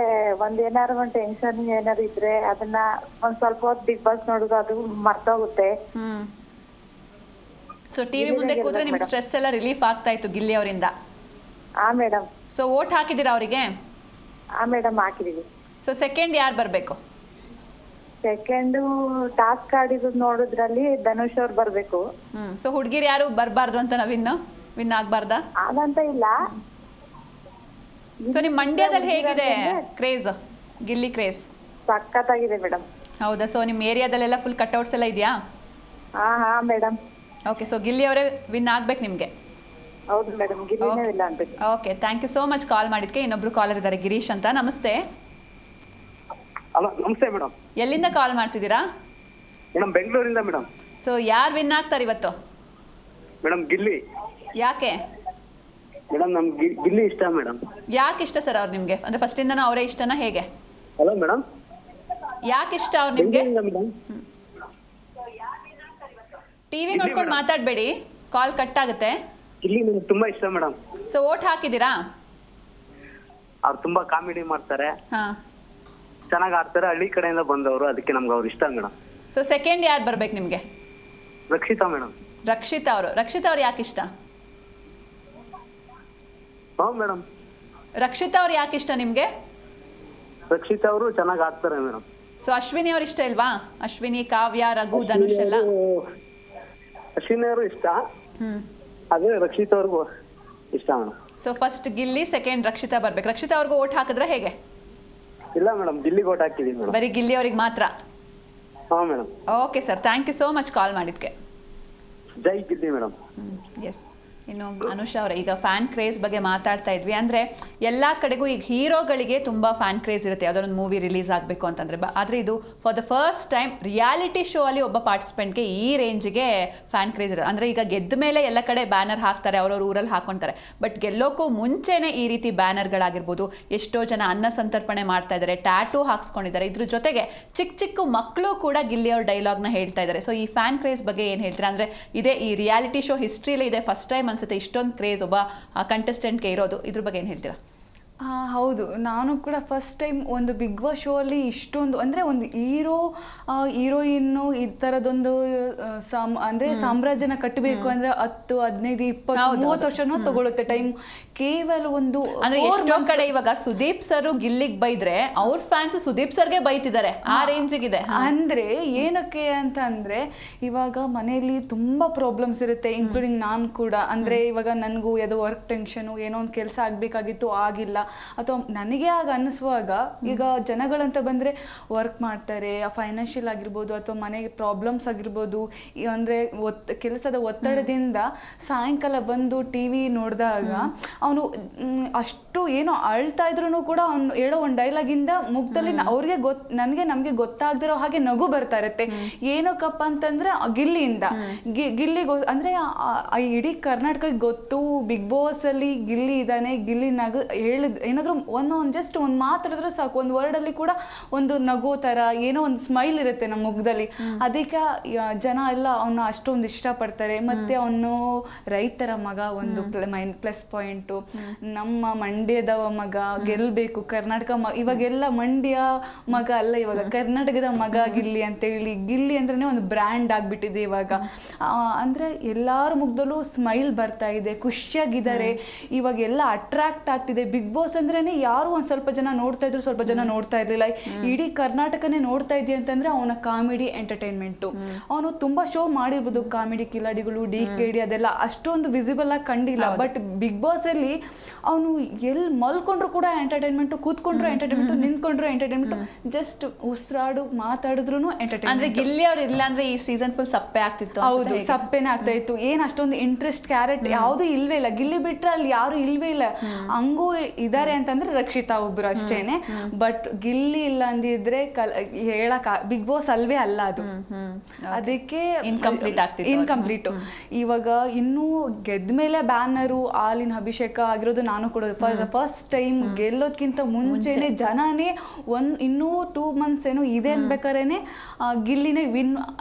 ಏನಾರು ಒಂದು ಟೆನ್ಷನ್ ಏನಾರು ಇದ್ರೆ ಅದನ್ನ ಒಂದ್ ಸ್ವಲ್ಪ ಹೊತ್ತು ಬಿಗ್ ಬಾಸ್ ನೋಡುದು, ಅದು ಮರ್ತೋಗುತ್ತೆ. ಸೊ ಟಿವಿ ಮುಂದೆ ಕೂತ್ರೆ ನಿಮ್ ಸ್ಟ್ರೆಸ್ ಎಲ್ಲ ರಿಲೀಫ್ ಆಗ್ತಾ ಇತ್ತು ಗಿಲ್ಲಿ ಅವರಿಂದ? ಹಾ ಮೇಡಮ್. ಸೊ ಓಟ್ ಹಾಕಿದ್ದೀರಾ ಅವರಿಗೆ? ಹಾ ಮೇಡಮ್, ಹಾಕಿದೀವಿ. ಸೊ ಸೆಕೆಂಡ್ ಯಾರು ಬರಬೇಕು? ಸೆಕೆಂಡು ಟಾಸ್ಕ್ ಆಡಿದ್ದು ನೋಡಿದ್ರಲ್ಲಿ ಧನುಷ್ ಅವ್ರು ಬರ್ಬೇಕು. ಸೊ ಹುಡುಗಿರು ಯಾರು ಬರಬಾರ್ದು ಅಂತ ವಿನ್ ಆಗ್ಬಾರ್ದಾ? ಅದಂತ ಇಲ್ಲ. ಸೊ ನಿಮ್ ಮಂಡ್ಯದಲ್ಲಿ ಹೇಗಿದೆ ಕ್ರೇಜ್, ಗಿಲ್ಲಿ ಕ್ರೇಜ್? ಸಖತ್ತಾಗಿದೆ ಮೇಡಮ್. ಹೌದಾ? ಸೊ ನಿಮ್ ಏರಿಯಾದಲ್ಲೆಲ್ಲ ಫುಲ್ ಕಟ್ಔಟ್ಸ್ ಎಲ್ಲ ಇದೆಯಾ? ಹಾ ಹಾ ಮೇಡಮ್. ಓಕೆ, ಸೊ ಗಿಲ್ಲಿ ಅವರೇ ವಿನ್ ಆಗ್ಬೇಕು ನಿಮ್ಗೆ? ಹೌದು ಮೇಡಮ್, ಗಿಲ್ಲಿನೇ ಇಲ್ಲ ಅಂತ. Okay, thank you so much call ಮಾಡಿದ್ಕೆ. ಇನ್ನೊಬ್ರು ಕಾಲರ್ ಇದ್ದಾರೆ, ಗಿರೀಶ್ ಅಂತ. ನಮಸ್ತೆ. ಹಲೋ, ನಮಸ್ತೆ ಮೇಡಮ್. ಎಲ್ಲಿಂದ ಕಾಲ್ ಮಾಡ್ತಿದ್ದೀರಾ? ಮೇಡಮ್, ಬೆಂಗಳೂರಿಂದ ಮೇಡಮ್. ಸೊ ಯಾರು ವಿನ್ ಆಗ್ತಾರೆ ಇವತ್ತು? ಮೇಡಮ್, ಗಿಲ್ಲಿ. ಯಾಕೆ ಮೇಡಮ್? ನಮ್ಗೆ ಗಿಲ್ಲಿ ಇಷ್ಟ ಮೇಡಮ್. ಯಾಕೆ ಇಷ್ಟ ಸರ್ ಅವ್ರು ನಿಮ್ಗೆ? ಅಂದ್ರೆ ಫಸ್ಟ್ ಇಂದನೂ ಅವರೇ ಇಷ್ಟನಾ ಹೇಗೆ? ಹಲೋ ಮೇಡಮ್, ಯಾಕೆ ಇಷ್ಟ ಅವ್ರು ನಿಮ್ಗೆ? ಟಿವಿ ನೋಡ್ಕೊಂಡು ಮಾತಾಡಬೇಡಿ, ಕಾಲ್ ಕಟ್ ಆಗುತ್ತೆ. ಗಿಲ್ಲಿ ನಮ್ಗೆ ತುಂಬಾ ಇಷ್ಟ ಮೇಡಮ್. ಸೊ ಓಟ್ ಹಾಕಿದ್ದೀರಾ? ಅವ್ರು ತುಂಬಾ ಕಾಮಿಡಿ ಮಾಡ್ತಾರೆ, ಚೆನ್ನಾಗಿ ಆಡ್ತಾರೆ, ಹಳ್ಳಿ ಕಡೆಯಿಂದ ಬಂದವರು, ಅದಕ್ಕೆ ನಮ್ಗೆ ಅವ್ರು ಇಷ್ಟ ಮೇಡಮ್. ಸೊ ಸೆಕೆಂಡ್ ಯಾರು ಬರ್ಬೇಕು ನಿಮ್ಗೆ? ರಕ್ಷಿತಾ ಮೇಡಮ್. ರಕ್ಷಿತಾ ಅವ್ರು ಯಾಕೆ ಇಷ್ಟ? ಹಾ ಮೇಡಮ್. ರಕ್ಷಿತಾ ಅವ್ರು ಯಾಕೆ ಇಷ್ಟ ನಿಮ್ಗೆ? ರಕ್ಷಿತಾ ಅವರು ಚೆನ್ನಾಗಿ ಆಡ್ತಾರೆ ಮೇಡಮ್. ಸೊ ಅಶ್ವಿನಿ ಅವ್ರು ಇಷ್ಟ ಇಲ್ವಾ? ಅಶ್ವಿನಿ, ಕಾವ್ಯ, ರಘು, ಧನುಷ್ ಎಲ್ಲ? ಅಶ್ವಿನಿ ಅವರು ಇಷ್ಟ, ಅದೇ ರಕ್ಷಿತಾ ಅವ್ರಿಗೂ ಇಷ್ಟ madam. So first Gilli, second Rakshita ಬರ್ಬೇಕು. ರಕ್ಷಿತಾ ಅವ್ರಿಗೂ ಓಟ್ ಹಾಕಿದ್ರೆ ಹೇಗೆ? ಇಲ್ಲ ಮೇಡಮ್, ಗಿಲ್ಲಿಗೆ ಓಟ್ ಹಾಕಿದೀವಿ ಮೇಡಮ್. ಬರೀ ಗಿಲ್ಲಿ ಅವ್ರಿಗೆ ಮಾತ್ರ? ಹಾ madam. Okay sir, thank you so much call ಮಾಡಿದ್ಕೆ. ಜೈ ಗಿಲ್ಲಿ ಮೇಡಮ್. ಎಸ್. ಇನ್ನು ಅನುಷಾ ಅವರೇ, ಈಗ ಫ್ಯಾನ್ ಕ್ರೇಜ್ ಬಗ್ಗೆ ಮಾತಾಡ್ತಾ ಇದ್ವಿ. ಅಂದರೆ ಎಲ್ಲ ಕಡೆಗೂ ಈಗ ಹೀರೋಗಳಿಗೆ ತುಂಬ ಫ್ಯಾನ್ ಕ್ರೇಜ್ ಇರುತ್ತೆ, ಯಾವುದೋ ಒಂದು ಮೂವಿ ರಿಲೀಸ್ ಆಗಬೇಕು ಅಂತಂದರೆ. ಆದರೆ ಇದು for the first time reality show ಅಲ್ಲಿ ಒಬ್ಬ ಪಾರ್ಟಿಸಿಪೆಂಟ್ಗೆ ಈ ರೇಂಜ್ಗೆ ಫ್ಯಾನ್ ಕ್ರೇಜ್ ಇರುತ್ತೆ. ಅಂದರೆ ಈಗ ಗೆದ್ದ ಮೇಲೆ ಎಲ್ಲ ಕಡೆ ಬ್ಯಾನರ್ ಹಾಕ್ತಾರೆ, ಅವ್ರವ್ರ ಊರಲ್ಲಿ ಹಾಕ್ಕೊತಾರೆ. ಬಟ್ ಗೆಲ್ಲೋಕ್ಕೂ ಮುಂಚೆನೇ ಈ ರೀತಿ ಬ್ಯಾನರ್ಗಳಾಗಿರ್ಬೋದು, ಎಷ್ಟೋ ಜನ ಅನ್ನ ಸಂತರ್ಪಣೆ ಮಾಡ್ತಾ ಇದ್ದಾರೆ, ಟ್ಯಾಟೂ ಹಾಕ್ಸ್ಕೊಂಡಿದ್ದಾರೆ. ಇದ್ರ ಜೊತೆಗೆ ಚಿಕ್ಕ ಚಿಕ್ಕ ಮಕ್ಕಳು ಕೂಡ ಗಿಲ್ಲಿ ಅವ್ರ ಡೈಲಾಗ್ನ ಹೇಳ್ತಾ ಇದ್ದಾರೆ. ಸೊ ಈ ಫ್ಯಾನ್ ಕ್ರೇಜ್ ಬಗ್ಗೆ ಏನು ಹೇಳ್ತೀರಾ? ಅಂದರೆ ಇದೇ ಈ ರಿಯಾಲಿಟಿ ಶೋ ಹಿಸ್ಟ್ರಿಲೇ ಇದೆ ಫಸ್ಟ್ ಟೈಮ್ ಅನ್ಸುತ್ತೆ ಇಷ್ಟೊಂದು ಕ್ರೇಜ್ ಒಬ್ಬ ಕಂಟೆಸ್ಟೆಂಟ್ಗೆ ಇರೋದು. ಇದ್ರ ಬಗ್ಗೆ ಏನು ಹೇಳ್ತೀರಾ? ಹೌದು, ನಾನು ಕೂಡ ಫಸ್ಟ್ ಟೈಮ್ ಒಂದು ಬಿಗ್ ಬಾಸ್ ಶೋ ಅಲ್ಲಿ ಇಷ್ಟೊಂದು ಅಂದರೆ ಒಂದು ಹೀರೋಯಿನ್ನು ಈ ಥರದೊಂದು ಅಂದರೆ ಸಾಮ್ರಾಜ್ಯನ ಕಟ್ಟಬೇಕು ಅಂದರೆ 10, 15, 20, 30 ವರ್ಷನೂ ತಗೊಳುತ್ತೆ ಟೈಮ್. ಕೇವಲ ಒಂದು ಅಂದ್ರೆ ಎಷ್ಟೋ ಕಡೆ ಇವಾಗ ಸುದೀಪ್ ಸರ್ ಗಿಲ್ಲಿಗೆ ಬೈದ್ರೆ ಅವ್ರ ಫ್ಯಾನ್ಸ್ ಸುದೀಪ್ ಸರ್ಗೆ ಬೈತಿದ್ದಾರೆ, ಆ ರೇಂಜಿಗಿದೆ. ಅಂದರೆ ಏನಕ್ಕೆ ಅಂತ ಅಂದರೆ ಇವಾಗ ಮನೆಯಲ್ಲಿ ತುಂಬ ಪ್ರಾಬ್ಲಮ್ಸ್ ಇರುತ್ತೆ, ಇನ್ಕ್ಲೂಡಿಂಗ್ ನಾನು ಕೂಡ. ಅಂದರೆ ಇವಾಗ ನನಗೂ ಯಾವುದೋ ವರ್ಕ್ ಟೆನ್ಷನು, ಏನೋ ಒಂದು ಕೆಲಸ ಆಗಬೇಕಾಗಿತ್ತು, ಆಗಿಲ್ಲ. ಅಥವಾ ನನಗೆ ಆಗ ಅನ್ನಿಸುವಾಗ ಈಗ ಜನಗಳಂತ ಬಂದರೆ ವರ್ಕ್ ಮಾಡ್ತಾರೆ, ಫೈನಾನ್ಷಿಯಲ್ ಆಗಿರ್ಬೋದು ಅಥವಾ ಮನೆಗೆ ಪ್ರಾಬ್ಲಮ್ಸ್ ಆಗಿರ್ಬೋದು, ಅಂದರೆ ಕೆಲಸದ ಒತ್ತಡದಿಂದ ಸಾಯಂಕಾಲ ಬಂದು ಟಿ ವಿ ನೋಡಿದಾಗ ಅವನು ಅಷ್ಟು ಏನೋ ಅಳ್ತಾ ಇದ್ರೂ ಕೂಡ ಅವ್ನು ಹೇಳೋ ಒಂದು ಡೈಲಾಗಿಂದ ಮುಗ್ದಲ್ಲಿ ಅವ್ರಿಗೆ ನಮಗೆ ಗೊತ್ತಾಗದಿರೋ ಹಾಗೆ ನಗು ಬರ್ತಾ ಇರುತ್ತೆ. ಏನಕ್ಕಪ್ಪ ಅಂತಂದ್ರೆ ಗಿಲ್ಲಿಯಿಂದ ಗಿಲ್ಲಿ ಅಂದ್ರೆ ಇಡೀ ಕರ್ನಾಟಕಕ್ಕೆ ಗೊತ್ತು ಬಿಗ್ ಬಾಸ್ ಅಲ್ಲಿ ಗಿಲ್ಲಿ ಇದ್ದಾನೆ, ಗಿಲ್ಲಿ ನಗು ಹೇಳಿದ್ ಏನಾದ್ರು ಜಸ್ಟ್ ಒಂದು ಮಾತಾಡಿದ್ರೆ ಸಾಕು, ಒಂದು ವರ್ಡ್ ಅಲ್ಲಿ ಕೂಡ ಒಂದು ನಗು ತರ ಏನೋ ಒಂದು ಸ್ಮೈಲ್ ಇರುತ್ತೆ ನಮ್ಮ ಮುಖದಲ್ಲಿ. ಅದಕ್ಕೆ ಜನ ಎಲ್ಲ ಅವನ್ನ ಅಷ್ಟೊಂದು ಇಷ್ಟಪಡ್ತಾರೆ. ಮತ್ತೆ ಅವನು ರೈತರ ಮಗ, ಒಂದು ಪ್ಲಸ್ ಪಾಯಿಂಟು. ನಮ್ಮ ಮಂಡ್ಯದ ಮಗ ಗೆಲ್ಬೇಕು, ಕರ್ನಾಟಕ ಇವಾಗೆಲ್ಲ ಮಂಡ್ಯ ಮಗ ಅಲ್ಲ, ಇವಾಗ ಕರ್ನಾಟಕದ ಮಗ ಗಿಲ್ಲಿ ಅಂತೇಳಿ, ಗಿಲ್ಲಿ ಅಂದ್ರೆ ಒಂದು ಬ್ರ್ಯಾಂಡ್ ಆಗ್ಬಿಟ್ಟಿದೆ ಇವಾಗ. ಅಂದ್ರೆ ಎಲ್ಲಾರ ಮುಖದಲ್ಲೂ ಸ್ಮೈಲ್ ಬರ್ತಾ ಇದೆ, ಖುಷಿಯಾಗಿದ್ದಾರೆ, ಇವಾಗ ಎಲ್ಲ ಅಟ್ರಾಕ್ಟ್ ಆಗ್ತಿದೆ. ಬಿಗ್ ಬಾಸ್ ಅಂದ್ರೇನೆ ಯಾರು ಒಂದ್ ಸ್ವಲ್ಪ ಜನ ನೋಡ್ತಾ ಇದ್ರು, ಸ್ವಲ್ಪ ಜನ ನೋಡ್ತಾ ಇರ್ಲಿಲ್ಲ. ಇಡೀ ಕರ್ನಾಟಕನೇ ನೋಡ್ತಾ ಇದೆಯಾ ಅಂತಂದ್ರೆ ಅವನ ಕಾಮಿಡಿ ಎಂಟರ್ಟೈನ್ಮೆಂಟು. ಅವನು ತುಂಬಾ ಶೋ ಮಾಡಿರ್ಬೋದು, ಕಾಮಿಡಿ ಕಿಲಾಡಿಗಳು, DKD ಅದೆಲ್ಲ ಅಷ್ಟೊಂದು ವಿಸಿಬಲ್ ಆಗಿ ಕಂಡಿಲ್ಲ. ಬಟ್ ಬಿಗ್ ಬಾಸ್ ಅಲ್ಲಿ ಅವನು ಎಲ್ಲಿ ಮಲ್ಕೊಂಡ್ರು ಕೂಡ ಎಂಟರ್ಟೈನ್ಮೆಂಟು, ಕೂತ್ಕೊಂಡ್ರು ಎಂಟರ್ಟೈನ್ಮೆಂಟು, ನಿಂತ್ಕೊಂಡ್ರು ಎಂಟರ್ಟೈನ್ಮೆಂಟು, ಜಸ್ಟ್ ಉಸಿರಾಡು ಮಾತಾಡಿದ್ರು ಎಂಟರ್ಟೈನ್ಮೆಂಟ್. ಅಂದ್ರೆ ಗಿಲ್ಲಿ ಅವ್ರು ಇಲ್ಲ ಅಂದ್ರೆ ಈ ಸೀಸನ್ ಫುಲ್ ಸಪ್ಪೆ ಆಗ್ತಿತ್ತು. ಹೌದು, ಸಪ್ಪೆನೇ ಆಗ್ತಾ ಇತ್ತು. ಏನ್ ಅಷ್ಟೊಂದು ಇಂಟ್ರೆಸ್ಟ್ ಕ್ಯಾರೆಟ್ ಯಾವ್ದು ಇಲ್ವೇ ಇಲ್ಲ. ಗಿಲ್ಲಿ ಬಿಟ್ರೆ ಅಲ್ಲಿ ಯಾರು ಇಲ್ವೇ ಇಲ್ಲ. ಹಂಗೂ ಇದಾರೆ ಅಂತಂದ್ರೆ ರಕ್ಷಿತಾ ಒಬ್ರು ಅಷ್ಟೇನೆ. ಬಟ್ ಗಿಲ್ಲಿ ಇಲ್ಲ ಅಂದಿದ್ರೆ ಹೇಳಕ್ ಬಿಗ್ ಬಾಸ್ ಅಲ್ವೇ ಅಲ್ಲ ಅದು. ಅದಕ್ಕೆ ಇನ್ಕಂಪ್ಲೀಟ್. ಇವಾಗ ಇನ್ನೂ ಗೆದ್ಮೇಲೆ ಬ್ಯಾನರು ಹಾಲಿನ ಅಭಿಷೇಕ ಆಗಿರೋದು ನಾನು ಕೂಡ ಫಸ್ಟ್ ಟೈಮ್ ಗೆಲ್ಲೋದ್ಕಿಂತ ಮುಂಚೆನೆ ಜನನೇ ಇನ್ನೂ 2 months ಏನೋ ಇದೆ ಅನ್ಬೇಕಾರೇನೆ ಗಿಲ್ಲಿನೇ ವಿನ್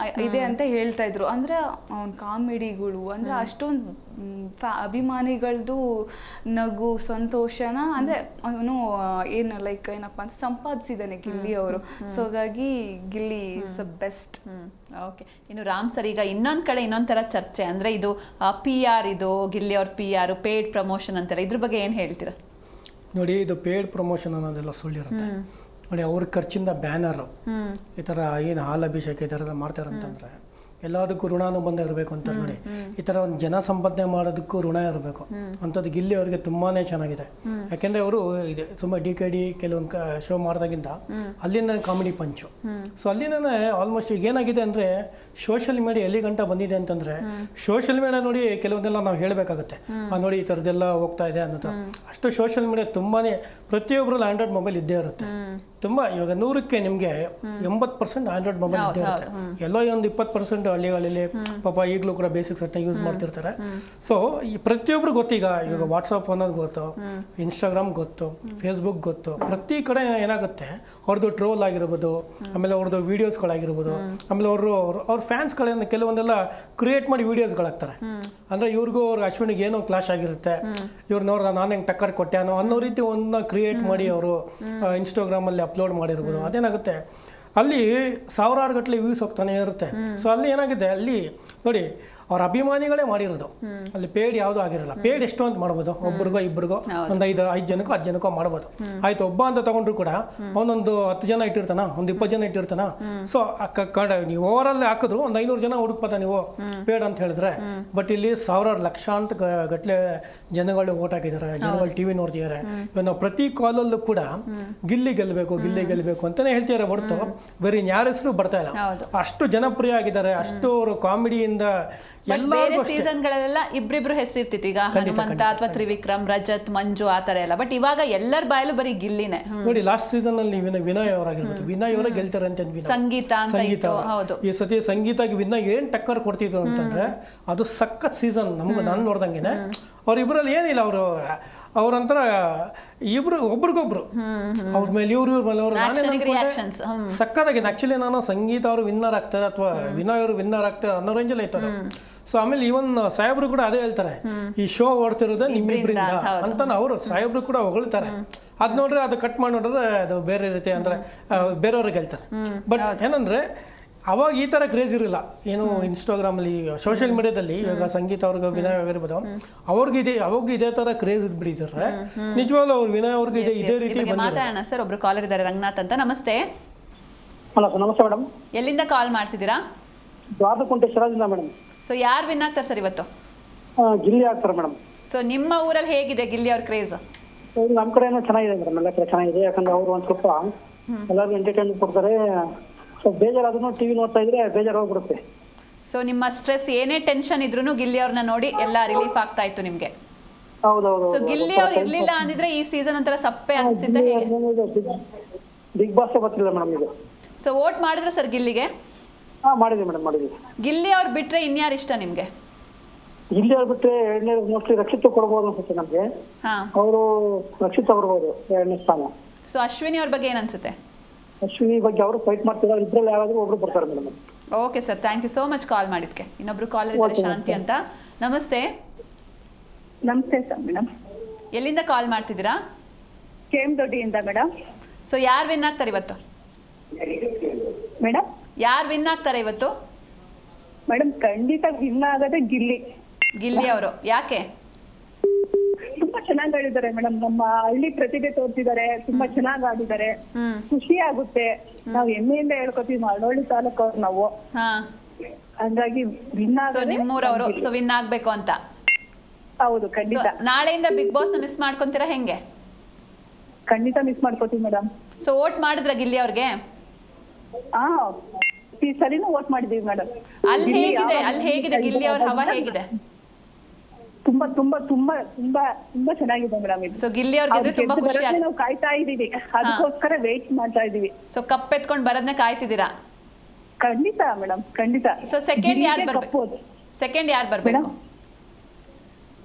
ಇದೆ ಅಂತ ಹೇಳ್ತಾ ಇದ್ರು. ಅಂದ್ರೆ ಅವನ ಕಾಮಿಡಿಗಳು ಅಂದ್ರೆ ಅಷ್ಟೊಂದು ಅಭಿಮಾನಿಗಳದ್ದು ನಗು ಸಂತೋಷನ ಅಂದ್ರೆ ಅವನು ಏನು ಲೈಕ್ ಏನಪ್ಪ ಅಂತ ಸಂಪಾದಿಸಿದ್ದಾನೆ ಗಿಲ್ಲಿ ಅವರು. ಸೊ ಹಾಗಾಗಿ Gilli is the best. Okay, ಇನ್ನು ರಾಮ್ ಸರ್, ಈಗ ಇನ್ನೊಂದ್ ಕಡೆ ಇನ್ನೊಂದ್ ತರ ಚರ್ಚೆ ಅಂದ್ರೆ ಇದು PR, ಇದು ಗಿಲ್ಲಿ ಅವ್ರ PR ಪೇಡ್ ಪ್ರಮೋಷನ್ ಅಂತೆಲ್ಲ, ಇದ್ರ ಬಗ್ಗೆ ಏನ್ ಹೇಳ್ತೀರಾ? ನೋಡಿ, ಇದು ಪೇಡ್ ಪ್ರಮೋಷನ್ ಅನ್ನೋದೆಲ್ಲ ಸುಳ್ಳಿರುತ್ತೆ. ನೋಡಿ, ಅವ್ರ ಖರ್ಚಿಂದ ಬ್ಯಾನರು ಈ ಥರ ಏನು ಹಾಲ್ ಅಭಿಷೇಕ ಈ ಥರದ ಮಾಡ್ತಾರಂತಂದರೆ ಎಲ್ಲದಕ್ಕೂ ಋಣಾನುಬಂಧ ಇರಬೇಕು ಅಂತ. ನೋಡಿ, ಈ ಥರ ಒಂದು ಜನ ಸಂಪಾದನೆ ಮಾಡೋದಕ್ಕೂ ಋಣ ಇರಬೇಕು ಅಂಥದ್ದು ಗಿಲ್ಲಿ ಅವ್ರಿಗೆ ತುಂಬಾ ಚೆನ್ನಾಗಿದೆ. ಯಾಕೆಂದರೆ ಅವರು ಇದೆ ತುಂಬ DKD ಕೆಲವೊಂದು ಶೋ ಮಾಡಿದಾಗಿಂದ ಅಲ್ಲಿಂದ ಕಾಮಿಡಿ ಪಂಚು. ಸೊ ಅಲ್ಲಿಂದನೇ ಆಲ್ಮೋಸ್ಟ್ ಈಗ ಏನಾಗಿದೆ ಅಂದರೆ ಸೋಷಿಯಲ್ ಮೀಡಿಯಾ ಎಲ್ಲಿ ಗಂಟ ಬಂದಿದೆ ಅಂತಂದರೆ, ಸೋಷಿಯಲ್ ಮೀಡಿಯಾ ನೋಡಿ ಕೆಲವೊಂದೆಲ್ಲ ನಾವು ಹೇಳಬೇಕಾಗುತ್ತೆ, ನೋಡಿ ಈ ಥರದ್ದೆಲ್ಲ ಹೋಗ್ತಾ ಇದೆ ಅನ್ನೋದು. ಅಷ್ಟು ಸೋಷಿಯಲ್ ಮೀಡಿಯಾ ತುಂಬಾ ಪ್ರತಿಯೊಬ್ಬರಲ್ಲಿ ಆಂಡ್ರಾಯ್ಡ್ ಮೊಬೈಲ್ ಇದ್ದೇ ಇರುತ್ತೆ. ತುಂಬ ಇವಾಗ 100ಕ್ಕೆ ನಿಮಗೆ 80% ಆಂಡ್ರಾಯ್ಡ್ ಮೊಬೈಲ್ ಇದ್ದೇ ಇರುತ್ತೆ. ಎಲ್ಲೋ ಒಂದು 20% ಹಳ್ಳಿಗಳಲ್ಲಿ ಪಾಪ ಈಗಲೂ ಕೂಡ ಬೇಸಿಕ್ ಸೆಟ್ನ ಯೂಸ್ ಮಾಡ್ತಿರ್ತಾರೆ. ಸೊ ಈ ಪ್ರತಿಯೊಬ್ರು ಗೊತ್ತೀಗ, ಇವಾಗ ವಾಟ್ಸಪ್ ಅನ್ನೋದು ಗೊತ್ತು, ಇನ್ಸ್ಟಾಗ್ರಾಮ್ ಗೊತ್ತು, ಫೇಸ್ಬುಕ್ ಗೊತ್ತು. ಪ್ರತಿ ಕಡೆ ಏನಾಗುತ್ತೆ ಅವ್ರದ್ದು ಟ್ರೋಲ್ ಆಗಿರ್ಬೋದು, ಆಮೇಲೆ ಅವ್ರದ್ದು ವೀಡಿಯೋಸ್ಗಳಾಗಿರ್ಬೋದು, ಆಮೇಲೆ ಅವ್ರ ಫ್ಯಾನ್ಸ್ಗಳನ್ನ ಕೆಲವೊಂದೆಲ್ಲ ಕ್ರಿಯೇಟ್ ಮಾಡಿ ವೀಡಿಯೋಸ್ಗಳಾಗ್ತಾರೆ. ಅಂದರೆ ಇವ್ರಿಗೂ ಅವ್ರಿಗೆ ಅಶ್ವಿನಿಗೆ ಏನೋ ಕ್ಲಾಶ್ ಆಗಿರುತ್ತೆ, ಇವ್ರು ನೋಡ್ದ ನಾನು ಹೆಂಗೆ ಟಕ್ಕರ್ ಕೊಟ್ಟೆನೋ ಅನ್ನೋ ರೀತಿ ಒಂದನ್ನ ಕ್ರಿಯೇಟ್ ಮಾಡಿ ಅವರು ಇನ್ಸ್ಟಾಗ್ರಾಮಲ್ಲಿ ಅಪ್ಲೋಡ್ ಮಾಡಿರ್ಬೋದು. ಅದೇನಾಗುತ್ತೆ ಅಲ್ಲಿ ಸಾವಿರಾರು ಗಟ್ಟಲೆ ವ್ಯೂಸ್ ಹೋಗ್ತಾನೆ ಇರುತ್ತೆ. ಸೊ ಅಲ್ಲಿ ಏನಾಗಿದೆ, ಅಲ್ಲಿ ನೋಡಿ ಅವ್ರ ಅಭಿಮಾನಿಗಳೇ ಮಾಡಿರೋದು, ಅಲ್ಲಿ ಪೇಡ್ ಯಾವುದೂ ಆಗಿರಲ್ಲ. ಪೇಡ್ ಎಷ್ಟು ಅಂತ ಮಾಡ್ಬೋದು, ಒಬ್ರಿಗೋ ಇಬ್ಬರಿಗೋ ಒಂದು 5 ಜನಕ್ಕೋ 10 ಜನಕ್ಕೋ ಮಾಡ್ಬೋದು. ಆಯ್ತು, ಒಬ್ಬ ಅಂತ ತಗೊಂಡ್ರು ಕೂಡ ಅವನೊಂದು 10 ಜನ ಇಟ್ಟಿರ್ತಾನ, ಒಂದು 20 ಜನ ಇಟ್ಟಿರ್ತಾನ. ಸೊ ನೀವು ಓವರಾಲ್ ಹಾಕಿದ್ರು ಒಂದು 500 ಜನ ಹುಡುಕ್ಬೋದ ನೀವು ಪೇಡ್ ಅಂತ ಹೇಳಿದ್ರೆ. ಬಟ್ ಇಲ್ಲಿ ಸಾವಿರಾರು ಲಕ್ಷಾಂತ ಗಟ್ಟಲೆ ಜನಗಳು ಓಟ್ ಹಾಕಿದ್ದಾರೆ, ಜನಗಳು TV ನೋಡ್ತಿದ್ದಾರೆ. ಇವಾಗ ನಾವು ಪ್ರತಿ ಕಾಲಲ್ಲೂ ಕೂಡ ಗಿಲ್ಲಿ ಗೆಲ್ಲಬೇಕು ಅಂತಾನೆ ಹೇಳ್ತಿದ್ದಾರೆ ಹೊರತು ಬೇರೆ ಯಾರ ಹೆಸರು ಬರ್ತಾ ಇಲ್ಲ. ಅಷ್ಟು ಜನಪ್ರಿಯ ಆಗಿದ್ದಾರೆ, ಅಷ್ಟು ಅವರು ಕಾಮಿಡಿಯಿಂದ ಸೀಸನ್ಗಳೆಲ್ಲ ಇಬ್ರಿಬ್ರು ಹೆಸರಿರ್ತಿತ್ತು. ಈಗ ಹನುಮಂತ ಅಥವಾ ತ್ರಿವಿಕ್ರಮ್, ರಜತ್, ಮಂಜು ಆ ತರ ಎಲ್ಲ. ಬಟ್ ಇವಾಗ ಎಲ್ಲರ ಬಾಯಲ್ಲೂ ಬರೀ ಗಿಲ್ಲಿನೇ. ನೋಡಿ, ಲಾಸ್ಟ್ ಸೀಸನ್ ಅಲ್ಲಿ ವಿನಯ್ ಅವರಾಗಿರ್ಬೋದು, ವಿನಯ್ ಅವರೇ ಗೆಲ್ತಾರೆ ಅಂತ. ಸಂಗೀತ ಈ ಸತಿ ಸಂಗೀತಕ್ಕೆ ವಿನಯ್ ಏನ್ ಟಕ್ಕರ್ ಕೊಡ್ತಿದ್ರು ಅಂತಂದ್ರೆ ಅದು ಸಖತ್ ಸೀಸನ್. ನಾನು ನೋಡ್ದಂಗೆನೆ ಅವ್ರಿಬ್ರಲ್ಲಿ ಏನಿಲ್ಲ, ಅವ್ರಂತರ ಇಬ್ರು ಒಬ್ರಿಗೊಬ್ರು ಅವ್ರ ಮೇಲೆ ಇವ್ರ ಮೇಲೆ ಅವರು ಸಕ್ಕತ್ತಾಗಿದೆ. ಆಕ್ಚುಲಿ ನಾನು ಸಂಗೀತ ಅವರು ವಿನ್ನರ್ ಆಗ್ತಾರೆ ಅಥವಾ ವಿನಯ್ ಅವರು ವಿನ್ನರ್ ಆಗ್ತಾರೆ ಅನ್ನೋ ರೇಂಜಲ್ಲಿ ಐತಾರೆ. ಸೊ ಆಮೇಲೆ ಇವನ್ ಸಾಹೇಬ್ರು ಕೂಡ ಅದೇ ಹೇಳ್ತಾರೆ, ಈ ಶೋ ಓಡ್ತಿರೋದೇ ನಿಮ್ಮಿಬ್ರಿಂದ ಅಂತ ಅವರು ಸಾಹೇಬ್ರು ಕೂಡ ಹೊಗಳ್ತಾರೆ. ಅದ್ ನೋಡ್ರೆ ಅದು ಕಟ್ ಮಾಡಿ ನೋಡಿದ್ರೆ ಅದು ಬೇರೆ ರೀತಿ ಅಂದ್ರೆ ಬೇರೆಯವ್ರಿಗೆ ಹೇಳ್ತಾರೆ. ಬಟ್ ಏನಂದ್ರೆ ಅವಾಗ ಈ ಥರ ಕ್ರೇಜ್ ಇರಲಿಲ್ಲ. ಏನು ಇನ್ಸ್ಟಾಗ್ರಾಮಲ್ಲಿ ಸೋಷಿಯಲ್ ಮೀಡಿಯಾದಲ್ಲಿ ಇವಾಗ ಸಂಗೀತ ಅವ್ರಿಗೆ ವಿನಯ್ ಆಗಿರ್ಬೋದು, ಅವಾಗ ಇದೇ ಥರ ಕ್ರೇಜ್ ಇದ್ಬಿಟ್ಟಿದ್ದಾರೆ. ನಿಜವಾಗ್ಲೂ ಅವ್ರು ವಿನಯ್ ಅವ್ರಿಗೆ ಇದೇ ರೀತಿ ಮಾತಾಡೋಣ. ಸರ್, ಒಬ್ರು ಕಾಲರ್ ಇದ್ದಾರೆ, ರಂಗನಾಥ್ ಅಂತ. ನಮಸ್ತೆ. ಹಲೋ ಸರ್, ನಮಸ್ತೆ ಮೇಡಮ್. ಎಲ್ಲಿಂದ ಕಾಲ್ ಮಾಡ್ತಿದ್ದೀರಾ? ದ್ವಾರಕುಂಟೆ ಶಿರಾಜಿಂದ ಮೇಡಮ್. ಸೊ ಯಾರು ವಿನ್ ಆಗ್ತಾರೆ ಸರ್ ಇವತ್ತು? ಗಿಲ್ಲಿ ಆಗ್ತಾರೆ ಮೇಡಮ್. ಸೊ ನಿಮ್ಮ ಊರಲ್ಲಿ ಹೇಗಿದೆ ಗಿಲ್ಲಿ ಅವ್ರ ಕ್ರೇಜ್? ನಮ್ಮ ಕಡೆನೂ ಚೆನ್ನಾಗಿದೆ ಮೇಡಮ್, ಎಲ್ಲ ಕಡೆ ಚೆನ್ನಾಗಿದೆ. ಯಾಕಂದ್ರೆ ಅವರು ಒಂದ್ ಸ್ವಲ್ಪ ಎಲ್ಲರಿಗೂ ಎಂಟರ್ಟೈನ್ಮೆಂಟ್ ಕೊಡ್ತಾರೆ. ಸ್ವಲ್ಪ ಬೇಜಾರಾದ್ರೂ ಟಿವಿ ನೋಡ್ತಾ ಇದ್ರೆ ಬೇಜಾರು ಹೋಗ್ಬಿಡುತ್ತೆ. ಸೊ ನಿಮ್ಮ ಸ್ಟ್ರೆಸ್ ಏನೇ ಟೆನ್ಷನ್ ಇದ್ರೂ ಗಿಲ್ಲಿ ಅವ್ರನ್ನ ನೋಡಿ ಎಲ್ಲ ರಿಲೀಫ್ ಆಗ್ತಾ ಇತ್ತು ನಿಮ್ಗೆ. ಹೌದೌದು. ಸೊ ಗಿಲ್ಲಿ ಅವ್ರು ಇರ್ಲಿಲ್ಲ ಅಂದಿದ್ರೆ ಈ ಸೀಸನ್ ಒಂಥರ ಸಪ್ಪೆ ಅನಿಸ್ತಿದ್ದ ಹೇಗೆ? ಬಿಗ್ ಬಾಸ್ ಗೊತ್ತಿಲ್ಲ ಮೇಡಮ್ ಇದು. ಸೊ ವೋಟ್ ಮಾಡಿದ್ರೆ ಸರ್ ಗಿಲ್ಲಿಗೆ? ಮಾಡಿದ್ವಿ ಮೇಡಮ್, ಮಾಡಿದ್ವಿ. ಗಿಲ್ಲಿ ಅವ್ರು ಬಿಟ್ರೆ ಇನ್ಯಾರು ಇಷ್ಟ ನಿಮ್ಗೆ? ಗಿಲ್ಲಿ ಅವ್ರು ಬಿಟ್ರೆ ಎರಡನೇ ಮೋಸ್ಟ್ಲಿ ರಕ್ಷಿತ ಕೊಡ್ಬೋದು ಅನ್ಸುತ್ತೆ ನಮ್ಗೆ. ಅವರು ರಕ್ಷಿತ ಬರ್ಬೋದು ಎರಡನೇ ಸ್ಥಾನ. ಸೊ ಅಶ್ವಿನಿ ಅವ್ರ ಬಗ್ಗೆ ಏನ್ ಅನ್ಸುತ್ತೆ? ಅಶ್ವಿನಿ ಬಗ್ಗೆ ಅವರು ಫೈಟ್ ಮಾಡ್ತಿದ್ದಾರೆ. ಇದ್ರಲ್ಲಿ ಯಾರಾದ್ರೂ ಒಬ್ರು ಬರ್ತಾರೆ madam. Okay sir, thank you so much call ಮಾಡಿದ್ಕೆ. ಇನ್ನೊಬ್ರು ಕಾಲರ್ ಇದ್ದಾರೆ, ಶಾಂತಿ ಅಂತ. ನಮಸ್ತೆ. ನಮಸ್ತೆ ಸರ್ ಮೇಡಮ್. ಎಲ್ಲಿಂದ ಕಾಲ್ ಮಾಡ್ತಿದ್ದೀರಾ? ಕೆಎಂದೊಡ್ಡಿಯಿಂದ ಮೇಡಮ್. ಸೊ ಯಾರು ವಿನ್ ಆಗ್ತಾರೆ ಇವತ್ತು ಮೇಡಮ್? ಯಾರು ವಿನ್ ಆಗ್ತಾರೆ ಇವತ್ತು ಮೇಡಮ್? ಖಂಡಿತ ವಿನ್ ಆಗೋದೇ ಗಿಲ್ಲಿ. ಗಿಲ್ಲಿ ಅವರು ಯಾಕೆ? ತುಂಬಾ ಚೆನ್ನಾಗಿ ಆಡಿದ್ದಾರೆ ಮೇಡಮ್. ನಮ್ಮ ಹಳ್ಳಿ ಪ್ರತಿಭೆ ತೋರಿಸಿದ್ದಾರೆ, ತುಂಬಾ ಚೆನ್ನಾಗಿ ಆಡಿದ್ದಾರೆ. ಖುಷಿ ಆಗುತ್ತೆ. ನಾವು ಹೆಮ್ಮೆಯಿಂದ ಹೇಳ್ಕೊತೀವಿ ಮಳವಳ್ಳಿ ತಾಲೂಕವ್ರು ನಾವು. ಹಂಗಾಗಿ ವಿನ್ ಆಗೋದೇ ನಿಮ್ಮೂರವರು. ಸೊ ವಿನ್ ಆಗ್ಬೇಕು ಅಂತ. ಹೌದು, ಖಂಡಿತ. ನಾಳೆಯಿಂದ ಬಿಗ್ ಬಾಸ್ ನ ಮಿಸ್ ಮಾಡ್ಕೊಂತೀರಾ ಹೆಂಗೆ? ಖಂಡಿತ ಮಿಸ್ ಮಾಡ್ಕೋತೀವಿ ಮೇಡಮ್. ಸೊ ವೋಟ್ ಮಾಡಿದ್ರ ಗಿಲ್ಲಿ ಅವ್ರಿಗೆ? ಈ ಸರಿನೂ ವೋಟ್ ಮಾಡಿದೀವಿ ಮೇಡಮ್. ಅಲ್ಲಿ ಹೇಗಿದೆ ಗಿಲ್ಲಿ ಅವ್ರ ಹವಾ ಹೇಗಿದೆ? ತುಂಬಾ ತುಂಬಾ ತುಂಬಾ ತುಂಬಾ ತುಂಬಾ ಚೆನ್ನಾಗಿದೆ ಮೇಡಮ್ ಇದು. ಸೊ ಗಿಲ್ಲಿ ಅವ್ರಿಗೆ ತುಂಬಾ ಖುಷಿ ಆಗುತ್ತೆ. ನಾವು ಕಾಯ್ತಾ ಇದೀವಿ, ಅದಕ್ಕೋಸ್ಕರ ವೇಟ್ ಮಾಡ್ತಾ ಇದೀವಿ. ಸೊ ಕಪ್ ಎತ್ಕೊಂಡು ಬರೋದನ್ನ ಕಾಯ್ತಿದ್ದೀರಾ? ಖಂಡಿತ ಮೇಡಮ್, ಖಂಡಿತ. ಸೊ ಸೆಕೆಂಡ್ ಯಾರು ಬರ್ಬೇಕು? ಸೆಕೆಂಡ್ ಯಾರು ಬರ್ಬೇಕು?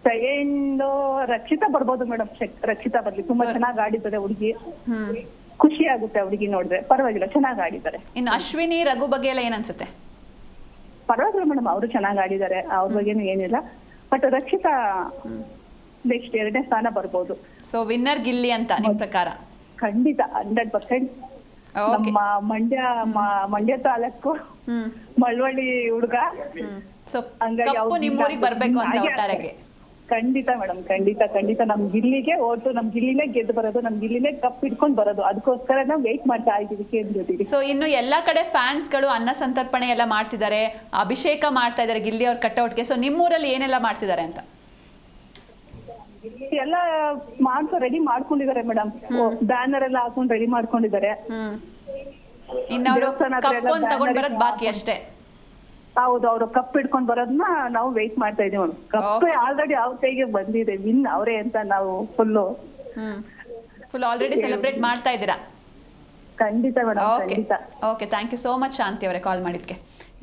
ಸೆಕೆಂಡ್ ರಕ್ಷಿತಾ ಬರ್ಬೋದು ಮೇಡಮ್. ರಕ್ಷಿತಾ ಬರ್ಲಿ, ತುಂಬಾ ಚೆನ್ನಾಗಿ ಆಡಿದ್ದಾರೆ ಹುಡುಗಿ. ಖುಷಿ ಆಗುತ್ತೆ ಹುಡುಗಿ ನೋಡಿದ್ರೆ. ಪರವಾಗಿಲ್ಲ, ಚೆನ್ನಾಗಿ ಆಡಿದ್ದಾರೆ. ಇನ್ನು ಅಶ್ವಿನಿ, ರಘು ಬಗ್ಗೆ ಎಲ್ಲ ಏನ್ ಅನ್ಸುತ್ತೆ? ಪರವಾಗಿಲ್ಲ ಮೇಡಮ್, ಅವರು ಚೆನ್ನಾಗಿ ಆಡಿದ್ದಾರೆ. ಅವ್ರ ಬಗ್ಗೆನೂ ಏನಿಲ್ಲ. ಬಟ್ ರಕ್ಷಿತಾ ನೆಕ್ಸ್ಟ್ ಎರಡನೇ ಸ್ಥಾನ ಬರ್ಬೋದು. ಸೊ ವಿನ್ನರ್ ಗಿಲ್ಲಿ ಅಂತ ನಿಮ್ ಪ್ರಕಾರ? ಖಂಡಿತ 100%. ನಮ್ಮ ಮಂಡ್ಯ ತಾಲೂಕು ಮಳವಳ್ಳಿ ಹುಡುಗ. ಸೊ ಕಪ್ಪು ನಿಮ್ಮೂರಿಗೆ ಬರ್ಬೇಕು ಅಂತ ಒಟ್ಟಾರೆಗೆ? ಖಂಡಿತ ಮೇಡಮ್, ಖಂಡಿತ ಖಂಡಿತ. ನಮ್ ಗಿಲ್ಲಿಗೆ ಓಟು, ನಮ್ ಗಿಲ್ಲಿನೇ ಗೆದ್ದು ಬರೋದು, ನಮ್ ಗಿಲ್ಲಿನೇ ಕಪ್ ಇಟ್ಕೊಂಡ್ ಬರೋದು. ಅದಕ್ಕೋಸ್ಕರ ನಾವು ವೇಟ್ ಮಾಡ್ತಾ ಇದ್ದೀವಿ ಕೇಂದ್ರದಲ್ಲಿ. ಸೊ ಇನ್ನು ಎಲ್ಲಾ ಕಡೆ ಫ್ಯಾನ್ಸ್ ಗಳು ಅನ್ನ ಸಂತರ್ಪಣೆ ಎಲ್ಲ ಮಾಡ್ತಿದ್ದಾರೆ, ಅಭಿಷೇಕ ಮಾಡ್ತಾ ಇದ್ದಾರೆ ಗಿಲ್ಲಿ ಅವ್ರ ಕಟ್ಔಟ್ಗೆ. ಸೊ ನಿಮ್ಮೂರಲ್ಲಿ ಏನೆಲ್ಲ ಮಾಡ್ತಿದ್ದಾರೆ ಅಂತ? ಎಲ್ಲ ರೆಡಿ ಮಾಡ್ಕೊಂಡಿದ್ದಾರೆ ಮೇಡಮ್. ಬ್ಯಾನರ್ ಎಲ್ಲ ಹಾಕೊಂಡು ರೆಡಿ ಮಾಡ್ಕೊಂಡಿದ್ದಾರೆ. ಇನ್ನು ಅವರು ತಗೊಂಡ್ ಬರೋದ್ ಬಾಕಿ ಅಷ್ಟೇ. ಹೌದು, ಅವರು ಕಪ್ ಇಟ್ಕೊಂಡ್ ಬರೋದನ್ನ ನಾವು ವೇಟ್ ಮಾಡ್ತಾ ಇದೀವಿ ಮೇಡಮ್. ಕಪ್ ಆಲ್ರೆಡಿ ಅವ್ರ ಕೈಗೆ ಬಂದಿದೆ, ವಿನ್ ಅವರೇ ಅಂತ ನಾವು ಫುಲ್ ಆಲ್ರೆಡಿ ಸೆಲೆಬ್ರೇಟ್ ಮಾಡ್ತಾ ಇದ್ದೀರಾ? ಖಂಡಿತ ಮೇಡಮ್, ಖಂಡಿತ. Okay, thank you so much Shanti ಅವರೇ ಕಾಲ್ ಮಾಡಿದ್ಕೆ.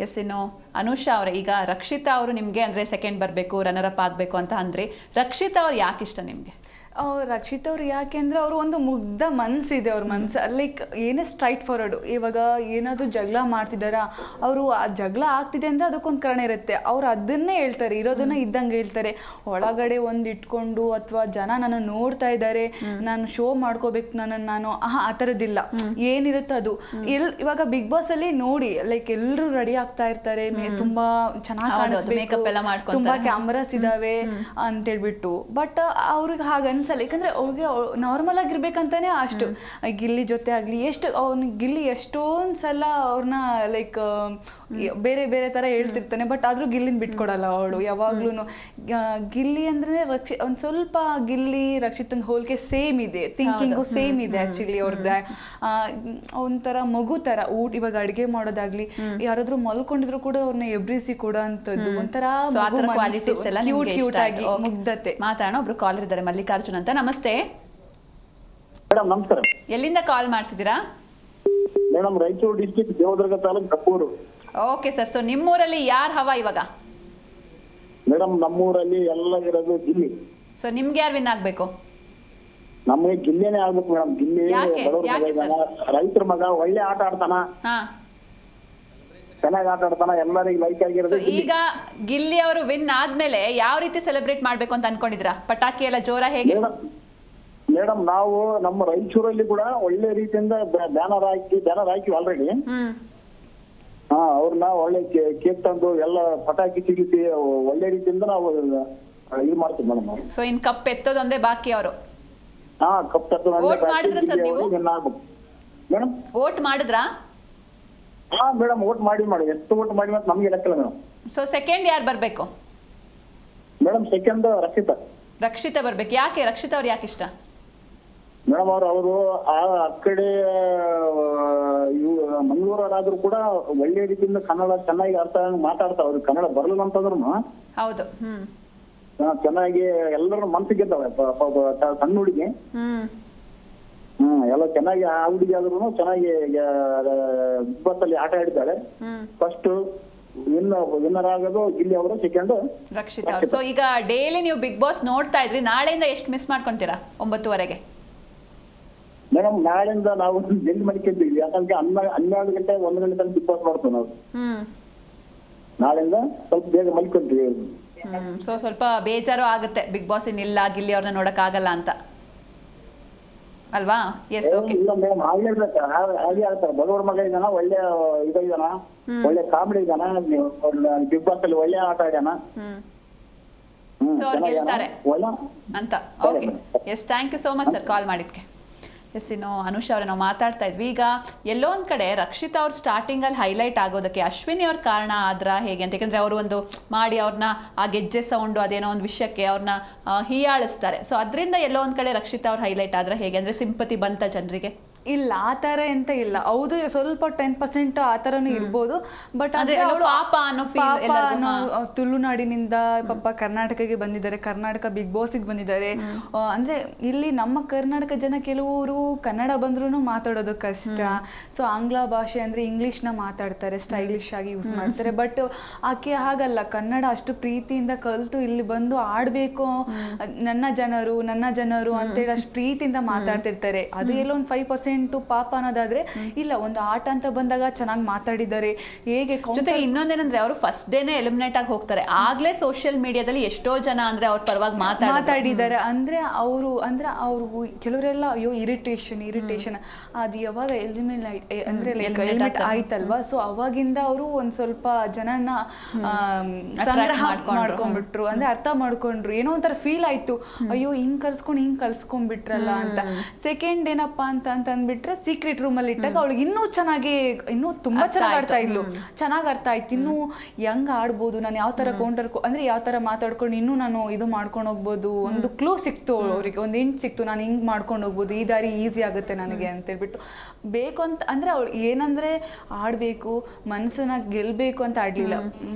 ಎಸ್, ಇನ್ನು ಅನುಷಾ ಅವರೇ, ಈಗ ರಕ್ಷಿತಾ ಅವರು ನಿಮಗೆ ಅಂದರೆ ಸೆಕೆಂಡ್ ಬರಬೇಕು, ರನ್ನರ್ ಅಪ್ ಆಗಬೇಕು ಅಂತ ಅಂದರೆ ರಕ್ಷಿತಾ ಅವ್ರು ಯಾಕೆ ಇಷ್ಟ ನಿಮಗೆ? ರಕ್ಷಿತ್ ಅವ್ರು ಯಾಕೆ ಅಂದರೆ ಅವರು ಒಂದು ಮುಗ್ಧ ಮನಸ್ಸಿದೆ. ಅವ್ರ ಮನಸ್ಸು ಲೈಕ್ ಏನೇ ಸ್ಟ್ರೈಟ್ ಫಾರ್ವರ್ಡು. ಇವಾಗ ಏನಾದರೂ ಜಗಳ ಮಾಡ್ತಿದ್ದಾರಾ, ಅವರು ಆ ಜಗಳ ಆಗ್ತಿದೆ ಅಂದರೆ ಅದಕ್ಕೊಂದು ಕಾರಣ ಇರುತ್ತೆ. ಅವ್ರು ಅದನ್ನೇ ಹೇಳ್ತಾರೆ, ಇರೋದನ್ನ ಇದ್ದಂಗೆ ಹೇಳ್ತಾರೆ. ಒಳಗಡೆ ಒಂದು ಇಟ್ಕೊಂಡು ಅಥವಾ ಜನ ನನ್ನ ನೋಡ್ತಾ ಇದ್ದಾರೆ, ನಾನು ಶೋ ಮಾಡ್ಕೋಬೇಕು ನಾನು ಆ ಥರದ್ದಿಲ್ಲ. ಏನಿರುತ್ತೋ ಅದು. ಇವಾಗ ಬಿಗ್ ಬಾಸ್ ಅಲ್ಲಿ ನೋಡಿ, ಲೈಕ್ ಎಲ್ಲರೂ ರೆಡಿ ಆಗ್ತಾ ಇರ್ತಾರೆ, ತುಂಬಾ ಚೆನ್ನಾಗಿ ಕಾಣಿಸ್ಬೇಕು, ತುಂಬಾ ಕ್ಯಾಮ್ರಾಸ್ ಇದಾವೆ ಅಂತೇಳ್ಬಿಟ್ಟು. ಬಟ್ ಅವ್ರಿಗೆ ಹಾಗೆ ಅನ್ಸಲ್ಲ. ಯಾಕಂದ್ರೆ ಅವ್ರಿಗೆ ನಾರ್ಮಲ್ ಆಗಿರ್ಬೇಕಂತಾನೆ ಅಷ್ಟು. ಗಿಲ್ಲಿ ಜೊತೆ ಆಗ್ಲಿ ಗಿಲ್ಲಿ ಎಷ್ಟೊಂದ್ ಸಲ ಅವ್ರನ್ನ ಲೈಕ್ ಬೇರೆ ಬೇರೆ ತರ ಹೇಳ್ತಿರ್ತಾನೆ. ಬಟ್ ಆದ್ರೂ ಗಿಲ್ಲಿನ ಬಿಟ್ಕೊಡಲ್ಲ ಅವಳು ಯಾವಾಗ್ಲೂ. ಗಿಲ್ಲಿ ಅಂದ್ರೆ ಒಂದ್ ಸ್ವಲ್ಪ ಗಿಲ್ಲಿ ರಕ್ಷಿತನ್ ಹೋಲಿಕೆ ಸೇಮ್ ಇದೆ, ಥಿಂಕಿಂಗು ಸೇಮ್ ಇದೆ ಆಕ್ಚುಲಿ ಅವ್ರದ್ದೆ. ಒಂಥರ ಮಗು ತರ ಇವಾಗ ಅಡಿಗೆ ಮಾಡೋದಾಗ್ಲಿ, ಯಾರಾದ್ರೂ ಮಲ್ಕೊಂಡಿದ್ರು ಕೂಡ ಅವ್ರನ್ನ ಎಬ್ರಿಸಿ ಕೊಡೋ ಅಂತದ್ದು ಒಂಥರ ಕ್ಯೂಟ್ ಕ್ಯೂಟ್ ಆಗಿ ಮುಗ್ಧತೆ. ಮಾತಾಡೋಣ, ಒಬ್ರು ಕಾಲರ್ ಇದ್ದಾರೆ, ಮಲ್ಲಿಕಾರ್ಜುನ್ ಅಂತ. ನಮಸ್ತೆ ಮೇಡಮ್. ನಮಸ್ಕಾರ. ಎಲ್ಲಿಂದ ಕಾಲ್ ಮಾಡ್ತಿದ್ದೀರಾ? Madam, Raichur district Devadurga taluk Kappur. Okay sir, so ನಿಮ್ಮೂರಲ್ಲಿ ಯಾರು ಹವಾ ಇವಾಗ? ಮೇಡಮ್, ನಮ್ಮೂರಲ್ಲಿ ಎಲ್ಲ ಇರೋದು ಗಿಲ್ಲಿ. ಸೊ ನಿಮ್ಗೆ ಯಾರು ವಿನ್ ಆಗ್ಬೇಕು? ನಮಗೆ ಗಿಲ್ಲಿನೇ ಆಗ್ಬೇಕು ಮೇಡಮ್. ಗಿಲ್ಲಿ ರೈತರ ಮಗ, ಒಳ್ಳೆ ಆಟ ಆಡ್ತಾನ, ಚೆನ್ನಾಗಿ ಆಟ ಆಡ್ತಾನ, ಎಲ್ಲರಿಗೂ ಲೈಕ್ ಆಗಿರೋದು. ಈಗ ಗಿಲ್ಲಿ ಅವರು ವಿನ್ ಆದ್ಮೇಲೆ ಯಾವ ರೀತಿ ಸೆಲೆಬ್ರೇಟ್ ಮಾಡ್ಬೇಕು ಅಂತ ಅನ್ಕೊಂಡಿದ್ರಾ? ಪಟಾಕಿ ಎಲ್ಲ ಜೋರ ಹೇಗೆ? ಮೇಡಮ್, ನಾವು ನಮ್ಮ ರಾಯಚೂರಲ್ಲಿ ಕೂಡ ಒಳ್ಳೆ ರೀತಿಯಿಂದ ಬ್ಯಾನರ್ ಹಾಕಿ ಆಲ್ರೆಡಿ. ಅವ್ರನ್ನ ಒಳ್ಳೆ ಕೇಕ್ ತಂದು ಎಲ್ಲ ಪಟಾಕಿ ಸಿಗಿಸಿ ಒಳ್ಳೆ ರೀತಿಯಿಂದ ನಾವು ಇದು ಮಾಡ್ತೀವಿ ಮೇಡಮ್. ಸೊ ಇನ್ ಕಪ್ ಎತ್ತೋದೊಂದೇ ಬಾಕಿ ಅವರು? ಕಪ್ ವೋಟ್ ಮಾಡಿದ್ರ ಸರ್ ನೀವು? ಮೇಡಮ್ ವೋಟ್ ಮಾಡಿದ್ರಾ? ಮೇಡಮ್, ವೋಟ್ ಮಾಡಿ ಎಷ್ಟು ವೋಟ್ ಮಾಡಿ ಅಂತ ನಮ್ಗೆ ಲೆಕ್ಕಲ್ಲ ಮೇಡಮ್. ಸೊ ಸೆಕೆಂಡ್ ಯಾರು ಬರ್ಬೇಕು ಮೇಡಮ್? ಸೆಕೆಂಡ್ ರಕ್ಷಿತಾ ಬರ್ಬೇಕು. ಯಾಕೆ ರಕ್ಷಿತಾ ಅವ್ರು ಯಾಕೆ ಇಷ್ಟ? ಮೇಡಮ್ ಅವರು ಆ ಕಡೆ ಮಂಗಳೂರಾದ್ರೂ ಕೂಡ ಒಳ್ಳೆ ರೀತಿಯಿಂದ ಕನ್ನಡ ಚೆನ್ನಾಗಿ ಅರ್ಥ ಮಾತಾಡ್ತಾವ. ಅವ್ರಿಗೆ ಕನ್ನಡ ಬರಲ್ಲ ಅಂತಂದ್ರು ಹೌದು ಚೆನ್ನಾಗಿ ಎಲ್ಲರೂ ಮನ್ಸು ಗೆದ್ದಾವೆ. ಸಣ್ಣ ಹುಡುಗಿ ಎಲ್ಲ ಚೆನ್ನಾಗಿ, ಆ ಹುಡುಗಿ ಆದ್ರೂ ಚೆನ್ನಾಗಿ ಬಿಗ್ ಬಾಸ್ ಅಲ್ಲಿ ಆಟ ಆಡಿದ್ದಾಳೆ. ಫಸ್ಟ್ ವಿನ್ನರ್ ಆಗೋದು ಗಿಲ್ಲಿ ಅವರು, ಸೆಕೆಂಡ್ ರಕ್ಷಿತಾ ಅವರು. ಸೊ ಈಗ ಡೈಲಿ ನೀವು ಬಿಗ್ ಬಾಸ್ ನೋಡ್ತಾ ಇದ್ರಿ, ನಾಳೆಯಿಂದ ಎಷ್ಟು ಮಿಸ್ ಮಾಡ್ಕೊಂತೀರಾ 9:30ಗೆ? ಮೇಡಮ್ ನಾಳೆಯಿಂದ ನಾವು ಜಲ್ದಿ ಮಡಿಕೊಂಡಿದ್ವಿ, ಯಾಕಂದ್ರೆ 12 ಗಂಟೆ 1 ಗಂಟೆ ತನಕ ಬಿಗ್ ಬಾಸ್ ಮಾಡ್ತೀವಿ ನಾವು. ನಾಳೆಯಿಂದ ಸ್ವಲ್ಪ ಬೇಗ ಮಲ್ಕೊಂತೀವಿ. ಸೊ ಸ್ವಲ್ಪ ಬೇಜಾರು ಆಗುತ್ತೆ ಬಿಗ್ ಬಾಸ್ ಇನ್ನಿಲ್ಲ, ಗಿಲ್ಲಿ ಅವ್ರನ್ನ ನೋಡಕ್ ಆಗಲ್ಲ ಅಂತ ಅಲ್ವಾ? S, okay. ಇಲ್ಲ ಮೇಡಮ್, ಹಾಗೆ ಆಗ್ತಾರೆ. ಬಡವರ ಮಗ ಇದ್ದಾನ, ಒಳ್ಳೆ ಇದಾನ, ಒಳ್ಳೆ ಕಾಮಿಡಿ ಇದ್ದಾನ, ಬಿಗ್ ಬಾಸ್ ಅಲ್ಲಿ ಒಳ್ಳೆ ಆಟ ಆಡ್ಯಾನ. ಸೊ ಅವ್ರು ಗೆಲ್ತಾರೆ ಅಂತ. Okay, yes, thank you so much sir call ಮಾಡಿದ್ಕೆ. ಎಸ್, ಇನ್ನು ಅನುಷ್ ಅವರೇ ನಾವು ಮಾತಾಡ್ತಾ ಇದ್ವಿ. ಈಗ ಎಲ್ಲೋ ಒಂದು ಕಡೆ ರಕ್ಷಿತಾ ಅವ್ರು ಸ್ಟಾರ್ಟಿಂಗಲ್ಲಿ ಹೈಲೈಟ್ ಆಗೋದಕ್ಕೆ ಅಶ್ವಿನಿ ಅವ್ರ ಕಾರಣ ಆದ್ರ ಹೇಗೆ ಅಂತ, ಯಾಕಂದರೆ ಅವರು ಒಂದು ಮಾಡಿ ಅವ್ರನ್ನ ಆ ಗೆಜ್ಜೆ ಸೌಂಡು ಅದೇನೋ ಒಂದು ವಿಷಯಕ್ಕೆ ಅವ್ರನ್ನ ಹೀಯಾಳಿಸ್ತಾರೆ. ಸೊ ಅದರಿಂದ ಎಲ್ಲೋ ಒಂದು ಕಡೆ ರಕ್ಷಿತಾ ಅವ್ರು ಹೈಲೈಟ್ ಆದ್ರೆ ಹೇಗೆ ಅಂದರೆ ಸಿಂಪತಿ ಬಂತ ಜನರಿಗೆ? ಇಲ್ಲ, ಆ ಥರ ಎಂತ ಇಲ್ಲ. ಹೌದು, ಸ್ವಲ್ಪ 10% ಆ ಥರನೂ ಇರ್ಬೋದು. ಬಟ್ ಅಂದರೆ ಪಾಪ ಅನ್ನೋ ತುಳುನಾಡಿನಿಂದ ಪಾಪ ಕರ್ನಾಟಕಕ್ಕೆ ಬಂದಿದ್ದಾರೆ, ಕರ್ನಾಟಕ ಬಿಗ್ ಬಾಸಿಗೆ ಬಂದಿದ್ದಾರೆ. ಅಂದರೆ ಇಲ್ಲಿ ನಮ್ಮ ಕರ್ನಾಟಕ ಜನ ಕೆಲವರು ಕನ್ನಡ ಬಂದ್ರೂ ಮಾತಾಡೋದು ಕಷ್ಟ. ಸೊ ಆಂಗ್ಲ ಭಾಷೆ ಅಂದರೆ ಇಂಗ್ಲೀಷ್ನ ಮಾತಾಡ್ತಾರೆ, ಸ್ಟೈಲಿಶ್ ಆಗಿ ಯೂಸ್ ಮಾಡ್ತಾರೆ. ಬಟ್ ಆಕೆ ಹಾಗಲ್ಲ, ಕನ್ನಡ ಅಷ್ಟು ಪ್ರೀತಿಯಿಂದ ಕಲಿತು ಇಲ್ಲಿ ಬಂದು ಆಡಬೇಕು, ನನ್ನ ಜನರು ಅಂತೇಳಿ ಅಷ್ಟು ಪ್ರೀತಿಯಿಂದ ಮಾತಾಡ್ತಿರ್ತಾರೆ. ಅದು ಎಲ್ಲೋ ಒಂದು 5% ಪಾಪ ಅನ್ನೋದಾದ್ರೆ ಇಲ್ಲ, ಒಂದು ಆಟ ಅಂತ ಬಂದಾಗ ಚೆನ್ನಾಗಿ ಮಾತಾಡಿದ್ದಾರೆ. ಹೇಗೆ ಜೊತೆಗೆ ಇನ್ನೊಂದೇನಂದ್ರೆ ಅವರು ಫಸ್ಟ್ ಡೇನೆ ಎಲಿಮಿನೇಟ್ ಆಗಿ ಹೋಗ್ತಾರೆ, ಆಗ್ಲೇ ಸೋಷಿಯಲ್ ಮೀಡಿಯಾದಲ್ಲಿ ಎಷ್ಟೋ ಜನ ಅಂದ್ರೆ ಅವ್ರ ಪರವಾಗಿ ಮಾತಾಡಿದ್ದಾರೆ. ಅಂದ್ರೆ ಅವರು ಕೆಲವರೆಲ್ಲ ಅಯ್ಯೋ ಇರಿಟೇಷನ್ ಅದು ಯಾವಾಗ ಎಲಿಮಿನೇಟ್ ಆಯ್ತಲ್ವಾ, ಸೊ ಅವಾಗಿಂದ ಅವರು ಒಂದ್ ಸ್ವಲ್ಪ ಜನನ ಸಂಗ್ರಹ ಮಾಡ್ಕೊಂಡ್ಬಿಟ್ರು, ಅಂದ್ರೆ ಅರ್ಥ ಮಾಡ್ಕೊಂಡ್ರು. ಏನೋ ಒಂಥರ ಫೀಲ್ ಆಯ್ತು, ಅಯ್ಯೋ ಹಿಂಗ್ ಕಲ್ಸ್ಕೊಂಡ್ಬಿಟ್ರಲ್ಲ ಅಂತ. ಸೆಕೆಂಡ್ ಏನಪ್ಪಾ ಅಂತ ಬಿಟ್ರೆ ಸೀಕ್ರೆಟ್ ರೂಮ್ ಅಲ್ಲಿ ಇಟ್ಟಾಗ ಅವಳಿಗೆ ಇನ್ನೂ ತುಂಬಾ ಚೆನ್ನಾಗಿ ಆಡ್ತಾ ಇದ್ಲು, ಚೆನ್ನಾಗಿ ಅರ್ಥ ಆಯ್ತು. ಇನ್ನೂ ಹೆಂಗ್ ಆಡ್ಬೋದು, ನಾನು ಯಾವ ತರ ಕೌಂಟರ್ ಅಂದ್ರೆ ಯಾವ ತರ ಮಾತಾಡ್ಕೊಂಡು ಇನ್ನೂ ನಾನು ಇದು ಮಾಡ್ಕೊಂಡು ಹೋಗ್ಬೋದು. ಒಂದು ಕ್ಲೂ ಸಿಕ್ತು ಅವ್ರಿಗೆ, ಒಂದು ಹಿಂಟ್ ಸಿಕ್ತು, ನಾನು ಹಿಂಗ್ ಮಾಡ್ಕೊಂಡು ಹೋಗ್ಬೋದು, ಈ ದಾರಿ ಈಸಿ ಆಗುತ್ತೆ ನನಗೆ ಅಂತ ಹೇಳ್ಬಿಟ್ಟು. ಬೇಕು ಅಂತ ಅಂದ್ರೆ ಅವಳು ಏನಂದ್ರೆ ಆಡ್ಬೇಕು, ಮನಸ್ಸನ್ನ ಗೆಲ್ಬೇಕು ಅಂತ ಆಡ್ಲಿಲ್ಲ.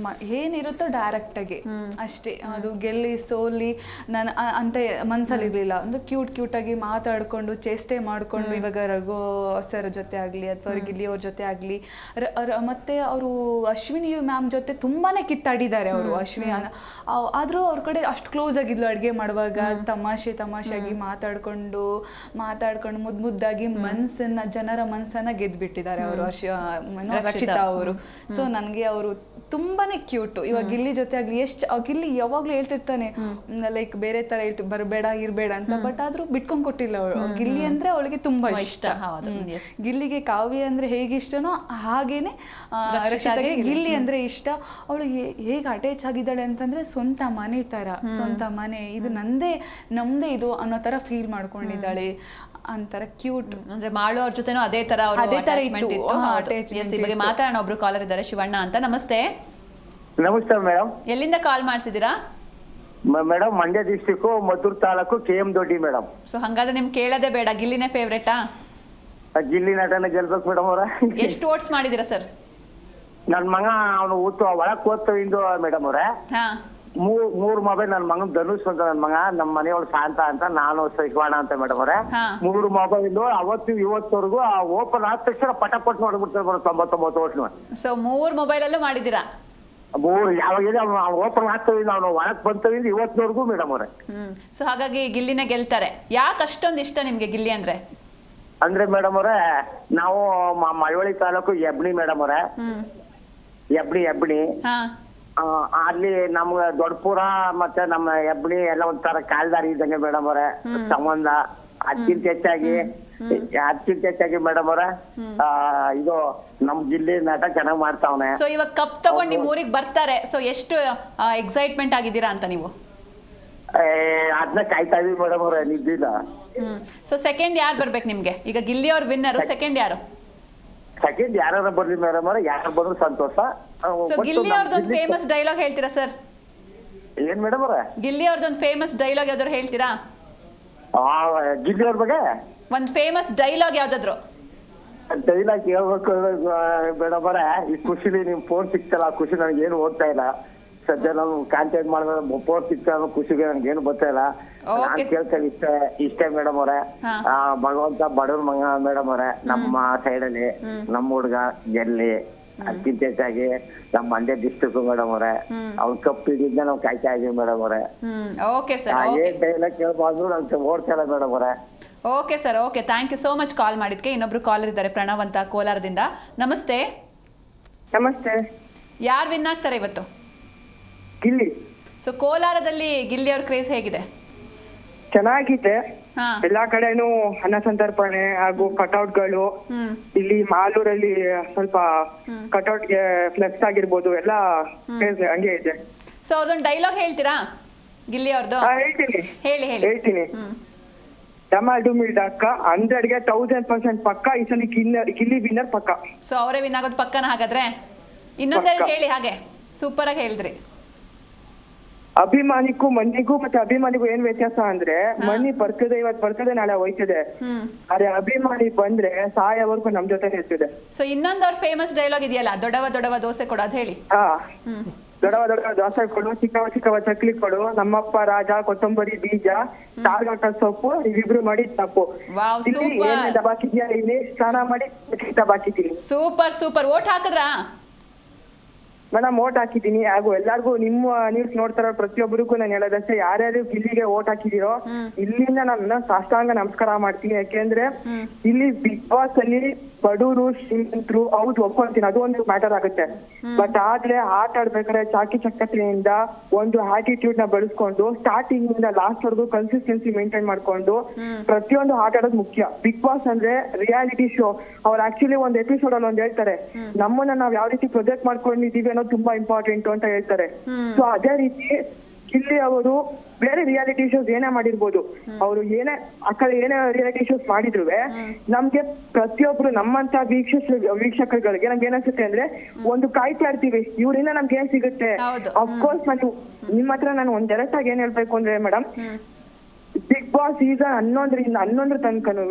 ಏನಿರುತ್ತೋ ಡೈರೆಕ್ಟ್ ಆಗಿ ಅಷ್ಟೇ, ಅದು ಗೆಲ್ಲಿ ಸೋಲಿ ನಾನು ಅಂತ ಮನ್ಸಲ್ಲಿ ಇರ್ಲಿಲ್ಲ. ಅಂದ್ರೆ ಕ್ಯೂಟ್ ಆಗಿ ಮಾತಾಡ್ಕೊಂಡು ಚೇಷ್ಟೆ ಮಾಡ್ಕೊಂಡು, ಇವಾಗ ರಘು ಸರ್ ಜೊತೆ ಆಗಲಿ ಅಥವಾ ಗಿಲ್ಲಿ ಅವ್ರ ಜೊತೆ ಆಗಲಿ, ಮತ್ತೆ ಅವರು ಅಶ್ವಿನಿ ಮ್ಯಾಮ್ ಜೊತೆ ತುಂಬಾನೇ ಕಿತ್ತಾಡಿದ್ದಾರೆ ಅವರು. ಅಶ್ವಿನಿ ಆದರೂ ಅವ್ರ ಕಡೆ ಅಷ್ಟು ಕ್ಲೋಸ್ ಆಗಿದ್ಲು, ಅಡುಗೆ ಮಾಡುವಾಗ ತಮಾಷೆಯಾಗಿ ಮಾತಾಡ್ಕೊಂಡು ಮುದ್ದಾಗಿ ಜನರ ಮನಸ್ಸನ್ನ ಗೆದ್ಬಿಟ್ಟಿದ್ದಾರೆ ಅವರು, ರಕ್ಷಿತಾ ಅವರು. ಸೊ ನನಗೆ ಅವರು ತುಂಬಾನೇ ಕ್ಯೂಟು. ಇವಾಗ ಗಿಲ್ಲಿ ಜೊತೆ ಆಗಲಿ ಗಿಲ್ಲಿ ಯಾವಾಗಲೂ ಹೇಳ್ತಿರ್ತಾನೆ ಲೈಕ್ ಬೇರೆ ಥರ ಬರಬೇಡ ಇರಬೇಡ ಅಂತ, ಬಟ್ ಆದರೂ ಬಿಟ್ಕೊಂಡು ಕೊಟ್ಟಿಲ್ಲ ಅವಳು. ಗಿಲ್ಲಿ ಅಂದರೆ ಅವಳಿಗೆ ತುಂಬ ಇಷ್ಟ. ಗಿಲ್ಲಿಗೆ ಕಾವ್ಯ ಅಂದರೆ ಹೇಗೆ ಇಷ್ಟನೋ ಹಾಗೇನೆ ರಕ್ಷಿತಾಗೆ ಗಿಲ್ಲಿ ಅಂದರೆ ಇಷ್ಟ. ಅವಳು ಹೇಗೆ ಅಟ್ಯಾಚ್ ಆಗಿದ್ದಾಳೆ ಅಂತಂದರೆ ಸ್ವಂತ ಮನೆ ಥರ, ಸ್ವಂತ ಮನೆ ಇದು ನಮ್ಮದೇ ಇದು ಅನ್ನೋ ಥರ ಫೀಲ್ ಮಾಡ್ಕೊಂಡಿದ್ದಾಳೆ. ಅಂತರ ಕ್ಯೂಟ್. ಅಂದ್ರೆ ಮಾಳು ಅವ್ರ ಜೊತೆನೂ ಅದೇ ತರ ಇತ್ತು. ಮಾತಾಡೋಣ, ಒಬ್ರು ಕಾಲರ್ ಇದ್ದಾರೆ, ಶಿವಣ್ಣ ಅಂತ. ನಮಸ್ತೆ. ನಮಸ್ತೆ ಮೇಡಮ್. ಎಲ್ಲಿಂದ ಕಾಲ್ ಮಾಡ್ತಿದ್ದೀರಾ madam? Mandya district Maddur taluk KM ದೊಡ್ಡಿ ಮೇಡಮ್. ಸೊ ಹಂಗಾದ್ರೆ ನಿಮ್ಗೆ ಕೇಳೋದೇ ಬೇಡ, ಗಿಲ್ಲಿನೇ ಫೇವ್ರೇಟಾ? ಗಿಲ್ಲಿ ನಟನ ಗೆಲ್ಬೇಕು ಮೇಡಮ್ ಅವರ. ಎಷ್ಟು ವೋಟ್ಸ್ ಮಾಡಿದಿರಾ ಸರ್? ನನ್ ಮಗ ಅವನು ಒಳಕ್ ಓದ್ತವಿಂದು ಮೇಡಮ್ ಅವ್ರೆ. ಮೂರ್ ಮೊಬೈಲ್ ನನ್ ಮಗನ್ ಧನುಷ್ ಅಂತ, ನನ್ ಮಗ ನಮ್ಮ ಮನೆಯೊಳಗೆ ಶಾಂತ ಅಂತ, ನಾನು ಶಿವಣ್ಣ ಅಂತ ಮೇಡಮ್ ಅವ್ರೆ. 3 ಮೊಬೈಲ್ ಅವತ್ತು ಇವತ್ತವರೆಗೂ ಓಪನ್ ಆದ ತಕ್ಷಣ ಪಟಾಪಟ್ ನೋಡ್ಬಿಡ್ತಾರೆ ಮೇಡಮ್, 99 ಓಟ್ಲು. ಸೊ 3 ಮೊಬೈಲ್ ಅಲ್ಲೂ ಮಾಡಿದಿರಾ? ಯಾವಾಗ ಓಪನ್ ಆಗ್ತವಿ ನಾವು ಒಳಕ್ ಬಂತವಿಂದ ಇವತ್ತಿನವರೆಗೂ ಮೇಡಮ್ ಅವ್ರೆ. ಸೊ ಹಾಗಾಗಿ ಗಿಲ್ಲಿನೇ ಗೆಲ್ತಾರೆ. ಯಾಕೆ ಅಷ್ಟೊಂದು ಇಷ್ಟ ನಿಮ್ಗೆ ಗಿಲ್ಲಿ ಅಂದ್ರೆ? ಅಂದ್ರೆ ಮೇಡಮ್ ಅವ್ರೆ, ನಾವು ಮಳವಳ್ಳಿ ತಾಲೂಕು ಹೆಬ್ಣಿ ಮೇಡಮ್ ಅವ್ರೆ. ಹೆಬ್ಣಿ ಅಲ್ಲಿ ನಮ್ಗ ದೊಡ್ಡಪುರ ಮತ್ತೆ ನಮ್ಮ ಹೆಬ್ಣಿ ಎಲ್ಲ ಒಂಥರ ಕಾಲ್ದಾರಿ ಇದ್ದಂಗೆ ಮೇಡಮ್ ಅವ್ರೆ ಸಂಬಂಧ. ಅದಕ್ಕಿಂತ ಹೆಚ್ಚಾಗಿ ಮೇಡಮ್ ಅವ್ರೆ ಇದು ನಮ್ ಜಿಲ್ಲೆ ನಟ ಚೆನ್ನಾಗ್ ಮಾಡ್ತಾವನೆ. ಸೊ ಇವಾಗ ಕಪ್ ತಗೊಂಡು ನಿಮ್ ಊರಿಗೆ ಬರ್ತಾರೆ, ಸೊ ಎಷ್ಟು ಎಕ್ಸೈಟ್ಮೆಂಟ್ ಆಗಿದ್ದೀರಾ ಅಂತ ನೀವು? ಅದನ್ನ ಕಾಯ್ತಾ ಇದೀವಿ ಮೇಡಮ್ ಅವ್ರೆ, ನಿದ್ದಿಲ್ಲ. ಸೊ ಸೆಕೆಂಡ್ ಯಾರು ಬರ್ಬೇಕು ನಿಮ್ಗೆ? ಈಗ ಗಿಲ್ಲಿ ಅವ್ರ ವಿನ್ನರ್, ಸೆಕೆಂಡ್ ಯಾರು? ಸೆಕೆಂಡ್ ಯಾರು ಬರ್ಲಿ ಮೇಡಮ್ ಅವ್ರೆ, ಯಾರು ಬಂದ್ರು ಸಂತೋಷ. ಸೊ ಗಿಲ್ಲಿ ಅವ್ರದೊಂದು ಫೇಮಸ್ ಡೈಲಾಗ್ ಹೇಳ್ತೀರಾ ಸರ್? ಏನ್ ಮೇಡಮ್ ಅವ್ರೆ? ಗಿಲ್ಲಿ ಅವ್ರದೊಂದು ಫೇಮಸ್ ಡೈಲಾಗ್ ಯಾವ್ದಾದ್ರು ಹೇಳ್ತೀರಾ? ಗಿಲ್ಲಿ ಅವ್ರ ಬಗ್ಗೆ ಒಂದು ಫೇಮಸ್ ಡೈಲಾಗ್ ಯಾವ್ದಾದ್ರು? ಡೈಲಾಗ್ ಹೇಳ್ಬೇಕು ಮೇಡಮರೇ, ಈ ಖುಷಿಲಿ ನಿಮ್ ಫೋನ್ ಸಿಕ್ತಲ್ಲ, ಆ ಖುಷಿ ನನಗೆ ಏನು ಓದ್ತಾ ಇಲ್ಲ. ಸದ್ಯ ನಾನು ಕಾಂಟ್ಯಾಕ್ಟ್ ಮಾಡಿದ್ರೆ ಫೋನ್ ಸಿಗ್ತಾ ಅನ್ನೋ ಖುಷಿಗೆ ನನ್ಗೆ ಏನು ಗೊತ್ತಾ ಇಲ್ಲ. ನಾನ್ ಕೇಳ್ತೇನೆ ಇಷ್ಟೇ ಮೇಡಮ್ ಅವರೇ, ಭಗವಂತ ಬಡವ್ರ ಮಗ ಮೇಡಮ್ ಅವರೇ, ನಮ್ಮ ಸೈಡ್ ಅಲ್ಲಿ ನಮ್ಮ ಹುಡುಗ ಗೆಲ್ಲಿ, ಅದಕ್ಕಿಂತ ಹೆಚ್ಚಾಗಿ ನಮ್ಮ ಮಂಡ್ಯ ಡಿಸ್ಟ್ರಿಕ್ಟ್ ಮೇಡಮ್ ಅವರೇ, ಅವ್ರ ಕಪ್ ಹಿಡಿದ್ನ ನಾವು ಕಾಯ್ತಾ ಇದೀವಿ ಮೇಡಮ್ ಅವರೇ. ಏನ್ ಡೈಲಾಗ್ ಕೇಳ್ಬಾರ್ದು ನಂಗೆ ಓಡ್ತಾ ಇಲ್ಲ ಮೇಡಮ್ ಅವರೇ. Okay sir, okay, thank you so much call ಮಾಡಿದ್ಕೆ. ಇನ್ನೊಬ್ರು ಕಾಲರ್ ಇದ್ದಾರೆ, ಪ್ರಣವ್ ಅಂತ, ಕೋಲಾರದಿಂದ. ನಮಸ್ತೆ. ನಮಸ್ತೆ. ಯಾರು ವಿನ್ ಆಗ್ತಾರೆ ಇವತ್ತು? ಗಿಲ್ಲಿ. ಸೊ ಕೋಲಾರದಲ್ಲಿ ಗಿಲ್ಲಿ ಅವ್ರ ಕ್ರೇಜ್ ಹೇಗಿದೆ? ಚೆನ್ನಾಗಿದೆ. ಎಲ್ಲಾ ಕಡೆನೂ ಅನ್ನ ಸಂತರ್ಪಣೆ ಹಾಗೂ ಕಟೌಟ್ಗಳು. ಇಲ್ಲಿ ಮಾಲೂರಲ್ಲಿ ಸ್ವಲ್ಪ ಕಟೌಟ್ ಗೆ ಫ್ಲೆಕ್ಸ್ ಆಗಿರ್ಬೋದು, ಎಲ್ಲ ಹಂಗೆ ಇದೆ. ಸೊ ಅದೊಂದು ಡೈಲಾಗ್ ಹೇಳ್ತೀರಾ ಗಿಲ್ಲಿ ಅವ್ರದ್ದು? ಹೇಳ್ತೀನಿ. ಹೇಳ್ತೀನಿ. ಡಮಾಲ್ಡುಮಿಲ್ ಡಕ್ಕ 100ಗೆ 1000% ಪಕ್ಕ. ಈ ಸಲ ಗಿಲ್ಲಿ ವಿನ್ನರ್ ಪಕ್ಕ. ಸೊ ಅವರೇ ವಿನ್ ಆಗೋದು ಪಕ್ಕನ ಹಾಗಾದ್ರೆ? ಇನ್ನೊಂದೆರಡು ಹೇಳಿ, ಹಾಗೆ ಸೂಪರ್ ಆಗಿ ಹೇಳಿದ್ರಿ. ಅಭಿಮಾನಿಗೂ ಮನಿಗೂ ಮತ್ತೆ ಅಭಿಮಾನಿಗೂ ಏನ್ ವ್ಯತ್ಯಾಸ ಅಂದ್ರೆ, ಮನಿ ಬರ್ತದೆ, ಇವತ್ತು ಬರ್ತದೆ, ನಾಳೆ ಹೋಯ್ತದೆ. ಅದೇ ಅಭಿಮಾನಿ ಬಂದ್ರೆ ಸಾಯವರೆಗೂ ನಮ್ ಜೊತೆ ಇರ್ತದೆ. ಸೊ ಇನ್ನೊಂದು ಅವ್ರ ಫೇಮಸ್ ಡೈಲಾಗ್ ಇದೆಯಲ್ಲ, ದೊಡವ ದೊಡವ ದೋಸೆ ಕೊಡು, ಅದ್ ಹೇಳಿ. ದೊಡವ ದೊಡವ ದೋಸೆ ಕೊಡು, ಚಿಕ್ಕವ ಚಿಕ್ಕವ ಚಕ್ಲಿ ಕೊಡು, ನಮ್ಮಪ್ಪ ರಾಜ, ಕೊತ್ತಂಬರಿ ಬೀಜ, ಸಾಲ್ಗಟ್ಟ ಸೊಪ್ಪು, ನೀವಿಬ್ರು ಮಾಡಿ ತಪ್ಪು. ದಬಾಕಿದ್ಯಾ, ಇಲ್ಲಿ ಸ್ನಾನ ಮಾಡಿ ದಬಾಕಿದ್ದೀನಿ. Super super. ಓಟ್ ಹಾಕಿದ್ರಾ? ಮೇಡಮ್ ಓಟ್ ಹಾಕಿದ್ದೀನಿ. ಹಾಗೂ ಎಲ್ಲಾರ್ಗು ನಿಮ್ಮ ನ್ಯೂಸ್ ನೋಡ್ತಾರ ಪ್ರತಿಯೊಬ್ಬರಿಗೂ ನಾನು ಹೇಳೋದಷ್ಟೇ, ಯಾರ್ಯಾರು ಗಿಲ್ಲಿಗೆ ಓಟ್ ಹಾಕಿದಿರೋ ಇಲ್ಲಿಂದ ನಾನು ಸಾಷ್ಟಾಂಗ ನಮಸ್ಕಾರ ಮಾಡ್ತೀನಿ. ಯಾಕೆಂದ್ರೆ ಇಲ್ಲಿ ಬಿಗ್ ಬಾಸ್ ಅಲ್ಲಿ ಬಡವರು ಶ್ರೀಮಂತರು ಹೌದು ಒಪ್ಕೊಂತೀನಿ, ಅದು ಒಂದು ಮ್ಯಾಟರ್ ಆಗುತ್ತೆ. ಬಟ್ ಆದ್ರೆ ಆಟ ಆಡ್ಬೇಕಾದ್ರೆ ಚಾಕಿ ಚಕ್ಕತೆಯಿಂದ ಒಂದು ಆಟಿಟ್ಯೂಡ್ ನ ಬೆಳೆಸ್ಕೊಂಡು ಸ್ಟಾರ್ಟಿಂಗ್ ಇಂದ ಲಾಸ್ಟ್ ವರ್ಗು ಕನ್ಸಿಸ್ಟೆನ್ಸಿ ಮೇಂಟೈನ್ ಮಾಡ್ಕೊಂಡು ಪ್ರತಿಯೊಂದು ಆಟ ಆಡೋದು ಮುಖ್ಯ. ಬಿಗ್ ಬಾಸ್ ಅಂದ್ರೆ ರಿಯಾಲಿಟಿ ಶೋ. ಅವ್ರು ಆಕ್ಚುಲಿ ಒಂದ್ ಎಪಿಸೋಡ್ ಅಲ್ಲಿ ಒಂದ್ ಹೇಳ್ತಾರೆ, ನಮ್ಮನ್ನ ನಾವ್ ಯಾವ ರೀತಿ ಪ್ರೊಜೆಕ್ಟ್ ಮಾಡ್ಕೊಂಡಿದೀವಿ ಅನ್ನೋದು ತುಂಬಾ ಇಂಪಾರ್ಟೆಂಟ್ ಅಂತ ಹೇಳ್ತಾರೆ. ಸೊ ಅದೇ ರೀತಿ ಗಿಲ್ಲಿ ಅವರು ಬೇರೆ ರಿಯಾಲಿಟಿ ಶೋಸ್ ಏನೇ ಮಾಡಿರ್ಬೋದು, ಅವರು ಏನೇ ಏನೇ ರಿಯಾಲಿಟಿ ಶೋಸ್ ಮಾಡಿದ್ರು ನಮ್ಗೆ ಪ್ರತಿಯೊಬ್ರು ನಮ್ಮಂತ ವೀಕ್ಷಕರುಗಳಿಗೆ ನಮ್ಗೆ ಏನಿಸುತ್ತೆ ಅಂದ್ರೆ, ಒಂದು ಕಾಯ್ತಾ ಇರ್ತೀವಿ ಇವ್ರಿಂದ ನಮ್ಗೆ ಏನ್ ಸಿಗುತ್ತೆ. ಅಫ್ಕೋರ್ಸ್ ನಾನು ನಿಮ್ಮ ಹತ್ರ ನಾನು ಒಂದ್ ಡೈರೆಕ್ಟ್ ಆಗಿ ಏನ್ ಹೇಳ್ಬೇಕು ಅಂದ್ರೆ ಮೇಡಮ್, ಬಿಗ್ ಬಾಸ್ ಸೀಸನ್ 11 ತನಕನೂ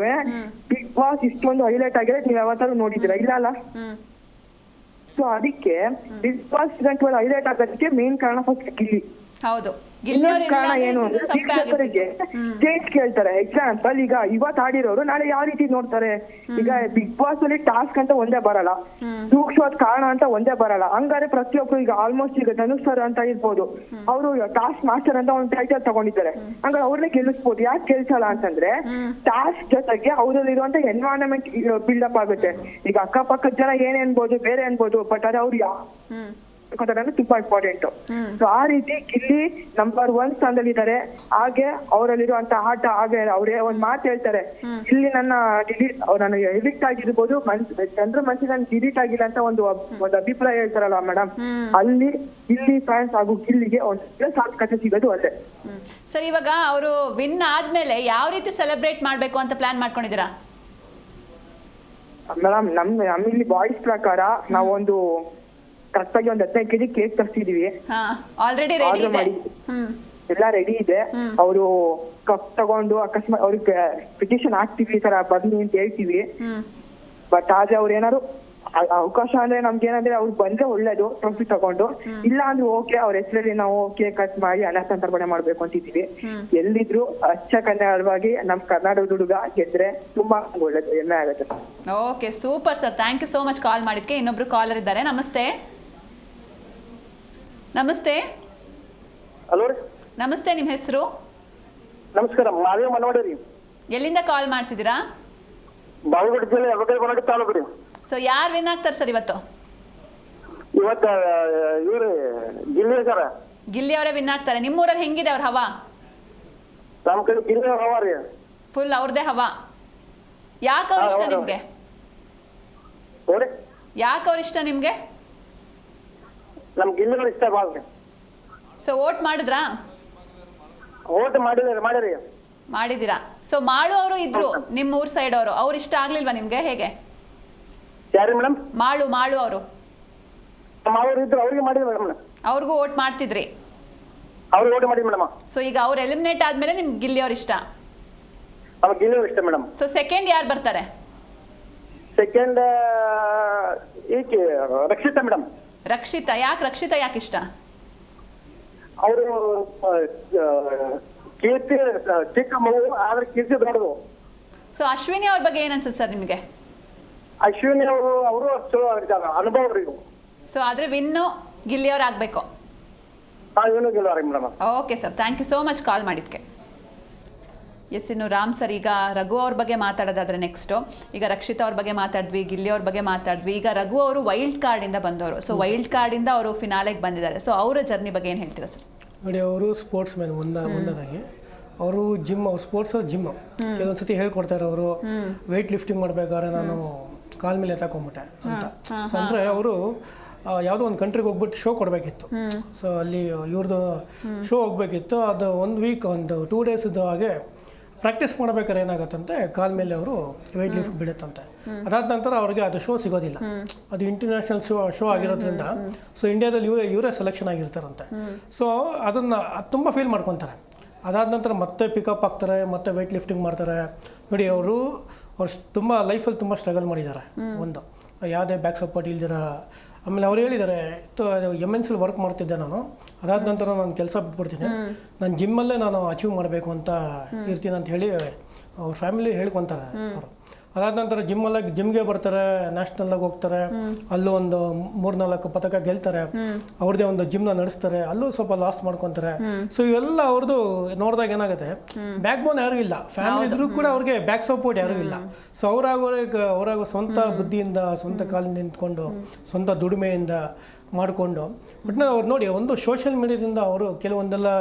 ಬಿಗ್ ಬಾಸ್ ಇಷ್ಟೊಂದು ಹೈಲೈಟ್ ಆಗಿರೋದು ನೀವ್ ಯಾವತ್ತಾರು ನೋಡಿದ್ದೀರಾ? ಇಲ್ಲ ಅಲ್ಲ. ಸೊ ಅದಕ್ಕೆ ಬಿಗ್ ಬಾಸ್ ಸೀಸನ್ 12 ಹೈಲೈಟ್ ಆಗೋದಕ್ಕೆ ಮೇನ್ ಕಾರಣ ಫಸ್ಟ್ ಗಿಲ್ಲಿ. ಹೌದು. ಕಾರಣ ಏನು ಅಂದ್ರೆ ವೀಕ್ಷಕರಿಗೆ ಸ್ಟೇಟ್ ಕೇಳ್ತಾರೆ. ಎಕ್ಸಾಂಪಲ್ ಈಗ ಇವತ್ತು ಆಡಿರೋರು ನಾಳೆ ಯಾವ ರೀತಿ ನೋಡ್ತಾರೆ. ಈಗ ಬಿಗ್ ಬಾಸ್ ಅಲ್ಲಿ ಟಾಸ್ಕ್ ಅಂತ ಒಂದೇ ಬರಲ್ಲ, ಸೂಕ್ಷ್ಮವಾದ ಕಾರಣ ಅಂತ ಒಂದೇ ಬರಲ್ಲ. ಹಂಗಾದ್ರೆ ಪ್ರತಿಯೊಬ್ರು ಈಗ ಆಲ್ಮೋಸ್ಟ್ ಈಗ ಧನುಷ್ ಸರ್ ಅಂತ ಇರ್ಬೋದು, ಅವರು ಟಾಸ್ಕ್ ಮಾಸ್ಟರ್ ಅಂತ ಒಂದು ಟೈಟಲ್ ತಗೊಂಡಿದ್ದಾರೆ. ಹಂಗಾರೆ ಅವ್ರನ್ನೇ ಗೆಲ್ಲಿಸ್ಬೋದು. ಯಾಕೆ ಗೆಲ್ಸಲ್ಲ ಅಂತಂದ್ರೆ ಟಾಸ್ಕ್ ಜೊತೆಗೆ ಅವರಲ್ಲಿರುವಂತ ಎನ್ವೈರನ್ಮೆಂಟ್ ಬಿಲ್ಡಪ್ ಆಗುತ್ತೆ. ಈಗ ಅಕ್ಕಪಕ್ಕದ ಜನ ಏನೇ ಅನ್ಬೋದು, ಬೇರೆ ಅನ್ಬೋದು, ಬಟ್ ಅದೇ ಅವ್ರು ತುಂಬಾ ಇಂಪಾರ್ಟೆಂಟ್. ಸೊ ಆ ರೀತಿ ಗಿಲ್ಲಿ ನಂಬರ್ 1 ಸ್ಥಾನದಲ್ಲಿ ಇದ್ದಾರೆ. ಹಾಗೆ ಅವರಲ್ಲಿರುವಂತ ಆಟ, ಹಾಗೆ ಅವ್ರೇ ಒಂದ್ ಮಾತು ಹೇಳ್ತಾರೆ, ಇಲ್ಲಿ ನನ್ನ ನನಗೆ ಎಡಿಕ್ಟ್ ಆಗಿರ್ಬೋದು, ಚಂದ್ರ ಮನಸ್ಸಿಗೆ ನನ್ ಡಿಲೀಟ್ ಆಗಿಲ್ಲ ಅಂತ ಒಂದು ಅಭಿಪ್ರಾಯ ಹೇಳ್ತಾರಲ್ಲ ಮೇಡಮ್, ಅಲ್ಲಿ ಇಲ್ಲಿ ಫ್ಯಾನ್ಸ್ ಹಾಗೂ ಗಿಲ್ಲಿಗೆ ಒಂದು ಸಾರ್ಥಕತೆ ಸಿಗೋದು ಅಲ್ಲೇ. ಸರ್, ಇವಾಗ ಅವರು ವಿನ್ ಆದ್ಮೇಲೆ ಯಾವ ರೀತಿ ಸೆಲೆಬ್ರೇಟ್ ಮಾಡ್ಬೇಕು ಅಂತ ಪ್ಲಾನ್ ಮಾಡ್ಕೊಂಡಿದ್ದೀರಾ? ಮೇಡಮ್ ನಮ್ಮಲ್ಲಿ ಬಾಯ್ಸ್ ಪ್ರಕಾರ ನಾವೊಂದು ಕರೆಕ್ಟ್ ಆಗಿ ಒಂದು 15 kg ಕೇಕ್ ತರಿಸಿದೀವಿ. ಎಲ್ಲ ರೆಡಿ ಇದೆ. ಅವರು ಕಪ್ ತಗೊಂಡು ಅಕಸ್ಮಾತ್ ಅವ್ರಿಗೆ ಪಿಟಿಷನ್ ಹಾಕ್ತಿವಿ, ಈ ತರ ಬನ್ನಿ ಅಂತ ಹೇಳ್ತೀವಿ. ಬಟ್ ಆದ್ರೆ ಅವ್ರು ಏನಾದ್ರು ಅವಕಾಶ ಅಂದ್ರೆ ನಮ್ಗೆ ಏನಂದ್ರೆ ಅವ್ರು ಬಂದ್ರೆ ಒಳ್ಳೇದು, ಟ್ರೋಫಿ ತಗೊಂಡು. ಇಲ್ಲ ಅಂದ್ರೆ ಓಕೆ, ಅವ್ರ ಹೆಸರಲ್ಲಿ ನಾವು ಕೇಕ್ ಕಟ್ ಮಾಡಿ ಅನ್ನ ಸಂತರ್ಪಣೆ ಮಾಡ್ಬೇಕು ಅಂತಿದೀವಿ. ಎಲ್ಲಿದ್ರು ಅಚ್ಚ ಕನ್ನಡವಾಗಿ ನಮ್ ಕರ್ನಾಟಕದ ಹುಡುಗ ಗೆದ್ರೆ ತುಂಬಾ ಒಳ್ಳೇದು, ಹೆಮ್ಮೆ ಆಗುತ್ತೆ. Okay, super sir, thank you so much call ಮಾಡಿದ್ಕೆ. ಇನ್ನೊಬ್ರು ಕಾಲರ್ ಇದ್ದಾರೆ. ನಮಸ್ತೆ. ನಮಸ್ತೆ. ಹಲೋ ರೀ. ನಮಸ್ತೆ, ನಿಮ್ಮ ಹೆಸರು? ನಮಸ್ಕಾರ, ಮಾದೇವ್ ಮನವಾಡಿ. ಎಲ್ಲಿಂದ ಕಾಲ್ ಮಾಡ್ತಿದ್ದೀರಾ? ಬಾಗಲಕೋಟೆ ಜಿಲ್ಲೆ ಯಲಬುರ್ಗಿ ತಾಲೂಕು ರೀ. ಸೊ ಯಾರು ವಿನ್ ಆಗ್ತಾರೆ ಸರ್ ಇವತ್ತು? ಇವತ್ತು ಇವ್ರಿ ಗಿಲ್ಲಿ ಸರ್. ಗಿಲ್ಲಿ ಅವರೇ ವಿನ್ ಆಗ್ತಾರೆ. ನಿಮ್ಮೂರಲ್ಲಿ ಹೆಂಗಿದೆ ಅವ್ರ ಹವಾ? ನಮ್ಮ ಕಡೆ ಗಿಲ್ಲಿ ಹವಾ ರೀ, ಫುಲ್ ಅವ್ರದೇ ಹವಾ. ಯಾಕೆ ಅವ್ರ ಇಷ್ಟ ನಿಮ್ಗೆ? ಯಾಕೆ ಅವ್ರ ಇಷ್ಟ ನಿಮ್ಗೆ? ನಮ್ ಗಿಲ್ಲಿ ಇಷ್ಟ ಬಾಳ್ರಿ. ಸೊ ವೋಟ್ ಮಾಡಿದ್ರಾ? ವೋಟ್ ಮಾಡಿರಿ. ಮಾಡಿದೀರಾ? ಸೊ ಮಾಳು ಅವರು ಇದ್ರು ನಿಮ್ಮ ಊರ್ ಸೈಡ್ ಅವರು, ಅವ್ರು ಇಷ್ಟ ಆಗ್ಲಿಲ್ವಾ ನಿಮ್ಗೆ? ಹೇಗೆ? ಯಾರು ಮೇಡಮ್? ಮಾಳು ಅವರು ಇದ್ರು, ಅವ್ರಿಗೆ ಮಾಡಿದ್ರಿ ಮೇಡಮ್. ಅವ್ರಿಗೂ ವೋಟ್ ಮಾಡ್ತಿದ್ರಿ? ಅವ್ರಿಗೆ ವೋಟ್ ಮಾಡಿ ಮೇಡಮ್. ಸೊ ಈಗ ಅವ್ರು ಎಲಿಮಿನೇಟ್ ಆದ್ಮೇಲೆ ನಿಮ್ಗೆ ಗಿಲ್ಲಿ ಅವ್ರ ಇಷ್ಟ? ನಮ್ಗೆ ಗಿಲ್ಲಿ ಅವ್ರು ಇಷ್ಟ ಮೇಡಮ್. ಸೊ ಸೆಕೆಂಡ್ ಯಾರು ಬರ್ತಾರೆ? ಸೆಕೆಂಡ್ ಈಕೆ ರಕ್ಷಿತಾ ಮೇಡಮ್. ರಕ್ಷಿತಾ ಯಾಕೆ ಇಷ್ಟ? ಅವರು ಕೀರ್ತಿ ಚಿಕ್ಕ ಮಗು ಆದ್ರೆ ಕೀರ್ತಿ ದೊಡ್ಡದು. ಸೊ ಅಶ್ವಿನಿ ಅವ್ರ ಬಗ್ಗೆ ಏನ್ ಅನ್ಸುತ್ತೆ ಸರ್ ನಿಮಗೆ? ಅಶ್ವಿನಿ ಅವರು ಅಷ್ಟು ಅನುಭವ ಅವ್ರಿಗೂ. ಸೊ ಆದ್ರೆ ವಿನ್ನು ಗಿಲ್ಲಿ ಅವ್ರು ಆಗ್ಬೇಕು. ಇವನು ಗೆಲ್ಲುವಾರೆ madam. Okay sir, thank you so much call ಮಾಡಿದ್ಕೆ. ಎಸ್, ಇನ್ನು ರಾಮ್ ಸರ್, ಈಗ ರಘು ಅವ್ರ ಬಗ್ಗೆ ಮಾತಾಡೋದಾದ್ರೆ ನೆಕ್ಸ್ಟು, ಈಗ ರಕ್ಷಿತಾ ಅವ್ರ ಬಗ್ಗೆ ಮಾತಾಡಿದ್ವಿ, ಗಿಲ್ಲಿ ಅವ್ರ ಬಗ್ಗೆ ಮಾತಾಡಿದ್ವಿ. ಈಗ ರಘು ಅವರು ವೈಲ್ಡ್ ಕಾರ್ಡಿಂದ ಬಂದವರು. ಸೊ ವೈಲ್ಡ್ ಕಾರ್ಡಿಂದ ಅವರು ಫಿನಾಲೆಗೆ ಬಂದಿದ್ದಾರೆ. ಸೊ ಅವರ ಜರ್ನಿ ಬಗ್ಗೆ ಏನು ಹೇಳ್ತೀರಾ ಸರ್? ನೋಡಿ, ಅವರು ಸ್ಪೋರ್ಟ್ಸ್ ಮ್ಯಾನ್ ಒಂದಾಗಿ ಅವರು ಸ್ಪೋರ್ಟ್ಸ್ ಜಿಮ್ ಕೆಲವೊಂದು ಸತಿ ಹೇಳ್ಕೊಡ್ತಾರೆ. ಅವರು ವೆಯ್ಟ್ ಲಿಫ್ಟಿಂಗ್ ಮಾಡಬೇಕಾದ್ರೆ ನಾನು ಕಾಲ ಮೇಲೆ ಎತ್ತಾಕೊಂಡ್ಬಿಟ್ಟೆ ಅಂತ. ಸೊ ಅಂದರೆ ಅವರು ಯಾವುದೋ ಒಂದು ಕಂಟ್ರಿಗೆ ಹೋಗ್ಬಿಟ್ಟು ಶೋ ಕೊಡಬೇಕಿತ್ತು. ಸೊ ಅಲ್ಲಿ ಇವ್ರದ್ದು ಶೋ ಹೋಗ್ಬೇಕಿತ್ತು. ಅದು 1 ವೀಕ್ 2 ಡೇಸ್ ಹಾಗೆ ಪ್ರಾಕ್ಟೀಸ್ ಮಾಡ್ಬೇಕಾದ್ರೆ ಏನಾಗುತ್ತಂತೆ, ಕಾಲ ಮೇಲೆ ಅವರು ವೆಯ್ಟ್ ಲಿಫ್ಟ್ ಬಿಡುತ್ತಂತೆ. ಅದಾದ ನಂತರ ಅವ್ರಿಗೆ ಅದು ಶೋ ಸಿಗೋದಿಲ್ಲ. ಅದು ಇಂಟರ್ನ್ಯಾಷನಲ್ ಶೋ ಆಗಿರೋದ್ರಿಂದ ಸೊ ಇಂಡಿಯಾದಲ್ಲಿ ಇವರೇ ಸೆಲೆಕ್ಷನ್ ಆಗಿರ್ತಾರಂತೆ. ಸೊ ಅದನ್ನು ತುಂಬ ಫೀಲ್ ಮಾಡ್ಕೊತಾರೆ. ಅದಾದ ನಂತರ ಮತ್ತೆ ಪಿಕಪ್ ಆಗ್ತಾರೆ, ಮತ್ತೆ ವೆಯ್ಟ್ ಲಿಫ್ಟಿಂಗ್ ಮಾಡ್ತಾರೆ. ನೋಡಿ, ಅವ್ರು ತುಂಬ ಲೈಫಲ್ಲಿ ತುಂಬ ಸ್ಟ್ರಗಲ್ ಮಾಡಿದ್ದಾರೆ. ಒಂದು ಯಾವುದೇ ಬ್ಯಾಕ್ ಸಪೋರ್ಟ್ ಇಲ್ದಿರ. ಆಮೇಲೆ ಅವ್ರು ಹೇಳಿದ್ದಾರೆ, MNC ವರ್ಕ್ ಮಾಡ್ತಿದ್ದೆ ನಾನು, ಅದಾದ ನಂತರ ನಾನು ಕೆಲಸ ಬಿಟ್ಬಿಡ್ತೀನಿ, ನಾನು ಜಿಮ್ಮಲ್ಲೇ ನಾನು ಅಚೀವ್ ಮಾಡಬೇಕು ಅಂತ ಇರ್ತೀನಿ ಅಂತ ಹೇಳಿ ಅವ್ರ ಫ್ಯಾಮಿಲಿ ಹೇಳ್ಕೊತಾರೆ ಅವರು. ಅದಾದ ನಂತರ ಜಿಮ್ಗೆ ಬರ್ತಾರೆ, ನ್ಯಾಷನಲ್ಲಾಗಿ ಹೋಗ್ತಾರೆ, ಅಲ್ಲೂ ಒಂದು 3-4 ಪದಕ ಗೆಲ್ತಾರೆ, ಅವ್ರದ್ದೇ ಒಂದು ಜಿಮ್ನ ನಡೆಸ್ತಾರೆ, ಅಲ್ಲೂ ಸ್ವಲ್ಪ ಲಾಸ್ ಮಾಡ್ಕೊತಾರೆ. ಸೊ ಇವೆಲ್ಲ ಅವ್ರದ್ದು ನೋಡಿದಾಗ ಏನಾಗುತ್ತೆ, ಬ್ಯಾಕ್ ಬೋನ್ ಯಾರೂ ಇಲ್ಲ, ಫ್ಯಾಮಿಲಿ ಇದ್ರೂ ಕೂಡ ಅವ್ರಿಗೆ ಬ್ಯಾಕ್ ಸಪೋರ್ಟ್ ಯಾರೂ ಇಲ್ಲ. ಸೊ ಅವರಾಗ ಸ್ವಂತ ಬುದ್ಧಿಯಿಂದ, ಸ್ವಂತ ಕಾಲಿಂದ ನಿಂತ್ಕೊಂಡು, ಸ್ವಂತ ದುಡಿಮೆಯಿಂದ ಮಾಡಿಕೊಂಡು ಒಟ್ಟಿನಲ್ಲಿ ಅವ್ರು ನೋಡಿ, ಒಂದು ಸೋಷಿಯಲ್ ಮೀಡಿಯಾದಿಂದ ಅವರು ಕೆಲವೊಂದೆಲ್ಲ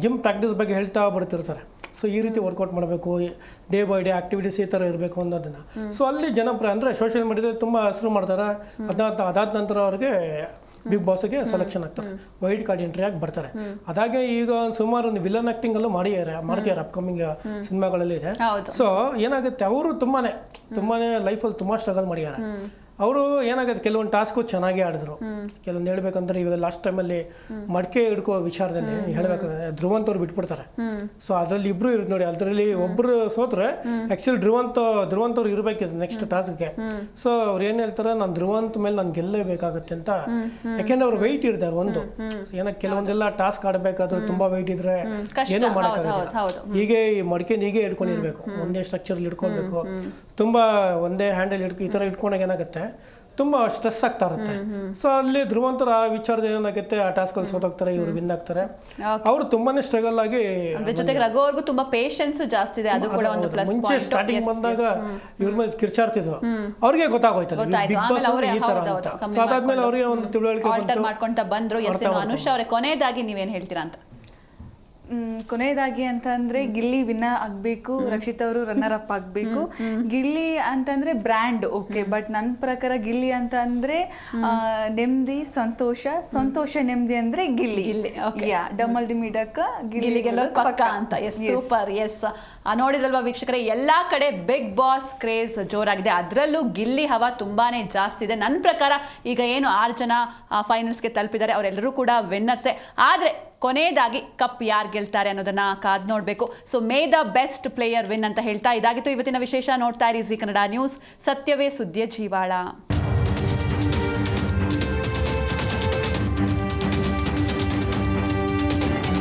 ಜಿಮ್ ಪ್ರಾಕ್ಟೀಸ್ ಬಗ್ಗೆ ಹೇಳ್ತಾ ಬರ್ತಿರ್ತಾರೆ. ಸೊ ಈ ರೀತಿ ವರ್ಕೌಟ್ ಮಾಡಬೇಕು, ಡೇ ಬೈ ಡೇ ಆಕ್ಟಿವಿಟೀಸ್ ಈ ಥರ ಇರಬೇಕು ಅನ್ನೋದನ್ನು. ಸೊ ಅಲ್ಲಿ ಜನಪ್ರಿಯ ಅಂದರೆ ಸೋಷಿಯಲ್ ಮೀಡಿಯಾದಲ್ಲಿ ತುಂಬ ಹೆಸರು ಮಾಡ್ತಾರೆ. ಅದಾದ ನಂತರ ಅವ್ರಿಗೆ ಬಿಗ್ ಬಾಸ್ಗೆ ಸೆಲೆಕ್ಷನ್ ಆಗ್ತಾರೆ, ವೈಲ್ಡ್ ಕಾರ್ಡ್ ಎಂಟ್ರಿ ಆಗಿ ಬರ್ತಾರೆ. ಅದಾಗೆ ಈಗ ಸುಮಾರು ವಿಲನ್ ಆ್ಯಕ್ಟಿಂಗಲ್ಲೂ ಮಾಡ್ತಿದ್ದಾರೆ, ಅಪ್ಕಮಿಂಗ್ ಸಿನಿಮಾಗಳಲ್ಲಿ ಇದೆ. ಸೊ ಏನಾಗುತ್ತೆ, ಅವರು ತುಂಬಾ ಲೈಫಲ್ಲಿ ತುಂಬ ಸ್ಟ್ರಗಲ್ ಮಾಡಿದ್ದಾರೆ. ಅವರು ಏನಾಗುತ್ತೆ, ಕೆಲವೊಂದು ಟಾಸ್ಕು ಚೆನ್ನಾಗೇ ಆಡಿದ್ರು. ಕೆಲವೊಂದು ಹೇಳ್ಬೇಕಂದ್ರೆ ಇವಾಗ ಲಾಸ್ಟ್ ಟೈಮಲ್ಲಿ ಮಡಿಕೆ ಹಿಡ್ಕೋ ವಿಚಾರದಲ್ಲಿ ಹೇಳ್ಬೇಕಂದ್ರೆ ಧ್ರುವಂತವ್ರು ಬಿಟ್ಬಿಡ್ತಾರೆ. ಸೊ ಅದರಲ್ಲಿ ಇಬ್ರು ಇರುತ್ತೆ ನೋಡಿ, ಅದರಲ್ಲಿ ಒಬ್ರು ಸೋತ್ರೆ ಆ್ಯಕ್ಚುಲಿ ಧ್ರುವಂತವ್ರು ಇರಬೇಕಿತ್ತು ನೆಕ್ಸ್ಟ್ ಟಾಸ್ಕ್ಗೆ. ಸೊ ಅವ್ರು ಏನು ಹೇಳ್ತಾರೆ, ನಾನು ಧ್ರುವಂತ ಮೇಲೆ ನಾನು ಗೆಲ್ಲಲೇಬೇಕಾಗುತ್ತೆ ಅಂತ. ಯಾಕೆಂದ್ರೆ ಅವ್ರು ವೆಯ್ಟ್ ಇರ್ತಾರೆ. ಒಂದು ಏನಕ್ಕೆ ಕೆಲವೊಂದೆಲ್ಲ ಟಾಸ್ಕ್ ಆಡಬೇಕಾದ್ರೆ ತುಂಬಾ ವೆಯ್ಟ್ ಇದ್ರೆ ಏನೂ ಮಾಡೋಕ್ಕಾಗಲ್ಲ. ಹೀಗೆ ಮಡಿಕೆ ಹೀಗೆ ಹಿಡ್ಕೊಂಡಿರ್ಬೇಕು, ಒಂದೇ ಸ್ಟ್ರಕ್ಚರ್ಲಿ ಹಿಡ್ಕೊಳ್ಬೇಕು, ತುಂಬಾ ಒಂದೇ ಹ್ಯಾಂಡಲ್ ಈ ಥರ ಇಟ್ಕೊಂಡಾಗ ಏನಾಗುತ್ತೆ, ತುಂಬ ಸ್ಟ್ರೆಸ್ ಆಗ್ತಾ ಇರುತ್ತೆ. ಸೊ ಅಲ್ಲಿ ಧ್ರುವಂತರ ಆ ವಿಚಾರದ ಏನಾಗುತ್ತೆ, ಆ ಟಾಸ್ಕಲ್ಲಿ ಸೋತೋಗ್ತಾರೆ, ಇವರು ವಿನ್ ಆಗ್ತಾರೆ. ಅವರು ತುಂಬಾನೇ ಸ್ಟ್ರಗಲ್ ಆಗಿ, ಜೊತೆಗೆ ರಘು ಅವ್ರಿಗೂ ತುಂಬಾ ಪೇಷನ್ಸ್ ಜಾಸ್ತಿ ಇದೆ, ಅದು ಕೂಡ ಒಂದು ಪ್ಲಸ್ ಪಾಯಿಂಟ್. ಮುಂಚೆ ಸ್ಟಾರ್ಟಿಂಗ್ ಬಂದಾಗ ಇವ್ರ ಮೇಲೆ ಕಿರ್ಚಾಡ್ತಿದ್ರು, ಅವ್ರಿಗೆ ಗೊತ್ತಾಗೋಯ್ತಲ್ಲ ಬಿಗ್ ಬಾಸ್ ಈ ತರ ಅಂತ. ಸೊ ಅದಾದ್ಮೇಲೆ ಅವ್ರಿಗೆ ಒಂದು ತಿಳುವಳಿಕೆ ಮಾಡ್ಕೊಂತ ಬಂದ್ರು. ಅನುಷಾ ಅವರೇ, ಕೊನೆಯದಾಗಿ ನೀವೇನ್ ಹೇಳ್ತೀರಾ ಅಂತ? ಕೊನೆಯದಾಗಿ ಅಂತ ಅಂದ್ರೆ ಗಿಲ್ಲಿ ವಿನ್ ಆಗ್ಬೇಕು, ರಕ್ಷಿತ್ ಅವರು ರನ್ನರ್ ಅಪ್ ಆಗ್ಬೇಕು. ಗಿಲ್ಲಿ ಅಂತಂದ್ರೆ ಬ್ರ್ಯಾಂಡ್ ಓಕೆ, ಬಟ್ ನನ್ನ ಪ್ರಕಾರ ಗಿಲ್ಲಿ ಅಂತ ಅಂದ್ರೆ ನೆಮ್ಮದಿ, ಸಂತೋಷ ನೆಮ್ಮದಿ ಅಂದ್ರೆ ಗಿಲ್ಲಿ. ಡಮಲ್ ಡಿಮಿಡಕ್ಕ ಗಿಲ್ಲಿಗೆಲ್ಲ ಪಕ್ಕ ಅಂತ. S, super. ಎಸ್, ನೋಡಿದಲ್ವಾ ವೀಕ್ಷಕರೇ, ಎಲ್ಲಾ ಕಡೆ ಬಿಗ್ ಬಾಸ್ ಕ್ರೇಜ್ ಜೋರಾಗಿದೆ, ಅದರಲ್ಲೂ ಗಿಲ್ಲಿ ಹವಾ ತುಂಬಾನೇ ಜಾಸ್ತಿ ಇದೆ. ನನ್ನ ಪ್ರಕಾರ ಈಗ ಏನು 6 ಜನ ಫೈನಲ್ಸ್ಗೆ ತಲುಪಿದ್ದಾರೆ, ಅವರೆಲ್ಲರೂ ಕೂಡ ವಿನ್ನರ್ಸೇ. ಆದರೆ ಕೊನೆಯದಾಗಿ ಕಪ್ ಯಾರು ಗೆಲ್ತಾರೆ ಅನ್ನೋದನ್ನ ಕಾದ್ ನೋಡಬೇಕು. So may the best player win ಅಂತ ಹೇಳ್ತಾ ಇದಾಗಿತ್ತು ಇವತ್ತಿನ ವಿಶೇಷ. ನೋಡ್ತಾ ಇರಿ ಜಿ ಕನ್ನಡ ನ್ಯೂಸ್, ಸತ್ಯವೇ ಸುದ್ದಿಯ ಜೀವಾಳ.